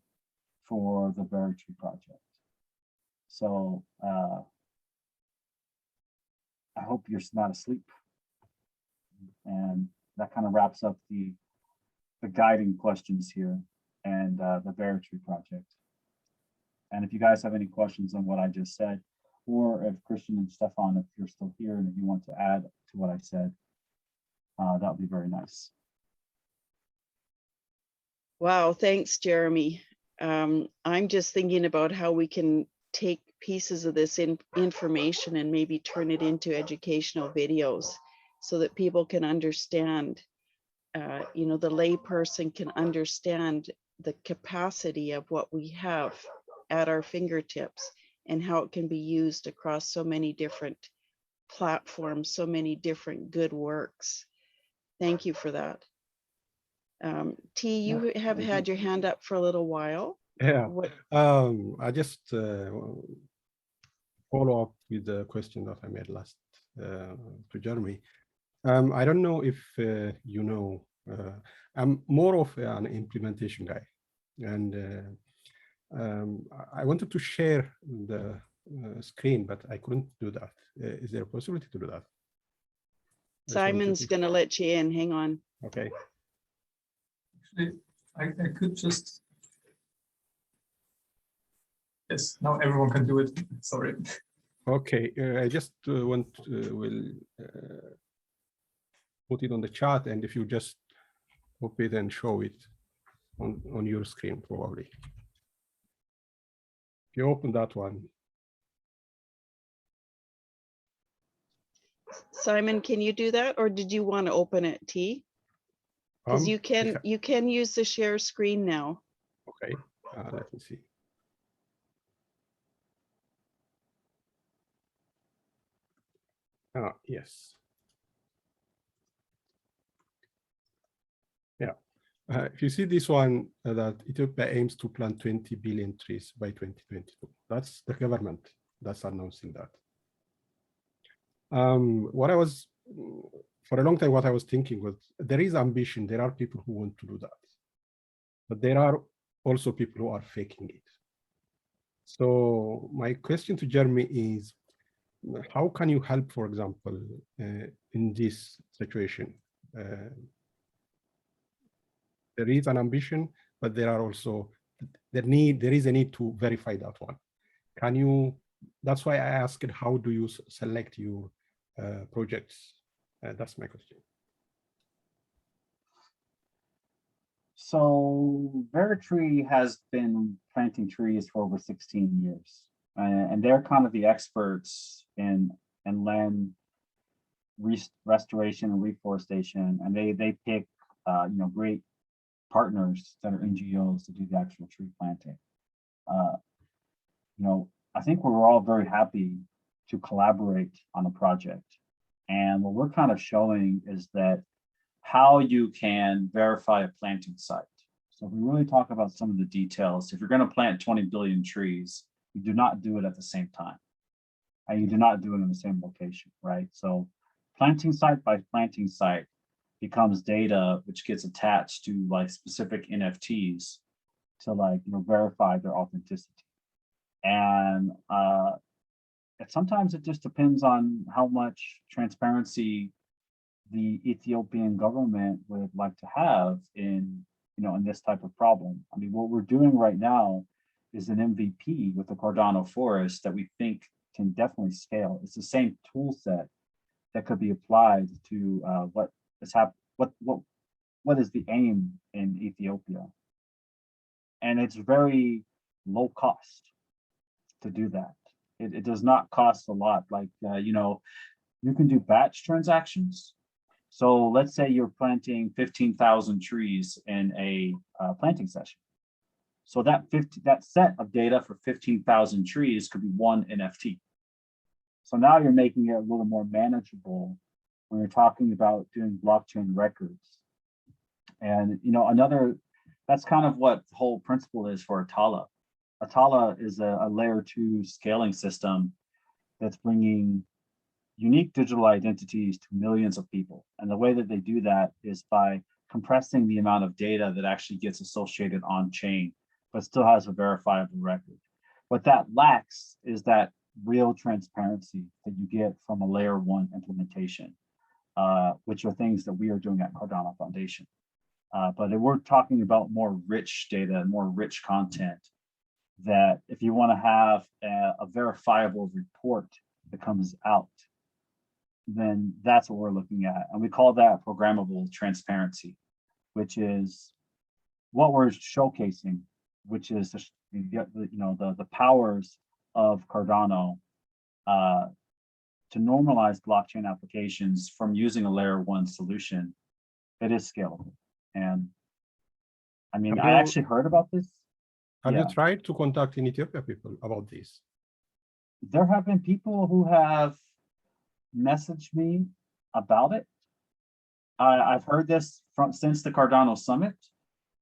Speaker 5: for the Berry Tree project. So I hope you're not asleep. And that kind of wraps up the guiding questions here and the Berry Tree project. And if you guys have any questions on what I just said, or if Christian and Stefan, if you're still here and if you want to add to what I said, that would be very nice.
Speaker 1: Wow, thanks, Jeremy. I'm just thinking about how we can take pieces of this information and maybe turn it into educational videos so that people can understand, you know, the lay person can understand the capacity of what we have at our fingertips and how it can be used across so many different platforms, so many different good works. Thank you for that. T, you have had your hand up for a little while.
Speaker 8: Yeah,
Speaker 1: What?
Speaker 8: I just follow up with the question that I made last to Jeremy. I don't know if you know, I'm more of an implementation guy, and I wanted to share the screen, but I couldn't do that. Is there a possibility to do that?
Speaker 1: Simon's going to let you in. Hang on.
Speaker 8: Okay.
Speaker 7: Actually, I could just. Yes, now everyone can do it. Sorry.
Speaker 8: Okay, I just will put it on the chat, and if you just copy it and show it on your screen, probably. If you open that one.
Speaker 1: Simon, can you do that, or did you want to open it, T? Because you can use the share screen now.
Speaker 8: Okay, let me see. Yes. Yeah. If you see this one, that Ethiopia aims to plant 20 billion trees by 2022. That's the government that's announcing that. What I was, for a long time, what I was thinking was, there is ambition. There are people who want to do that. But there are also people who are faking it. So my question to Jeremy is, how can you help, for example, in this situation? There is an ambition, but there are also there is a need to verify that one. Can you? That's why I asked, how do you select your projects? That's my question.
Speaker 5: So Berry Tree has been planting trees for over 16 years, and they're kind of the experts in land restoration and reforestation, and they pick great partners that are NGOs to do the actual tree planting. I think we're all very happy to collaborate on a project. And what we're kind of showing is that how you can verify a planting site. So if we really talk about some of the details, if you're going to plant 20 billion trees, you do not do it at the same time. And you do not do it in the same location, right? So planting site by planting site becomes data which gets attached to like specific NFTs to verify their authenticity. And sometimes it just depends on how much transparency the Ethiopian government would like to have in this type of problem. I mean, what we're doing right now is an MVP with the Cardano forest that we think can definitely scale. It's the same tool set that could be applied to what is the aim in Ethiopia. And it's very low cost to do that. It does not cost a lot. You can do batch transactions. So let's say you're planting 15,000 trees in a planting session. So that set of data for 15,000 trees could be one NFT. So now you're making it a little more manageable when you're talking about doing blockchain records. And that's kind of what the whole principle is for Atala. Atala is a layer 2 scaling system that's bringing unique digital identities to millions of people. And the way that they do that is by compressing the amount of data that actually gets associated on chain, but still has a verifiable record. What that lacks is that real transparency that you get from a layer 1 implementation, which are things that we are doing at Cardano Foundation. But if we're talking about more rich data, more rich content, that if you want to have a verifiable report that comes out, then that's what we're looking at. And we call that programmable transparency, which is what we're showcasing, which is the powers of Cardano to normalize blockchain applications from using a layer 1 solution that is scalable. And I mean, I actually heard about this.
Speaker 8: Have you tried to contact in Ethiopia people about this?
Speaker 5: There have been people who have messaged me about it. I've heard this since the Cardano summit,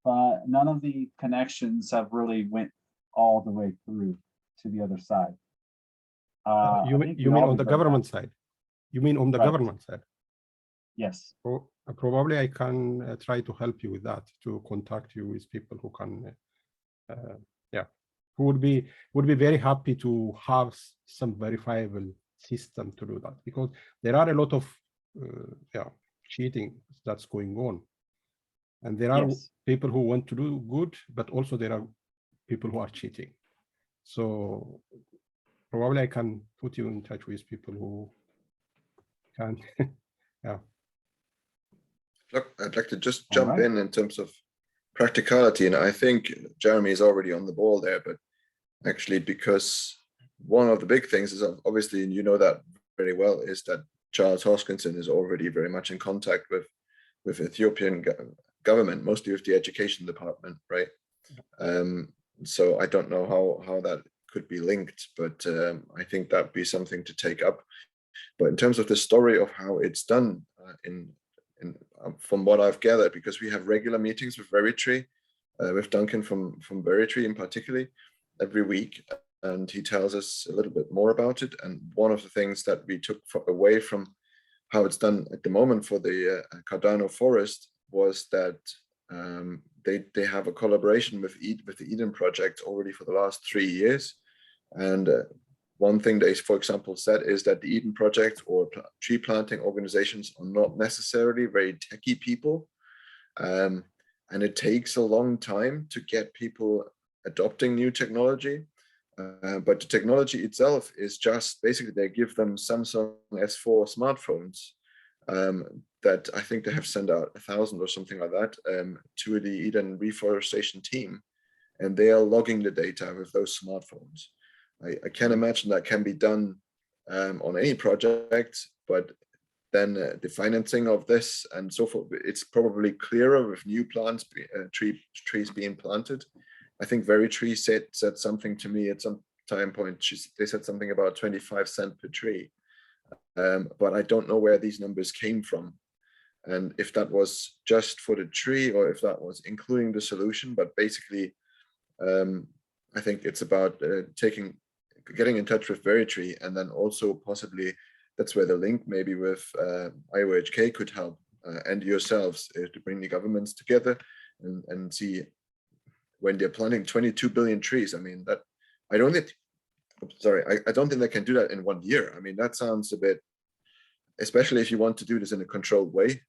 Speaker 5: but none of the connections have really went all the way through to the other side.
Speaker 8: You mean on the government side? You mean on the government side?
Speaker 5: Yes.
Speaker 8: Probably I can try to help you with that, to contact you with people who can, who would be very happy to have some verifiable system to do that, because there are a lot of cheating that's going on, and there are people who want to do good, but also there are people who are cheating. So probably I can put you in touch with people who can.
Speaker 3: Look, I'd like to just jump in terms of practicality, and I think Jeremy is already on the ball there, but actually, because one of the big things is obviously, and you know that very well, is that Charles Hoskinson is already very much in contact with Ethiopian government, mostly with the education department, right? So I don't know how that could be linked, but I think that'd be something to take up. But in terms of the story of how it's done, from what I've gathered, because we have regular meetings with Veritree, with Duncan from Veritree in particular, every week, and he tells us a little bit more about it. And one of the things that we took away from how it's done at the moment for the Cardano forest was that they have a collaboration with the Eden project already for the last 3 years. And one thing they, for example, said is that the Eden project or tree planting organizations are not necessarily very techie people. And it takes a long time to get people adopting new technology. But the technology itself is just basically they give them Samsung S4 smartphones that I think they have sent out 1,000 or something like that to the Eden reforestation team. And they are logging the data with those smartphones. I can imagine that can be done on any project, but then the financing of this and so forth, it's probably clearer with new plants, trees being planted. I think Veritree said something to me at some time point. They said something about 25 cents per tree, but I don't know where these numbers came from, and if that was just for the tree or if that was including the solution. But basically, I think it's about getting in touch with Veritree, and then also possibly that's where the link maybe with IOHK could help, and yourselves, to bring the governments together and see when they're planting 22 billion trees. I mean, that I don't think they can do that in 1 year. I mean, that sounds a bit, especially if you want to do this in a controlled way.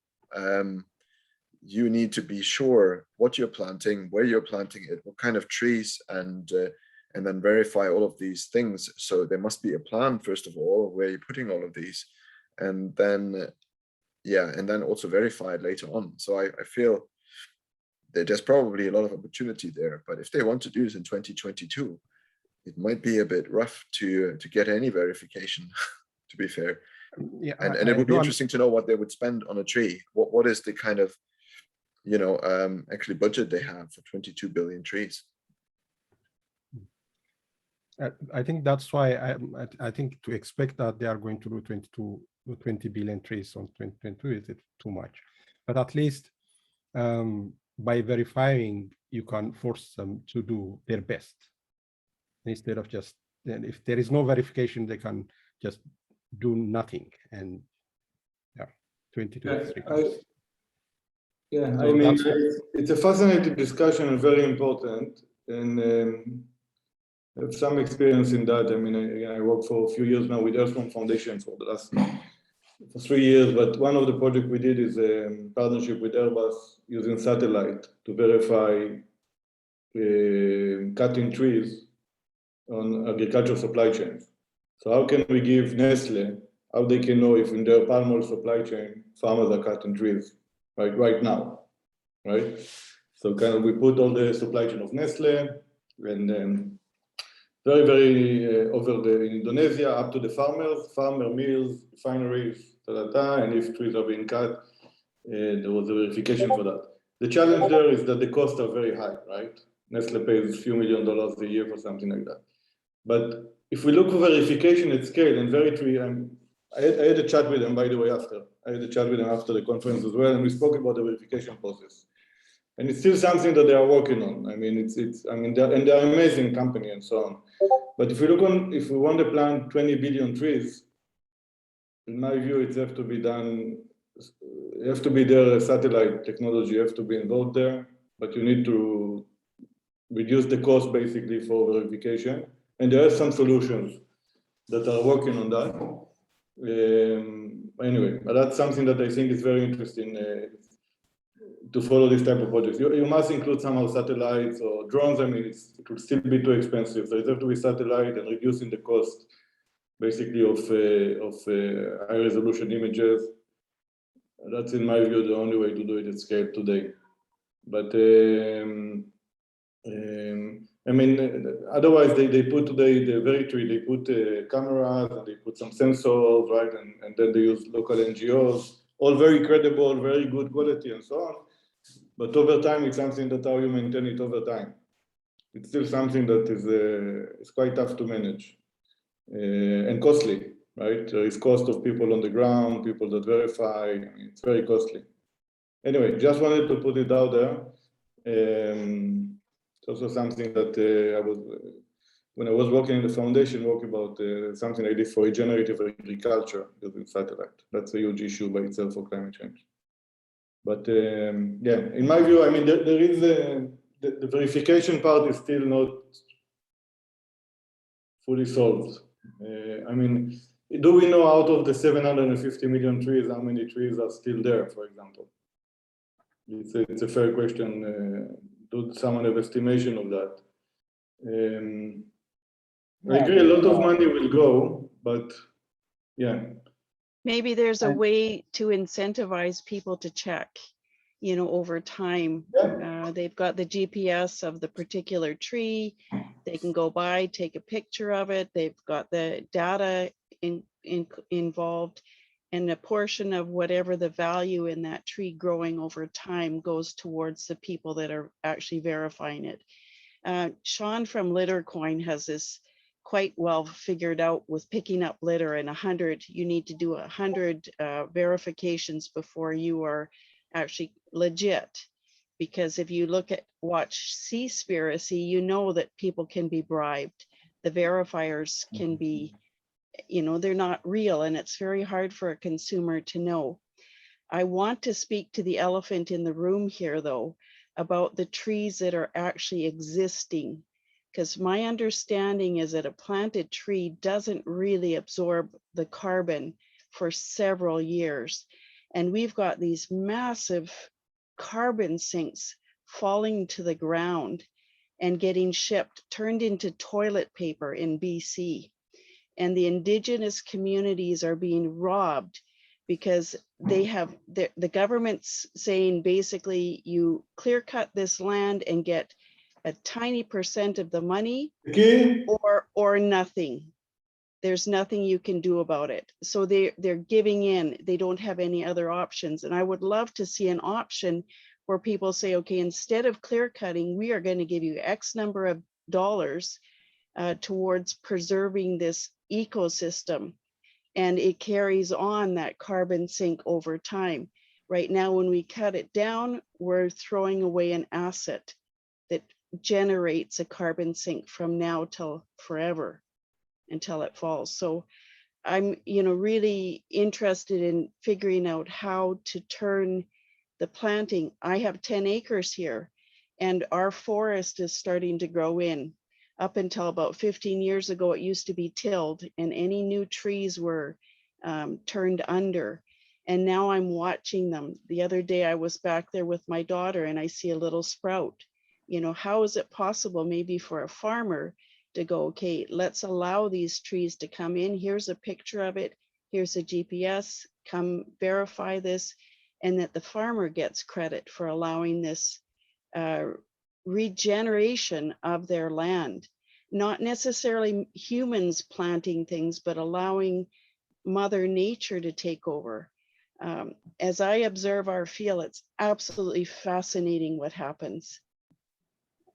Speaker 3: You need to be sure what you're planting, where you're planting it, what kind of trees, and then verify all of these things. So there must be a plan, first of all, where you're putting all of these, and then also verify it later on. So I feel that there's probably a lot of opportunity there, but if they want to do this in 2022, it might be a bit rough to get any verification, to be fair.
Speaker 8: Yeah,
Speaker 3: and it would be interesting to know what they would spend on a tree. What is the kind of, actually budget they have for 22 billion trees?
Speaker 8: I think that's why I think to expect that they are going to do 20 billion trees on 2022 is it too much. But at least by verifying, you can force them to do their best instead of just, if there is no verification, they can just do nothing. And 22 trees.
Speaker 2: Yeah,
Speaker 8: So
Speaker 2: I mean, it's a fascinating discussion and very important, and I have some experience in that. I mean, I work for a few years now with Earthworm Foundation for the last 3 years, but one of the projects we did is a partnership with Airbus using satellite to verify cutting trees on agricultural supply chains. So how can we give Nestle, how they can know if in their palm oil supply chain, farmers are cutting trees right now, right? So kind of we put all the supply chain of Nestle and very, very over in Indonesia up to the farmer mills, refineries, and if trees are being cut, there was a verification for that. The challenge there is that the costs are very high, right? Nestle pays a few $1 million a year for something like that. But if we look for verification at scale, and Veritree, I had a chat with them, by the way, after. I had a chat with them after the conference as well, and we spoke about the verification process. And it's still something that they are working on. I mean, they're an amazing company and so on. But if we want to plant 20 billion trees, in my view, it has to be done. You have to be there, satellite technology, you have to be involved there, but you need to reduce the cost basically for verification. And there are some solutions that are working on that. Anyway, but that's something that I think is very interesting to follow this type of projects. You must include somehow satellites or drones. I mean, it will still be too expensive. So it has to be satellite and reducing the cost basically of high resolution images. That's in my view the only way to do it at scale today. But I mean, otherwise they put today the Veritree, they put cameras and they put some sensors, right? And then they use local NGOs, all very credible, very good quality and so on. But over time, it's something that how you maintain it over time. It's still something that is quite tough to manage and costly, right? There is cost of people on the ground, people that verify. I mean, it's very costly. Anyway, just wanted to put it out there. It's also something that when I was working in the foundation, working about something like this for regenerative agriculture using satellite. That's a huge issue by itself for climate change. But yeah, in my view, I mean, there is the verification part is still not fully solved. I mean, do we know out of the 750 million trees, how many trees are still there, for example? It's a fair question. Do someone have estimation of that? I agree, a lot of money will go, but yeah.
Speaker 1: Maybe there's a way to incentivize people to check, over time.
Speaker 2: Yeah.
Speaker 1: They've got the GPS of the particular tree. They can go by, take a picture of it. They've got the data involved. and a portion of whatever the value in that tree growing over time goes towards the people that are actually verifying it. Sean from LitterCoin has this quite well figured out with picking up litter, and 100, you need to do 100 verifications before you are actually legit. Because if you watch Seaspiracy, you know that people can be bribed. The verifiers can be, they're not real, and it's very hard for a consumer to know. I want to speak to the elephant in the room here, though, about the trees that are actually existing, because my understanding is that a planted tree doesn't really absorb the carbon for several years. And we've got these massive carbon sinks falling to the ground and getting shipped, turned into toilet paper in BC. And the indigenous communities are being robbed because they have the government's saying basically you clear cut this land and get a tiny % of the money or nothing. There's nothing you can do about it. So they're giving in. They don't have any other options. And I would love to see an option where people say, okay, instead of clear cutting, we are going to give you X number of dollars towards preserving this ecosystem. And it carries on that carbon sink over time. Right now, when we cut it down, we're throwing away an asset that generates a carbon sink from now till forever, until it falls. So I'm, really interested in figuring out how to turn the planting. I have 10 acres here, and our forest is starting to grow in. Up until about 15 years ago, it used to be tilled, and any new trees were turned under. And now I'm watching them. The other day I was back there with my daughter, and I see a little sprout. How is it possible maybe for a farmer to go, okay, let's allow these trees to come in. Here's a picture of it. Here's a GPS, come verify this, and that the farmer gets credit for allowing this regeneration of their land. Not necessarily humans planting things, but allowing Mother Nature to take over. As I observe our field, it's absolutely fascinating what happens.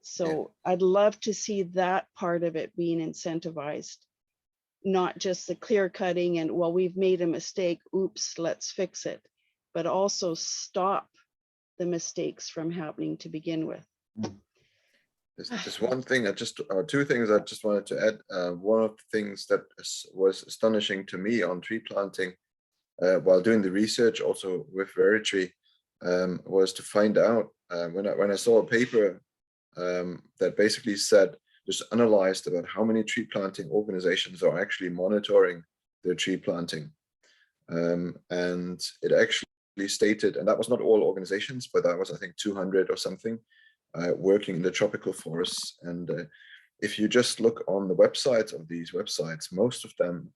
Speaker 1: So I'd love to see that part of it being incentivized, not just the clear cutting and, well, we've made a mistake, oops, let's fix it, but also stop the mistakes from happening to begin with.
Speaker 3: There's one thing two things I just wanted to add. One of the things that was astonishing to me on tree planting while doing the research also with Veritree was to find out when I saw a paper that basically said, just analyzed about how many tree planting organizations are actually monitoring their tree planting. And it actually stated, and that was not all organizations, but that was, I think, 200 or something working in the tropical forests. And if you just look on the websites of these websites, most of them,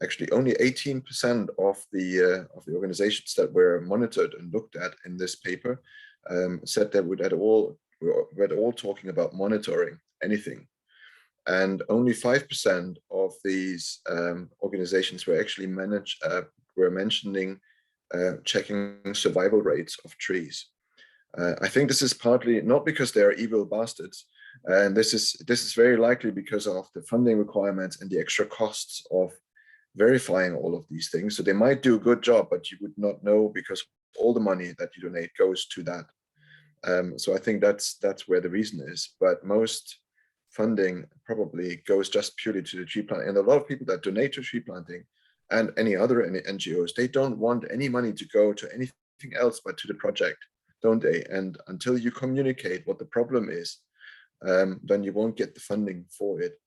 Speaker 3: actually only 18% of the organizations that were monitored and looked at in this paper said they would we're at all talking about monitoring anything. And only 5% of these organizations were actually mentioning checking survival rates of trees. I think this is partly not because they are evil bastards, and this is very likely because of the funding requirements and the extra costs of verifying all of these things. So they might do a good job, but you would not know because all the money that you donate goes to that. So I think that's where the reason is. But most funding probably goes just purely to the tree planting. And a lot of people that donate to tree planting and any other NGOs, they don't want any money to go to anything else but to the project, don't they? And until you communicate what the problem is, then you won't get the funding for it.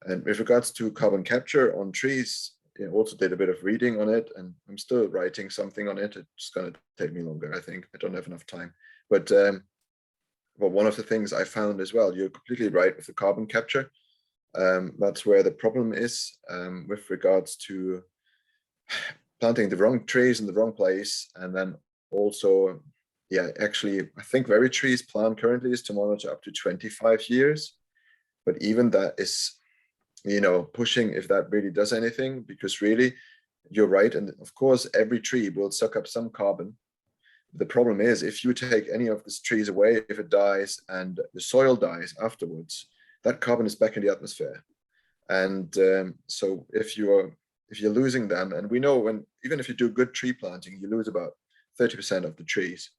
Speaker 3: And with regards to carbon capture on trees, I also did a bit of reading on it, and I'm still writing something on it. It's going to take me longer, I think. I don't have enough time. But one of the things I found as well, you're completely right with the carbon capture. That's where the problem is with regards to planting the wrong trees in the wrong place. And then also, actually, I think Veritree's plan currently is to monitor up to 25 years. But even that is, pushing if that really does anything, because really you're right. And of course, every tree will suck up some carbon. The problem is if you take any of these trees away, if it dies and the soil dies afterwards, that carbon is back in the atmosphere. And so if you're losing them, and we know even if you do good tree planting, you lose about 30% of the trees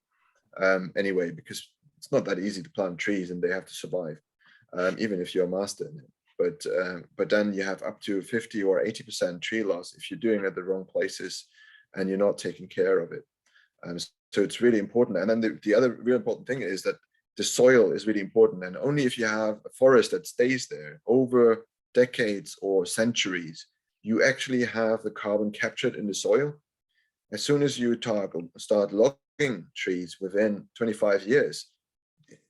Speaker 3: anyway, because it's not that easy to plant trees and they have to survive, even if you're a master in it. But then you have up to 50 or 80% tree loss if you're doing it at the wrong places and you're not taking care of it. So it's really important. And then the other real important thing is that the soil is really important. And only if you have a forest that stays there over decades or centuries, you actually have the carbon captured in the soil. As soon as you start logging trees within 25 years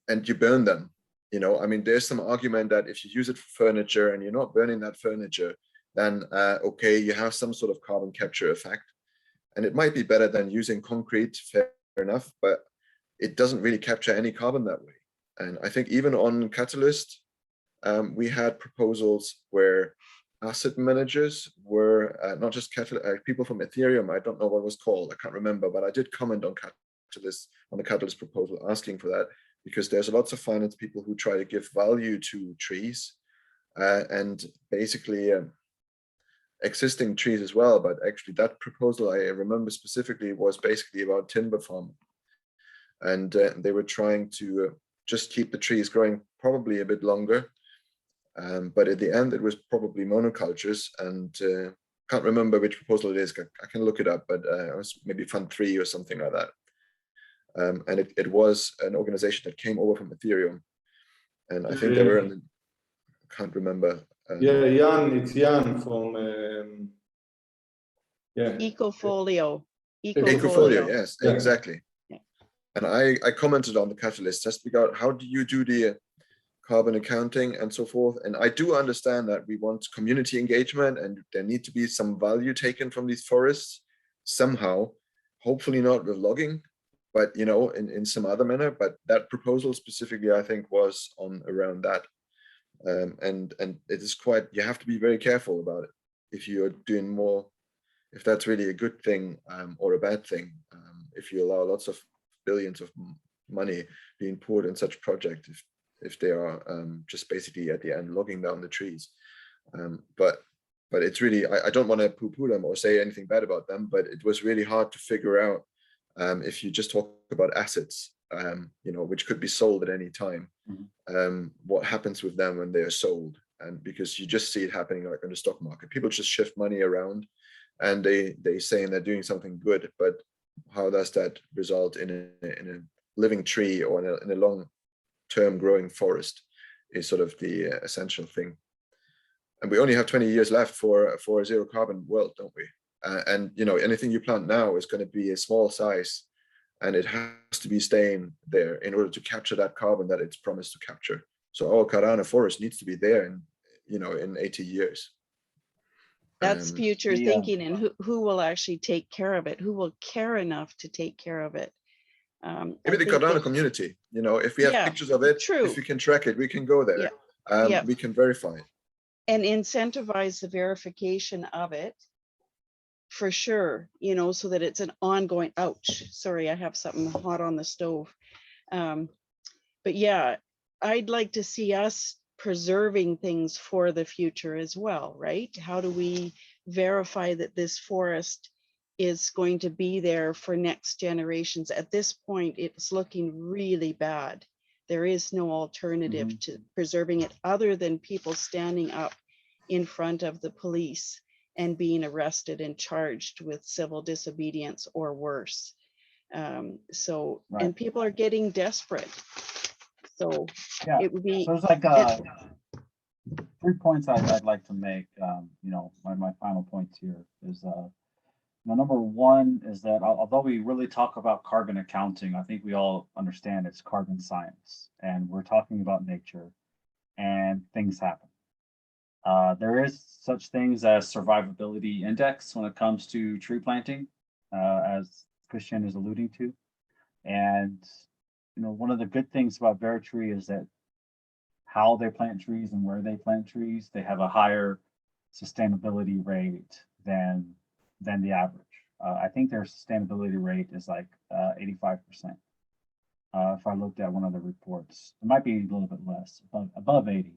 Speaker 3: and you burn them, I mean, there's some argument that if you use it for furniture and you're not burning that furniture, then okay, you have some sort of carbon capture effect. And it might be better than using concrete, fair enough, but it doesn't really capture any carbon that way. And I think even on Catalyst, we had proposals where asset managers were not just people from Ethereum. I don't know what it was called. I can't remember, but I did comment on Catalyst, on the Catalyst proposal, asking for that, because there's lots of finance people who try to give value to trees and basically existing trees as well. But actually that proposal I remember specifically was basically about timber farming. And they were trying to just keep the trees growing probably a bit longer. But at the end, it was probably monocultures, and can't remember which proposal it is. I can look it up, but it was maybe Fund 3 or something like that. And it was an organization that came over from Ethereum. And I think they were in I can't remember.
Speaker 2: Yeah, it's Jan from
Speaker 1: Ecofolio.
Speaker 3: Ecofolio, yes,
Speaker 2: Yeah.
Speaker 3: exactly.
Speaker 1: Yeah.
Speaker 3: And I commented on the Catalyst just because how do you do the carbon accounting and so forth? And I do understand that we want community engagement and there need to be some value taken from these forests somehow, hopefully not with logging, but in some other manner. But that proposal specifically, I think, was on around that. And it is quite, you have to be very careful about it if you're doing more, if that's really a good thing or a bad thing, if you allow lots of billions of money being poured in such project, if they are just basically at the end logging down the trees. But it's really, I don't want to poo-poo them or say anything bad about them, but it was really hard to figure out if you just talk about assets, which could be sold at any time, what happens with them when they are sold. And because you just see it happening like in the stock market, people just shift money around and they saying they're doing something good, but how does that result in a living tree or in a long-term growing forest is sort of the essential thing. And we only have 20 years left for a zero carbon world, don't we? And anything you plant now is going to be a small size, and it has to be staying there in order to capture that carbon that it's promised to capture. So our Cardano forest needs to be there in 80 years.
Speaker 1: That's future thinking, and who will actually take care of it? Who will care enough to take care of it?
Speaker 3: Maybe the Cardano community, if we have pictures of it, if we can track it, we can go there. We can verify it.
Speaker 1: And incentivize the verification of it for sure, so that it's an ongoing, ouch, sorry, I have something hot on the stove. But yeah, I'd like to see us preserving things for the future as well, right? How do we verify that this forest is going to be there for next generations? At this point, it's looking really bad. There is no alternative to preserving it other than people standing up in front of the police and being arrested and charged with civil disobedience or worse. And people are getting desperate. So it would be.
Speaker 5: So there's like 3 points I'd like to make. My final points here is number one is that although we really talk about carbon accounting, I think we all understand it's carbon science, and we're talking about nature, and things happen. There is such things as survivability index when it comes to tree planting, as Christian is alluding to. And one of the good things about Veritree is that how they plant trees and where they plant trees, they have a higher sustainability rate than than the average. I think their sustainability rate is like 85%. If I looked at one of the reports, it might be a little bit less, above 80.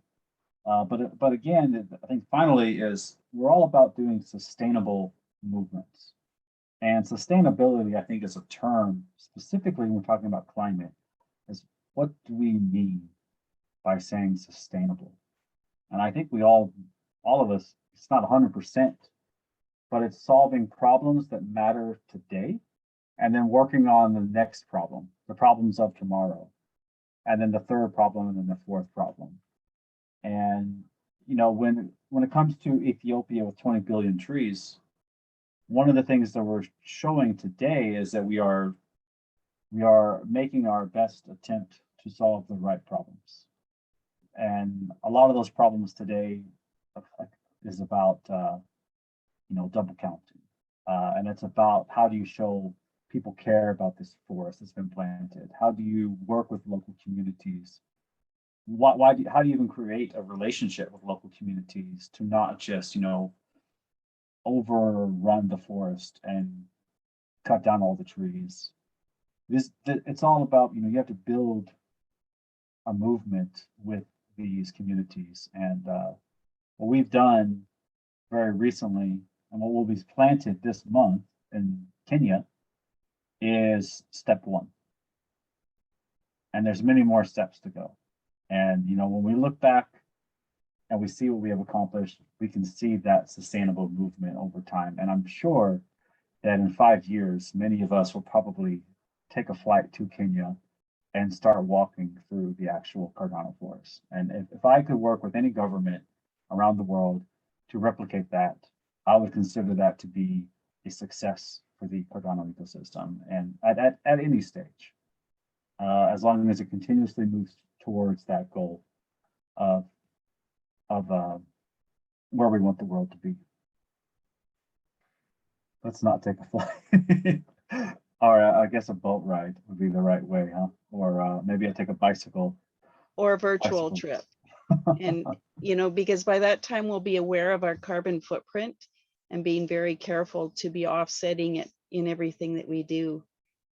Speaker 5: But again, I think finally is we're all about doing sustainable movements. And sustainability, I think, is a term, specifically when we're talking about climate, is what do we mean by saying sustainable? And I think we all of us, it's not 100%, but it's solving problems that matter today and then working on the next problem, the problems of tomorrow, and then the third problem and then the fourth problem. And, you know, when it comes to Ethiopia with 20 billion trees, one of the things that we're showing today is that we are making our best attempt to solve the right problems. And a lot of those problems today is about, you know, double counting. And it's about how do you show people care about this forest that's been planted? How do you work with local communities? How do you even create a relationship with local communities to not just, you know, overrun the forest and cut down all the trees? It's all about, you know, you have to build a movement with these communities. And what we've done very recently and what will be planted this month in Kenya is step one. And there's many more steps to go. And, you know, when we look back and we see what we have accomplished, we can see that sustainable movement over time. And I'm sure that in 5 years, many of us will probably take a flight to Kenya and start walking through the actual Cardano forest. And if I could work with any government around the world to replicate that, I would consider that to be a success for the Cardano ecosystem and at any stage, as long as it continuously moves towards that goal of where we want the world to be. Let's not take a flight. Or I guess a boat ride would be the right way, huh? Or maybe I take a bicycle.
Speaker 1: Or a virtual trip. And, you know, because by that time we'll be aware of our carbon footprint and being very careful to be offsetting it in everything that we do.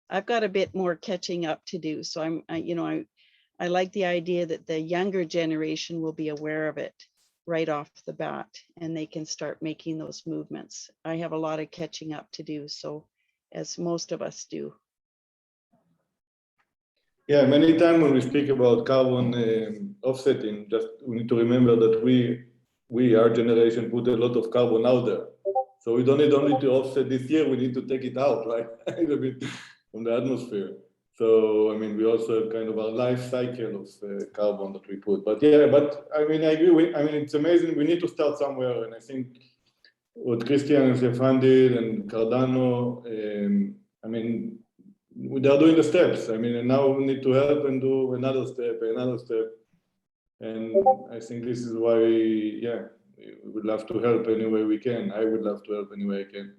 Speaker 1: I've got a bit more catching up to do. So I like the idea that the younger generation will be aware of it right off the bat and they can start making those movements. I have a lot of catching up to do, so as most of us do.
Speaker 2: Yeah, many times when we speak about carbon offsetting, just we need to remember that we, our generation, put a lot of carbon out there. So we don't need only to offset this year, we need to take it out, right? A bit from the atmosphere. So, I mean, we also have kind of our life cycle of carbon that we put. But yeah, but I mean, I agree. I mean, it's amazing. We need to start somewhere. And I think what Christian and Stefan did and Cardano, I mean, they're doing the steps. I mean, and now we need to help and do another step. And I think this is why, yeah, we would love to help any way we can. I would love to help any way I can.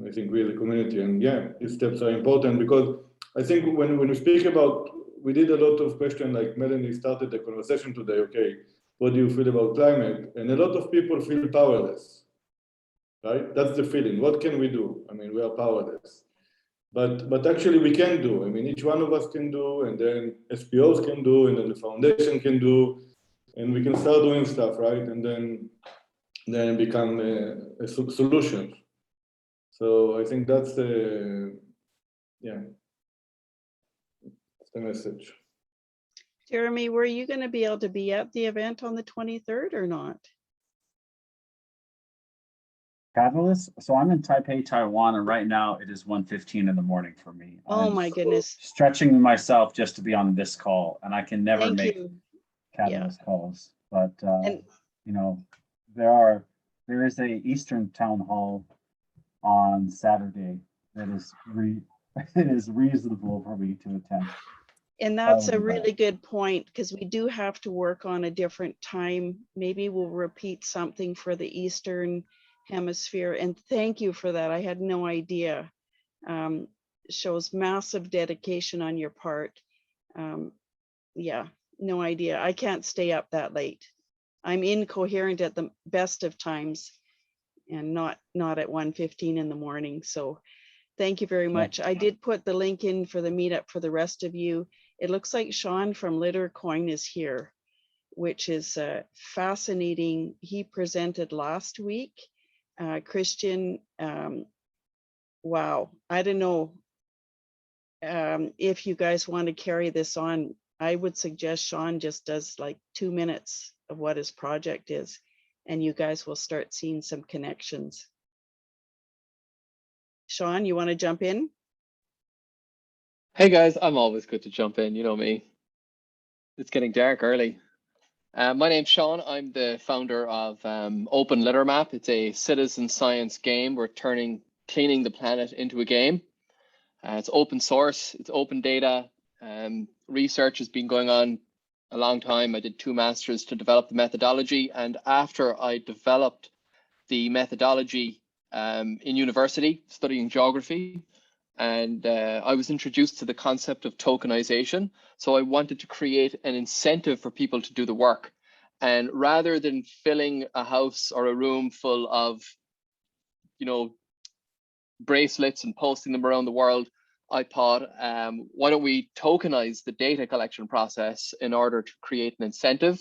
Speaker 2: I think we as a community, and yeah, these steps are important because I think when we speak about, we did a lot of questions like Melanie started the conversation today, okay, what do you feel about climate? And a lot of people feel powerless, right? That's the feeling. What can we do? I mean, we are powerless. But actually we can do. I mean, each one of us can do, and then SPOs can do, and then the foundation can do, and we can start doing stuff, right? And then become a solution. So I think that's the, yeah, that's the message.
Speaker 1: Jeremy, were you going to be able to be at the event on the 23rd or not?
Speaker 5: Catalyst. So I'm in Taipei, Taiwan, and right now it is 1:15 in the morning for me.
Speaker 1: Oh
Speaker 5: I'm
Speaker 1: my goodness.
Speaker 5: stretching myself just to be on this call, and I can never
Speaker 1: Thank
Speaker 5: make
Speaker 1: you.
Speaker 5: Catalyst calls. But
Speaker 1: And
Speaker 5: you know, there is a Eastern town hall on Saturday that is it is reasonable for me to attend.
Speaker 1: And that's a really good point, because we do have to work on a different time. Maybe we'll repeat something for the Eastern Hemisphere. And thank you for that. I had no idea. Shows massive dedication on your part. Yeah, no idea. I can't stay up that late. I'm incoherent at the best of times. and not at 1:15 in the morning. So thank you very much. I did put the link in for the meetup for the rest of you. It looks like Sean from Littercoin is here, which is fascinating. He presented last week. Christian, wow, I don't know if you guys want to carry this on. I would suggest Sean just does like 2 minutes of what his project is, and you guys will start seeing some connections. Sean, you want to jump in?
Speaker 10: Hey guys, I'm always good to jump in, you know me. It's getting dark early. My name's Sean. I'm the founder of Open Litter Map. It's a citizen science game. We're cleaning the planet into a game. It's open source, it's open data. Research has been going on a long time. I did 2 masters to develop the methodology, and after I developed the methodology in university, studying geography, and I was introduced to the concept of tokenization. So I wanted to create an incentive for people to do the work. And rather than filling a house or a room full of, bracelets and posting them around the world, I thought, why don't we tokenize the data collection process in order to create an incentive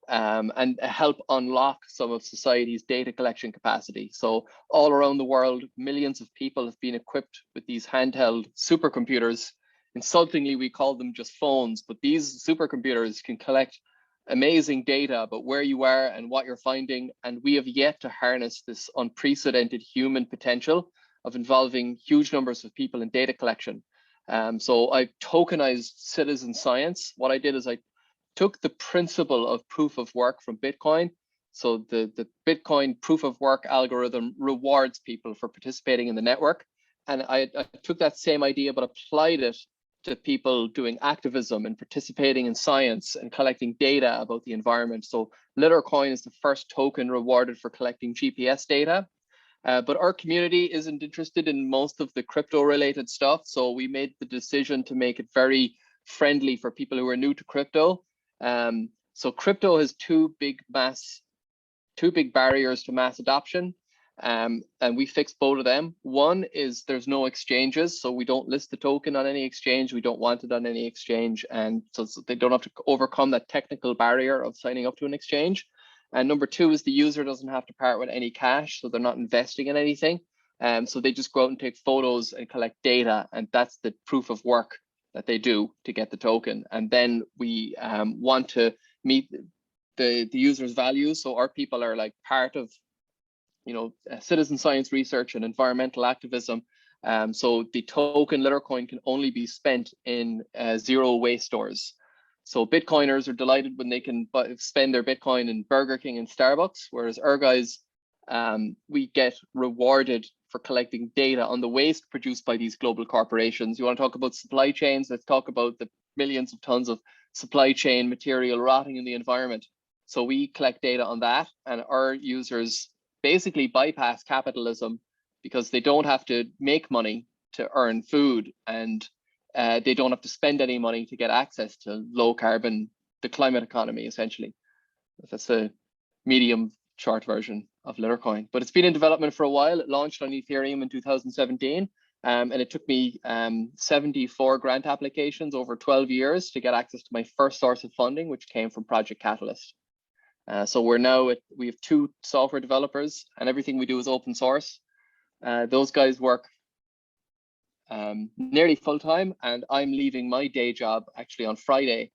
Speaker 10: and help unlock some of society's data collection capacity. So all around the world, millions of people have been equipped with these handheld supercomputers. Insultingly, we call them just phones, but these supercomputers can collect amazing data about where you are and what you're finding. And we have yet to harness this unprecedented human potential of involving huge numbers of people in data collection. So I tokenized citizen science. What I did is I took the principle of proof of work from Bitcoin. So the Bitcoin proof of work algorithm rewards people for participating in the network. And I took that same idea, but applied it to people doing activism and participating in science and collecting data about the environment. So Littercoin is the first token rewarded for collecting GPS data. But our community isn't interested in most of the crypto related stuff. So we made the decision to make it very friendly for people who are new to crypto. So crypto has two big barriers to mass adoption. And we fixed both of them. One is there's no exchanges. So we don't list the token on any exchange. We don't want it on any exchange. And so they don't have to overcome that technical barrier of signing up to an exchange. And number 2 is the user doesn't have to part with any cash, so they're not investing in anything. So they just go out and take photos and collect data, and that's the proof of work that they do to get the token. And then we want to meet the user's values. So our people are like part of, citizen science research and environmental activism. So the token Littercoin can only be spent in zero waste stores. So Bitcoiners are delighted when they can spend their Bitcoin in Burger King and Starbucks, whereas our guys, we get rewarded for collecting data on the waste produced by these global corporations. You want to talk about supply chains? Let's talk about the millions of tons of supply chain material rotting in the environment. So we collect data on that, and our users basically bypass capitalism because they don't have to make money to earn food, and they don't have to spend any money to get access to low carbon, the climate economy, essentially. That's a medium short version of Littercoin, but it's been in development for a while. It launched on Ethereum in 2017, and it took me 74 grant applications over 12 years to get access to my first source of funding, which came from Project Catalyst. So we have 2 software developers, and everything we do is open source. Those guys work nearly full time, and I'm leaving my day job actually on Friday.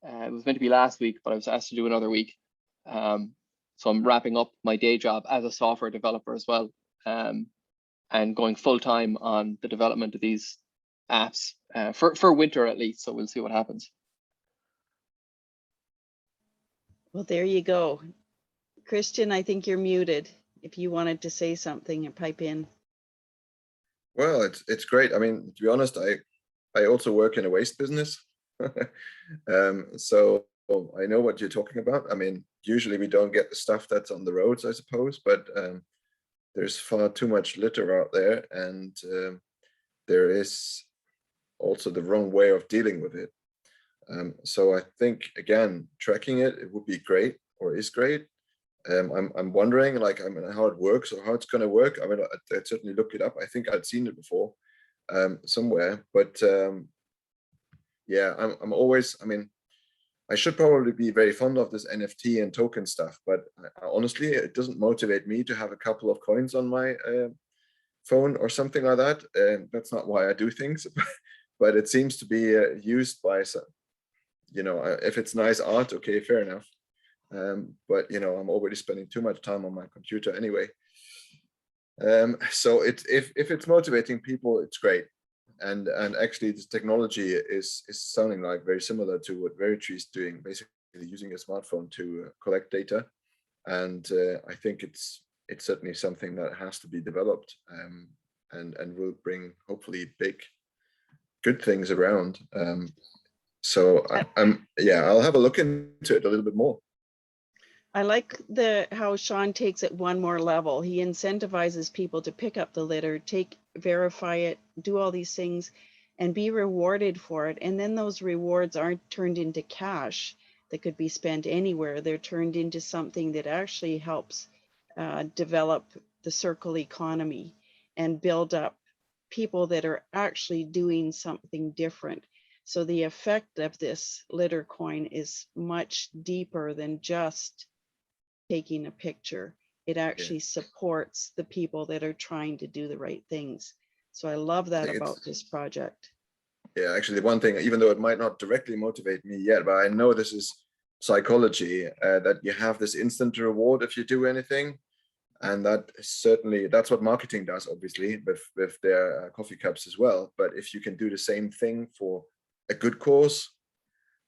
Speaker 10: It was meant to be last week, but I was asked to do another week. So I'm wrapping up my day job as a software developer as well, and going full time on the development of these apps for winter at least. So we'll see what happens.
Speaker 1: Well, there you go. Christian, I think you're muted. If you wanted to say something and pipe in.
Speaker 3: Well, it's great. I mean, to be honest, I also work in a waste business. So I know what you're talking about. I mean, usually we don't get the stuff that's on the roads, I suppose, but there's far too much litter out there, and there is also the wrong way of dealing with it. So I think, again, tracking it would be great, or is great. I'm wondering, like, I mean, how it works or how it's going to work. I mean, I'd certainly look it up. I think I'd seen it before somewhere, but yeah, I'm always, I mean, I should probably be very fond of this NFT and token stuff, but honestly, it doesn't motivate me to have a couple of coins on my phone or something like that. That's not why I do things, but it seems to be used by some, you know, if it's nice art, okay, fair enough. But you know, I'm already spending too much time on my computer anyway. So if it's motivating people, it's great. And actually, this technology is sounding like very similar to what Veritri is doing, basically using a smartphone to collect data. And I think it's certainly something that has to be developed and will bring hopefully big, good things around. So yeah, I'll have a look into it a little bit more.
Speaker 1: I like how Sean takes it one more level. He incentivizes people to pick up the litter, verify it, do all these things, and be rewarded for it. And then those rewards aren't turned into cash that could be spent anywhere. They're turned into something that actually helps develop the circle economy and build up people that are actually doing something different. So the effect of this litter coin is much deeper than just taking a picture. It actually supports the people that are trying to do the right things. So I love that about this project.
Speaker 3: Yeah, actually, one thing, even though it might not directly motivate me yet, but I know this is psychology, that you have this instant reward if you do anything. And that is certainly, that's what marketing does, obviously, with their coffee cups as well. But if you can do the same thing for a good cause,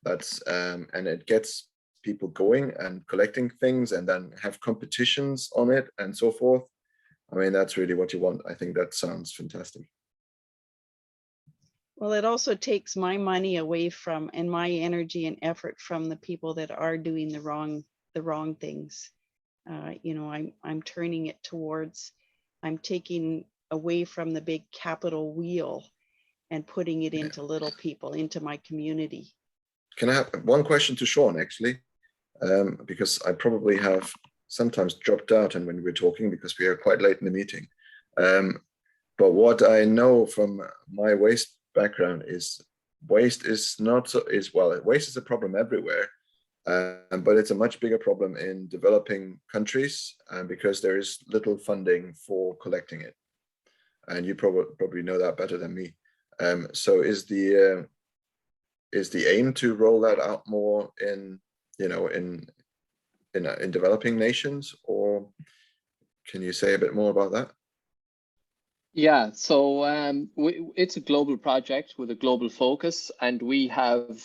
Speaker 3: that's and it gets people going and collecting things and then have competitions on it and so forth. I mean, that's really what you want. I think that sounds fantastic.
Speaker 1: Well, it also takes my money away from and my energy and effort from the people that are doing the wrong things. You know, I'm turning it towards, I'm taking away from the big capital wheel and putting it into little people, into my community.
Speaker 3: Can I have one question to Sean, actually? Because I probably have sometimes dropped out and when we were talking because we are quite late in the meeting. But what I know from my waste background is waste is waste is a problem everywhere. But it's a much bigger problem in developing countries because there is little funding for collecting it. And you probably know that better than me. So is the aim to roll that out more in, you know, in developing nations, or can you say a bit more about that?
Speaker 10: Yeah, so it's a global project with a global focus, and we have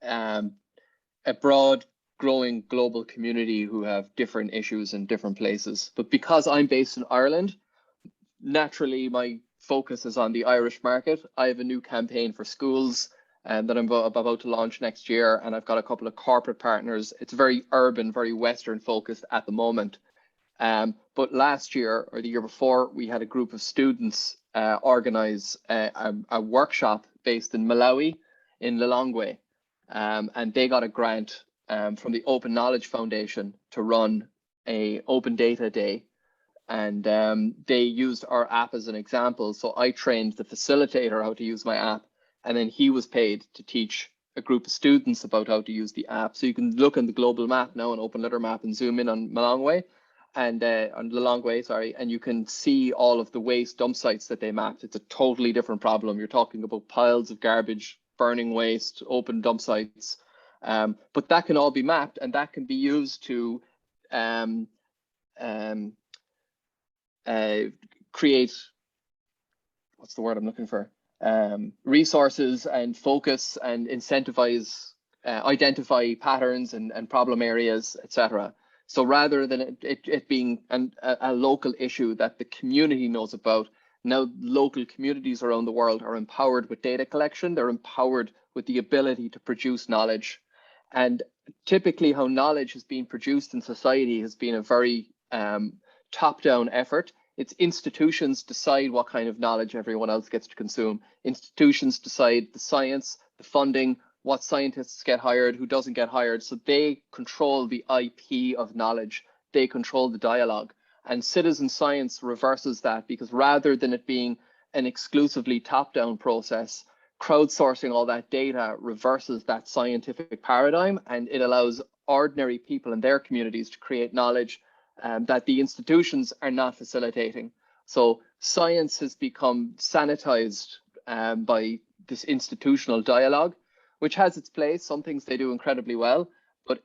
Speaker 10: a broad, growing global community who have different issues in different places. But because I'm based in Ireland, naturally my focus is on the Irish market. I have a new campaign for schools that I'm about to launch next year, and I've got a couple of corporate partners. It's very urban, very Western focused at the moment. But last year or the year before, we had a group of students organize a workshop based in Malawi, in Lilongwe. And they got a grant from the Open Knowledge Foundation to run a open data day. And they used our app as an example. So I trained the facilitator how to use my app, and then he was paid to teach a group of students about how to use the app. So you can look on the global map now, an open litter map, and zoom in on Lilongwe, and on Lilongwe, sorry, and you can see all of the waste dump sites that they mapped. It's a totally different problem. You're talking about piles of garbage, burning waste, open dump sites. But that can all be mapped, and that can be used to create, what's the word I'm looking for? Resources and focus and incentivize, identify patterns and problem areas, etc. So rather than it being a local issue that the community knows about, now local communities around the world are empowered with data collection. They're empowered with the ability to produce knowledge. And typically how knowledge has been produced in society has been a very top-down effort. It's institutions decide what kind of knowledge everyone else gets to consume. Institutions decide the science, the funding, what scientists get hired, who doesn't get hired. So they control the IP of knowledge. they control the dialogue. And citizen science reverses that, because rather than it being an exclusively top-down process, crowdsourcing all that data reverses that scientific paradigm, and it allows ordinary people in their communities to create knowledge that the institutions are not facilitating. So science has become sanitized by this institutional dialogue, which has its place. Some things they do incredibly well, but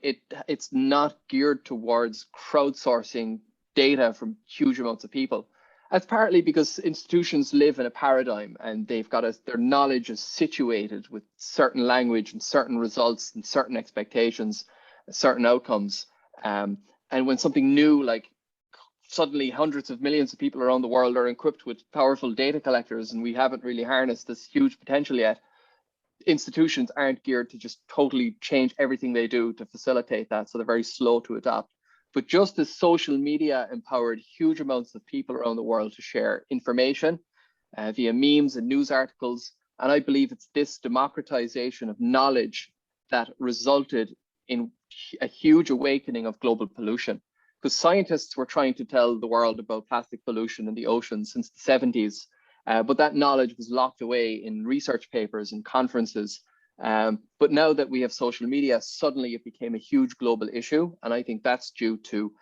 Speaker 10: it's not geared towards crowdsourcing data from huge amounts of people. That's partly because institutions live in a paradigm, and they've got their knowledge is situated with certain language and certain results and certain expectations, certain outcomes. And when something new, like suddenly hundreds of millions of people around the world are equipped with powerful data collectors, and we haven't really harnessed this huge potential yet, institutions aren't geared to just totally change everything they do to facilitate that. So they're very slow to adopt. But just as social media empowered huge amounts of people around the world to share information via memes and news articles, and I believe it's this democratization of knowledge that resulted in a huge awakening of global pollution. Because scientists were trying to tell the world about plastic pollution in the ocean since the 70s, but that knowledge was locked away in research papers and conferences. But now that we have social media, suddenly it became a huge global issue. And I think that's due to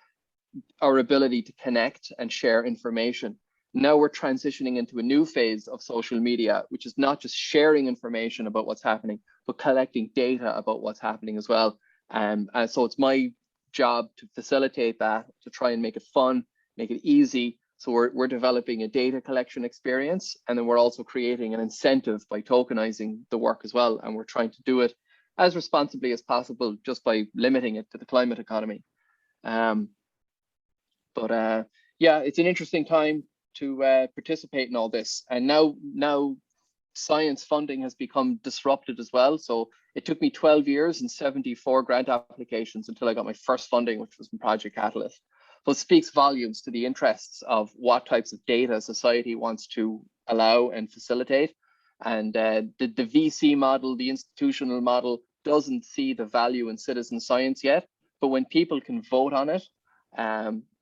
Speaker 10: our ability to connect and share information. Now we're transitioning into a new phase of social media, which is not just sharing information about what's happening, but collecting data about what's happening as well. And so it's my job to facilitate that, to try and make it fun, make it easy. So we're developing a data collection experience, and then we're also creating an incentive by tokenizing the work as well. And we're trying to do it as responsibly as possible, just by limiting it to the climate economy. Yeah, it's an interesting time to participate in all this. And now science funding has become disrupted as well. So it took me 12 years and 74 grant applications until I got my first funding, which was from Project Catalyst. So it speaks volumes to the interests of what types of data society wants to allow and facilitate. And the VC model, the institutional model, doesn't see the value in citizen science yet. But when people can vote on it,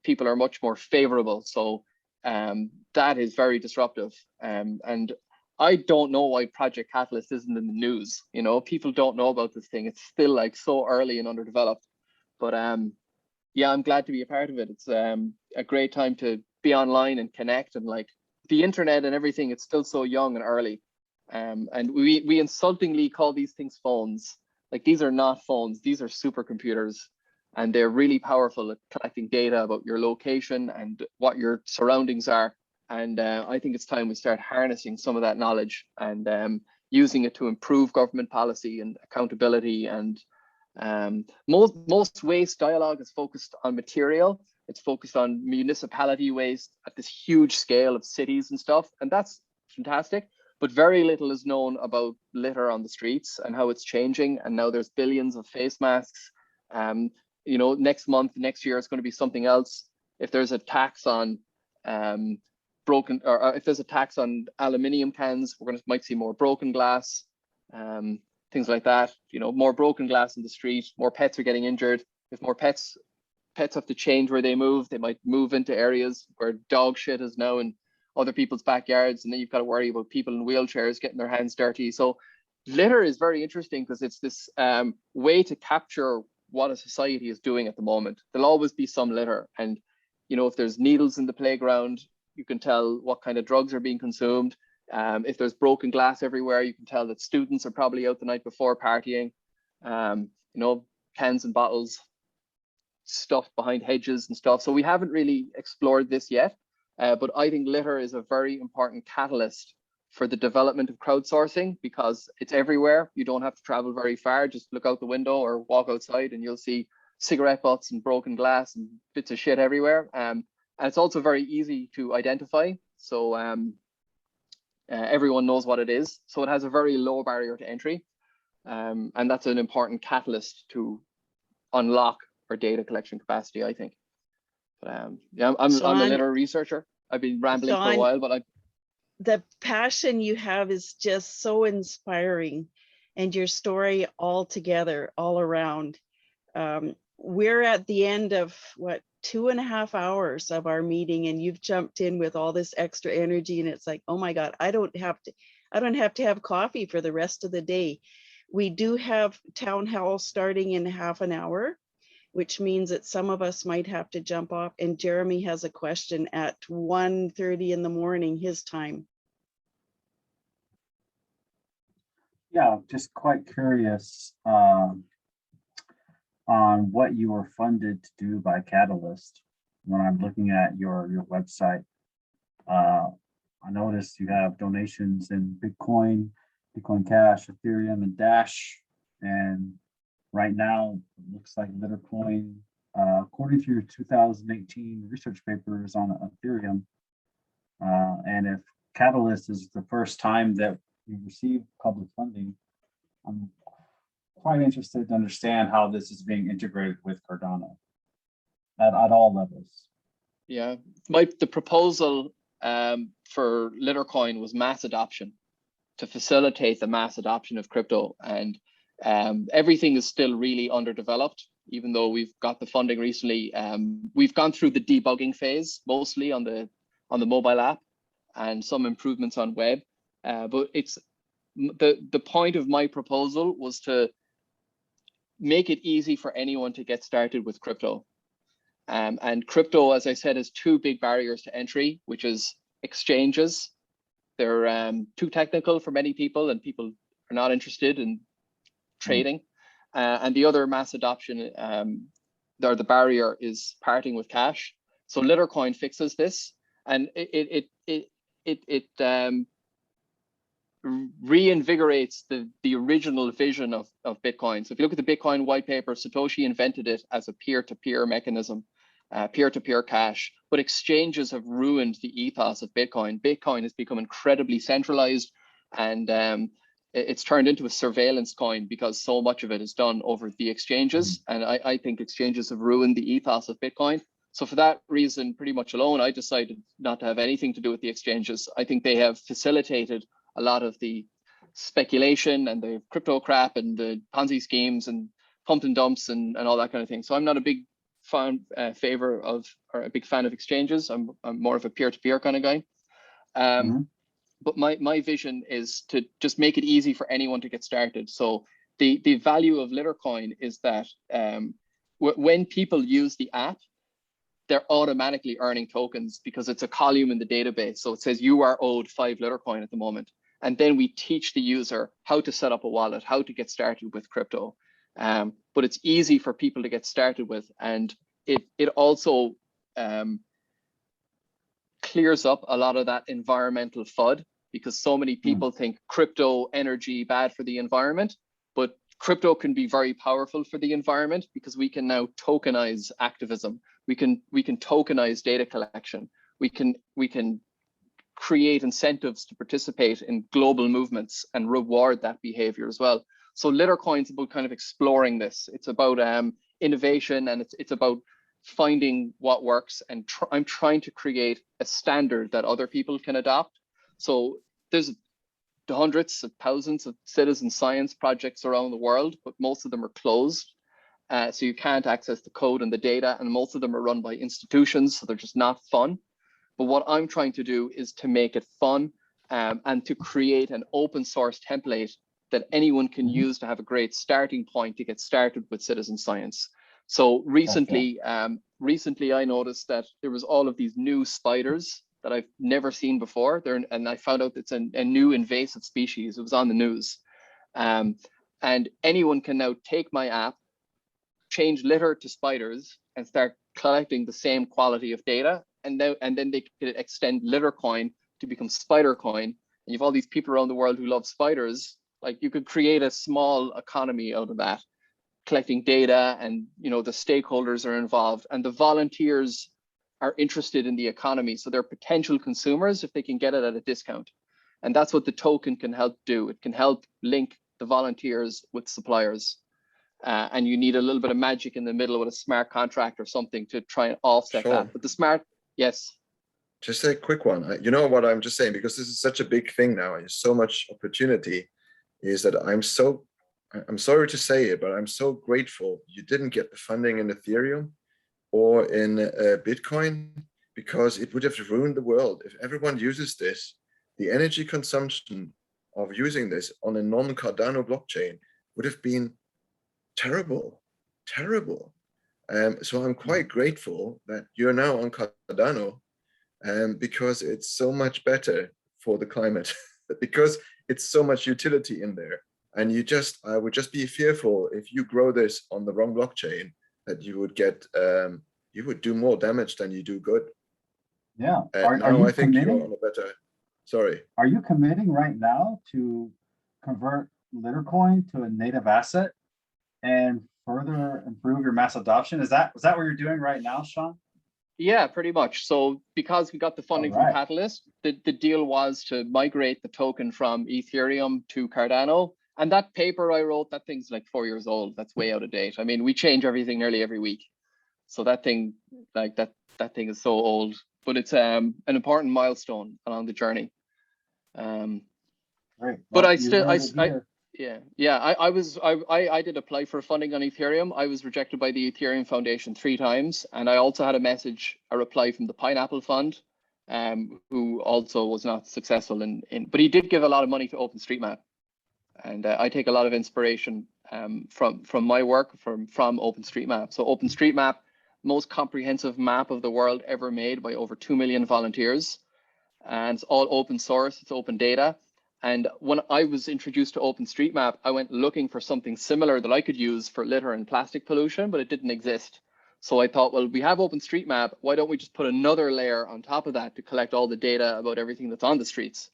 Speaker 10: people are much more favorable. So that is very disruptive. And I don't know why Project Catalyst isn't in the news. You know, people don't know about this thing. It's still like so early and underdeveloped. But yeah, I'm glad to be a part of it. It's a great time to be online and connect, and like the internet and everything, it's still so young and early. And we insultingly call these things phones. Like, these are not phones, these are supercomputers, and they're really powerful at collecting data about your location and what your surroundings are. And I think it's time we start harnessing some of that knowledge and using it to improve government policy and accountability. And most waste dialogue is focused on material. It's focused on municipality waste at this huge scale of cities and stuff, and that's fantastic. But very little is known about litter on the streets and how it's changing. And now there's billions of face masks. You know, next year, it's going to be something else. If there's a tax on if there's a tax on aluminium cans, might see more broken glass, things like that. You know, more broken glass in the street, more pets are getting injured. If more pets have to change where they move, they might move into areas where dog shit is now in other people's backyards, and then you've got to worry about people in wheelchairs getting their hands dirty. So litter is very interesting because it's this way to capture what a society is doing at the moment. There'll always be some litter, and you know, if there's needles in the playground, you can tell what kind of drugs are being consumed. If there's broken glass everywhere, you can tell that students are probably out the night before partying. You know, cans and bottles stuffed behind hedges and stuff. So we haven't really explored this yet, but I think litter is a very important catalyst for the development of crowdsourcing, because it's everywhere. You don't have to travel very far. Just look out the window or walk outside and you'll see cigarette butts and broken glass and bits of shit everywhere. And it's also very easy to identify. So everyone knows what it is. So it has a very low barrier to entry. And that's an important catalyst to unlock our data collection capacity, I think. But yeah, I'm a litter researcher. I've been rambling for a while, but
Speaker 1: the passion you have is just so inspiring, and your story all together, all around. We're at the end of what 2.5 hours of our meeting, and you've jumped in with all this extra energy, and it's like, oh my God, I don't have to have coffee for the rest of the day. We do have town hall starting in half an hour, which means that some of us might have to jump off. And Jeremy has a question at 1:30 in the morning, his time.
Speaker 5: Yeah, just quite curious on what you were funded to do by Catalyst. When I'm looking at your website, I noticed you have donations in Bitcoin, Bitcoin Cash, Ethereum, and Dash. And right now, it looks like Littercoin, according to your 2018 research papers on Ethereum, and if Catalyst is the first time that you received public funding, I'm quite interested to understand how this is being integrated with Cardano at all levels.
Speaker 10: Yeah, the proposal for Littercoin was mass adoption, to facilitate the mass adoption of crypto, and everything is still really underdeveloped. Even though we've got the funding recently, we've gone through the debugging phase mostly on the mobile app and some improvements on web. But it's the point of my proposal was to make it easy for anyone to get started with crypto. And crypto, as I said, has two big barriers to entry, which is exchanges. They're too technical for many people, and people are not interested in trading. And the other mass adoption, or the barrier, is parting with cash. So Littercoin fixes this, and it reinvigorates the original vision of Bitcoin. So if you look at the Bitcoin white paper, Satoshi invented it as a peer-to-peer mechanism, peer-to-peer cash, but exchanges have ruined the ethos of Bitcoin. Bitcoin has become incredibly centralized, and it's turned into a surveillance coin because so much of it is done over the exchanges. And I think exchanges have ruined the ethos of Bitcoin. So for that reason, pretty much alone, I decided not to have anything to do with the exchanges. I think they have facilitated a lot of the speculation and the crypto crap and the Ponzi schemes and pump and dumps and all that kind of thing. So I'm not a big fan or a big fan of exchanges. I'm more of a peer-to-peer kind of guy. But my vision is to just make it easy for anyone to get started. So the value of Littercoin is that when people use the app, they're automatically earning tokens because it's a column in the database. So it says you are owed 5 Littercoin at the moment. And then we teach the user how to set up a wallet, how to get started with crypto. But it's easy for people to get started with. And it also clears up a lot of that environmental FUD, because so many people think crypto energy bad for the environment, but crypto can be very powerful for the environment because we can now tokenize activism. We can tokenize data collection. We can create incentives to participate in global movements and reward that behavior as well. So Littercoin is about kind of exploring this. It's about innovation, and it's about finding what works. And I'm trying to create a standard that other people can adopt. So there's hundreds of thousands of citizen science projects around the world, but most of them are closed. So you can't access the code and the data, and most of them are run by institutions, so they're just not fun. But what I'm trying to do is to make it fun and to create an open source template that anyone can use to have a great starting point to get started with citizen science. So recently, recently I noticed that there was all of these new spiders that I've never seen before. And I found out it's a new invasive species. It was on the news. And anyone can now take my app, change litter to spiders, and start collecting the same quality of data. And then they could extend Littercoin to become Spidercoin. And you have all these people around the world who love spiders. Like, you could create a small economy out of that, collecting data, and the stakeholders are involved, and the volunteers are interested in the economy. So they're potential consumers if they can get it at a discount. And that's what the token can help do. It can help link the volunteers with suppliers. And you need a little bit of magic in the middle with a smart contract or something to try and offset that. But the smart, yes.
Speaker 3: Just a quick one. You know what I'm just saying, because this is such a big thing now, and so much opportunity, is that I'm sorry to say it, but I'm so grateful you didn't get the funding in Ethereum, or in Bitcoin, because it would have ruined the world. If everyone uses this, the energy consumption of using this on a non-Cardano blockchain would have been terrible, terrible. So I'm quite grateful that you're now on Cardano, because it's so much better for the climate, because it's so much utility in there. And I would just be fearful if you grow this on the wrong blockchain, that you would get, you would do more damage than you do good.
Speaker 5: Yeah.
Speaker 3: Now I think you're on a better, sorry.
Speaker 5: Are you committing right now to convert Litercoin to a native asset and further improve your mass adoption? Is that what you're doing right now, Sean?
Speaker 10: Yeah, pretty much. So because we got the funding from Catalyst, the deal was to migrate the token from Ethereum to Cardano. And that paper I wrote, that thing's like 4 years old. That's way out of date. I mean, we change everything nearly every week. So that thing, like that thing is so old, but it's an important milestone along the journey.
Speaker 5: Right. Well,
Speaker 10: but I still, I did apply for funding on Ethereum. I was rejected by the Ethereum Foundation 3 times. And I also had a reply from the Pineapple Fund, who also was not successful but he did give a lot of money to OpenStreetMap. And I take a lot of inspiration from my work from OpenStreetMap. So OpenStreetMap, most comprehensive map of the world ever made by over 2 million volunteers. And it's all open source, it's open data. And when I was introduced to OpenStreetMap, I went looking for something similar that I could use for litter and plastic pollution, but it didn't exist. So I thought, well, we have OpenStreetMap, why don't we just put another layer on top of that to collect all the data about everything that's on the streets?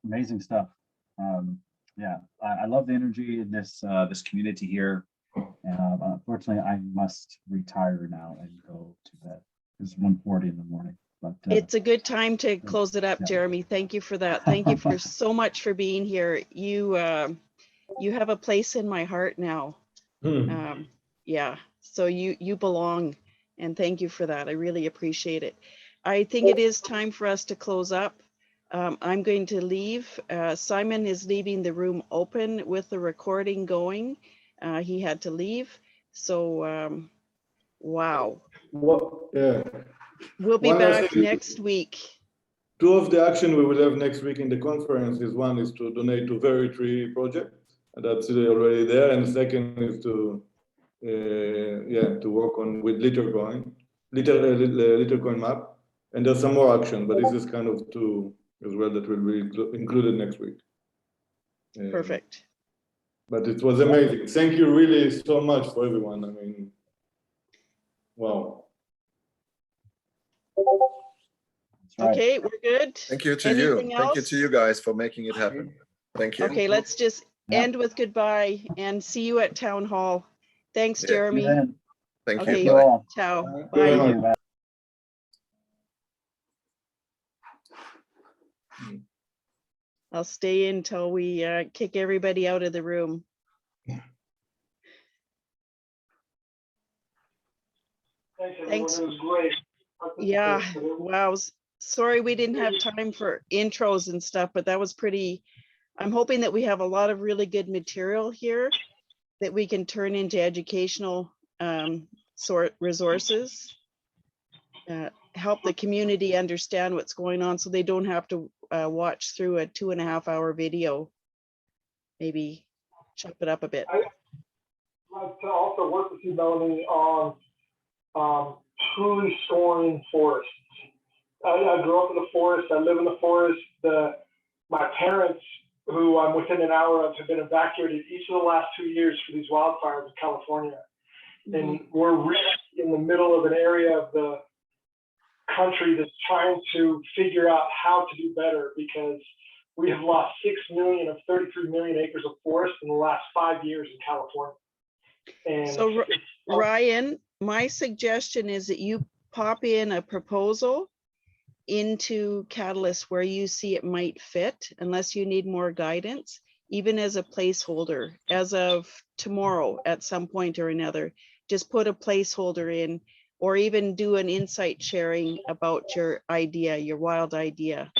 Speaker 5: Amazing stuff. Yeah, I love the energy in this community here. Unfortunately, I must retire now and go to bed. It's 1:40 in the morning. But
Speaker 1: it's a good time to close it up, yeah. Jeremy. Thank you for that. Thank you for so much for being here. You have a place in my heart now. Yeah, so you belong, and thank you for that. I really appreciate it. I think it is time for us to close up. I'm going to leave. Simon is leaving the room open with the recording going. He had to leave. So, wow.
Speaker 2: Well, yeah.
Speaker 1: We'll be back next week.
Speaker 2: 2 of the action we will have next week in the conference is one is to donate to Very Tree project. That's already there. And the second is to work on with Litercoin map. And there's some more action, but this is kind of 2 as well that will be included next week.
Speaker 1: Perfect.
Speaker 2: But it was amazing. Thank you really so much for everyone. I mean, wow.
Speaker 5: Right.
Speaker 1: Okay, we're good.
Speaker 3: Thank you to
Speaker 1: Anything
Speaker 3: you.
Speaker 1: else?
Speaker 3: Thank you to you guys for making it happen. Thank you.
Speaker 1: Okay, let's just end with goodbye and see you at Town Hall. Thanks, Jeremy.
Speaker 3: Thank
Speaker 1: okay,
Speaker 3: you. Bye.
Speaker 1: Ciao.
Speaker 2: Bye.
Speaker 1: Bye. I'll stay until we kick everybody out of the room. Thanks. It was great. Yeah, wow. Sorry we didn't have time for intros and stuff, but that was pretty. I'm hoping that we have a lot of really good material here that we can turn into educational resources, help the community understand what's going on so they don't have to watch through a 2.5-hour video. Maybe chop it up a bit.
Speaker 11: I'd like to also work with you, Melanie, on truly storing forests. I grew up in the forest. I live in the forest. My parents, who I'm within an hour of, have been evacuated each of the last 2 years for these wildfires in California. And we're really in the middle of an area of the country that's trying to figure out how to do better, because we have lost 6 million of 33 million acres of forest in the last 5 years in California. And
Speaker 1: so Ryan, my suggestion is that you pop in a proposal into Catalyst where you see it might fit, unless you need more guidance, even as a placeholder, as of tomorrow at some point or another. Just put a placeholder in, or even do an insight sharing about your idea, your wild idea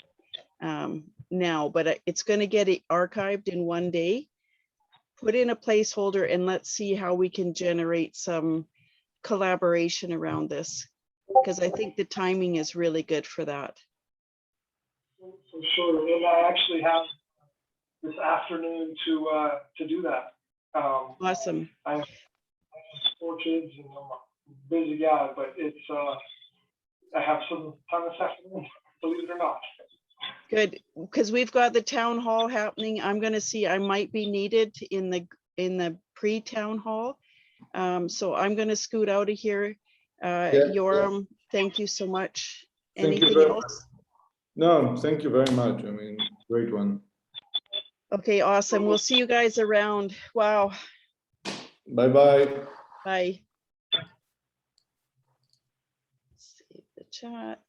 Speaker 1: now, but it's going to get it archived in 1 day put in a placeholder and let's see how we can generate some collaboration around this, because I think the timing is really good for that.
Speaker 11: For sure. And I actually have this afternoon to do that.
Speaker 1: Awesome.
Speaker 11: I have 4 kids and I'm a busy guy, but it's I have some time this afternoon, believe it or not.
Speaker 1: Good, because we've got the town hall happening. I'm going to see, I might be needed in the pre-town hall. So I'm going to scoot out of here. Yoram, thank you so much. Anything else?
Speaker 2: No, thank you very much. I mean, great one.
Speaker 1: Okay, awesome. We'll see you guys around. Wow.
Speaker 2: Bye-bye.
Speaker 1: Bye. Save the chat.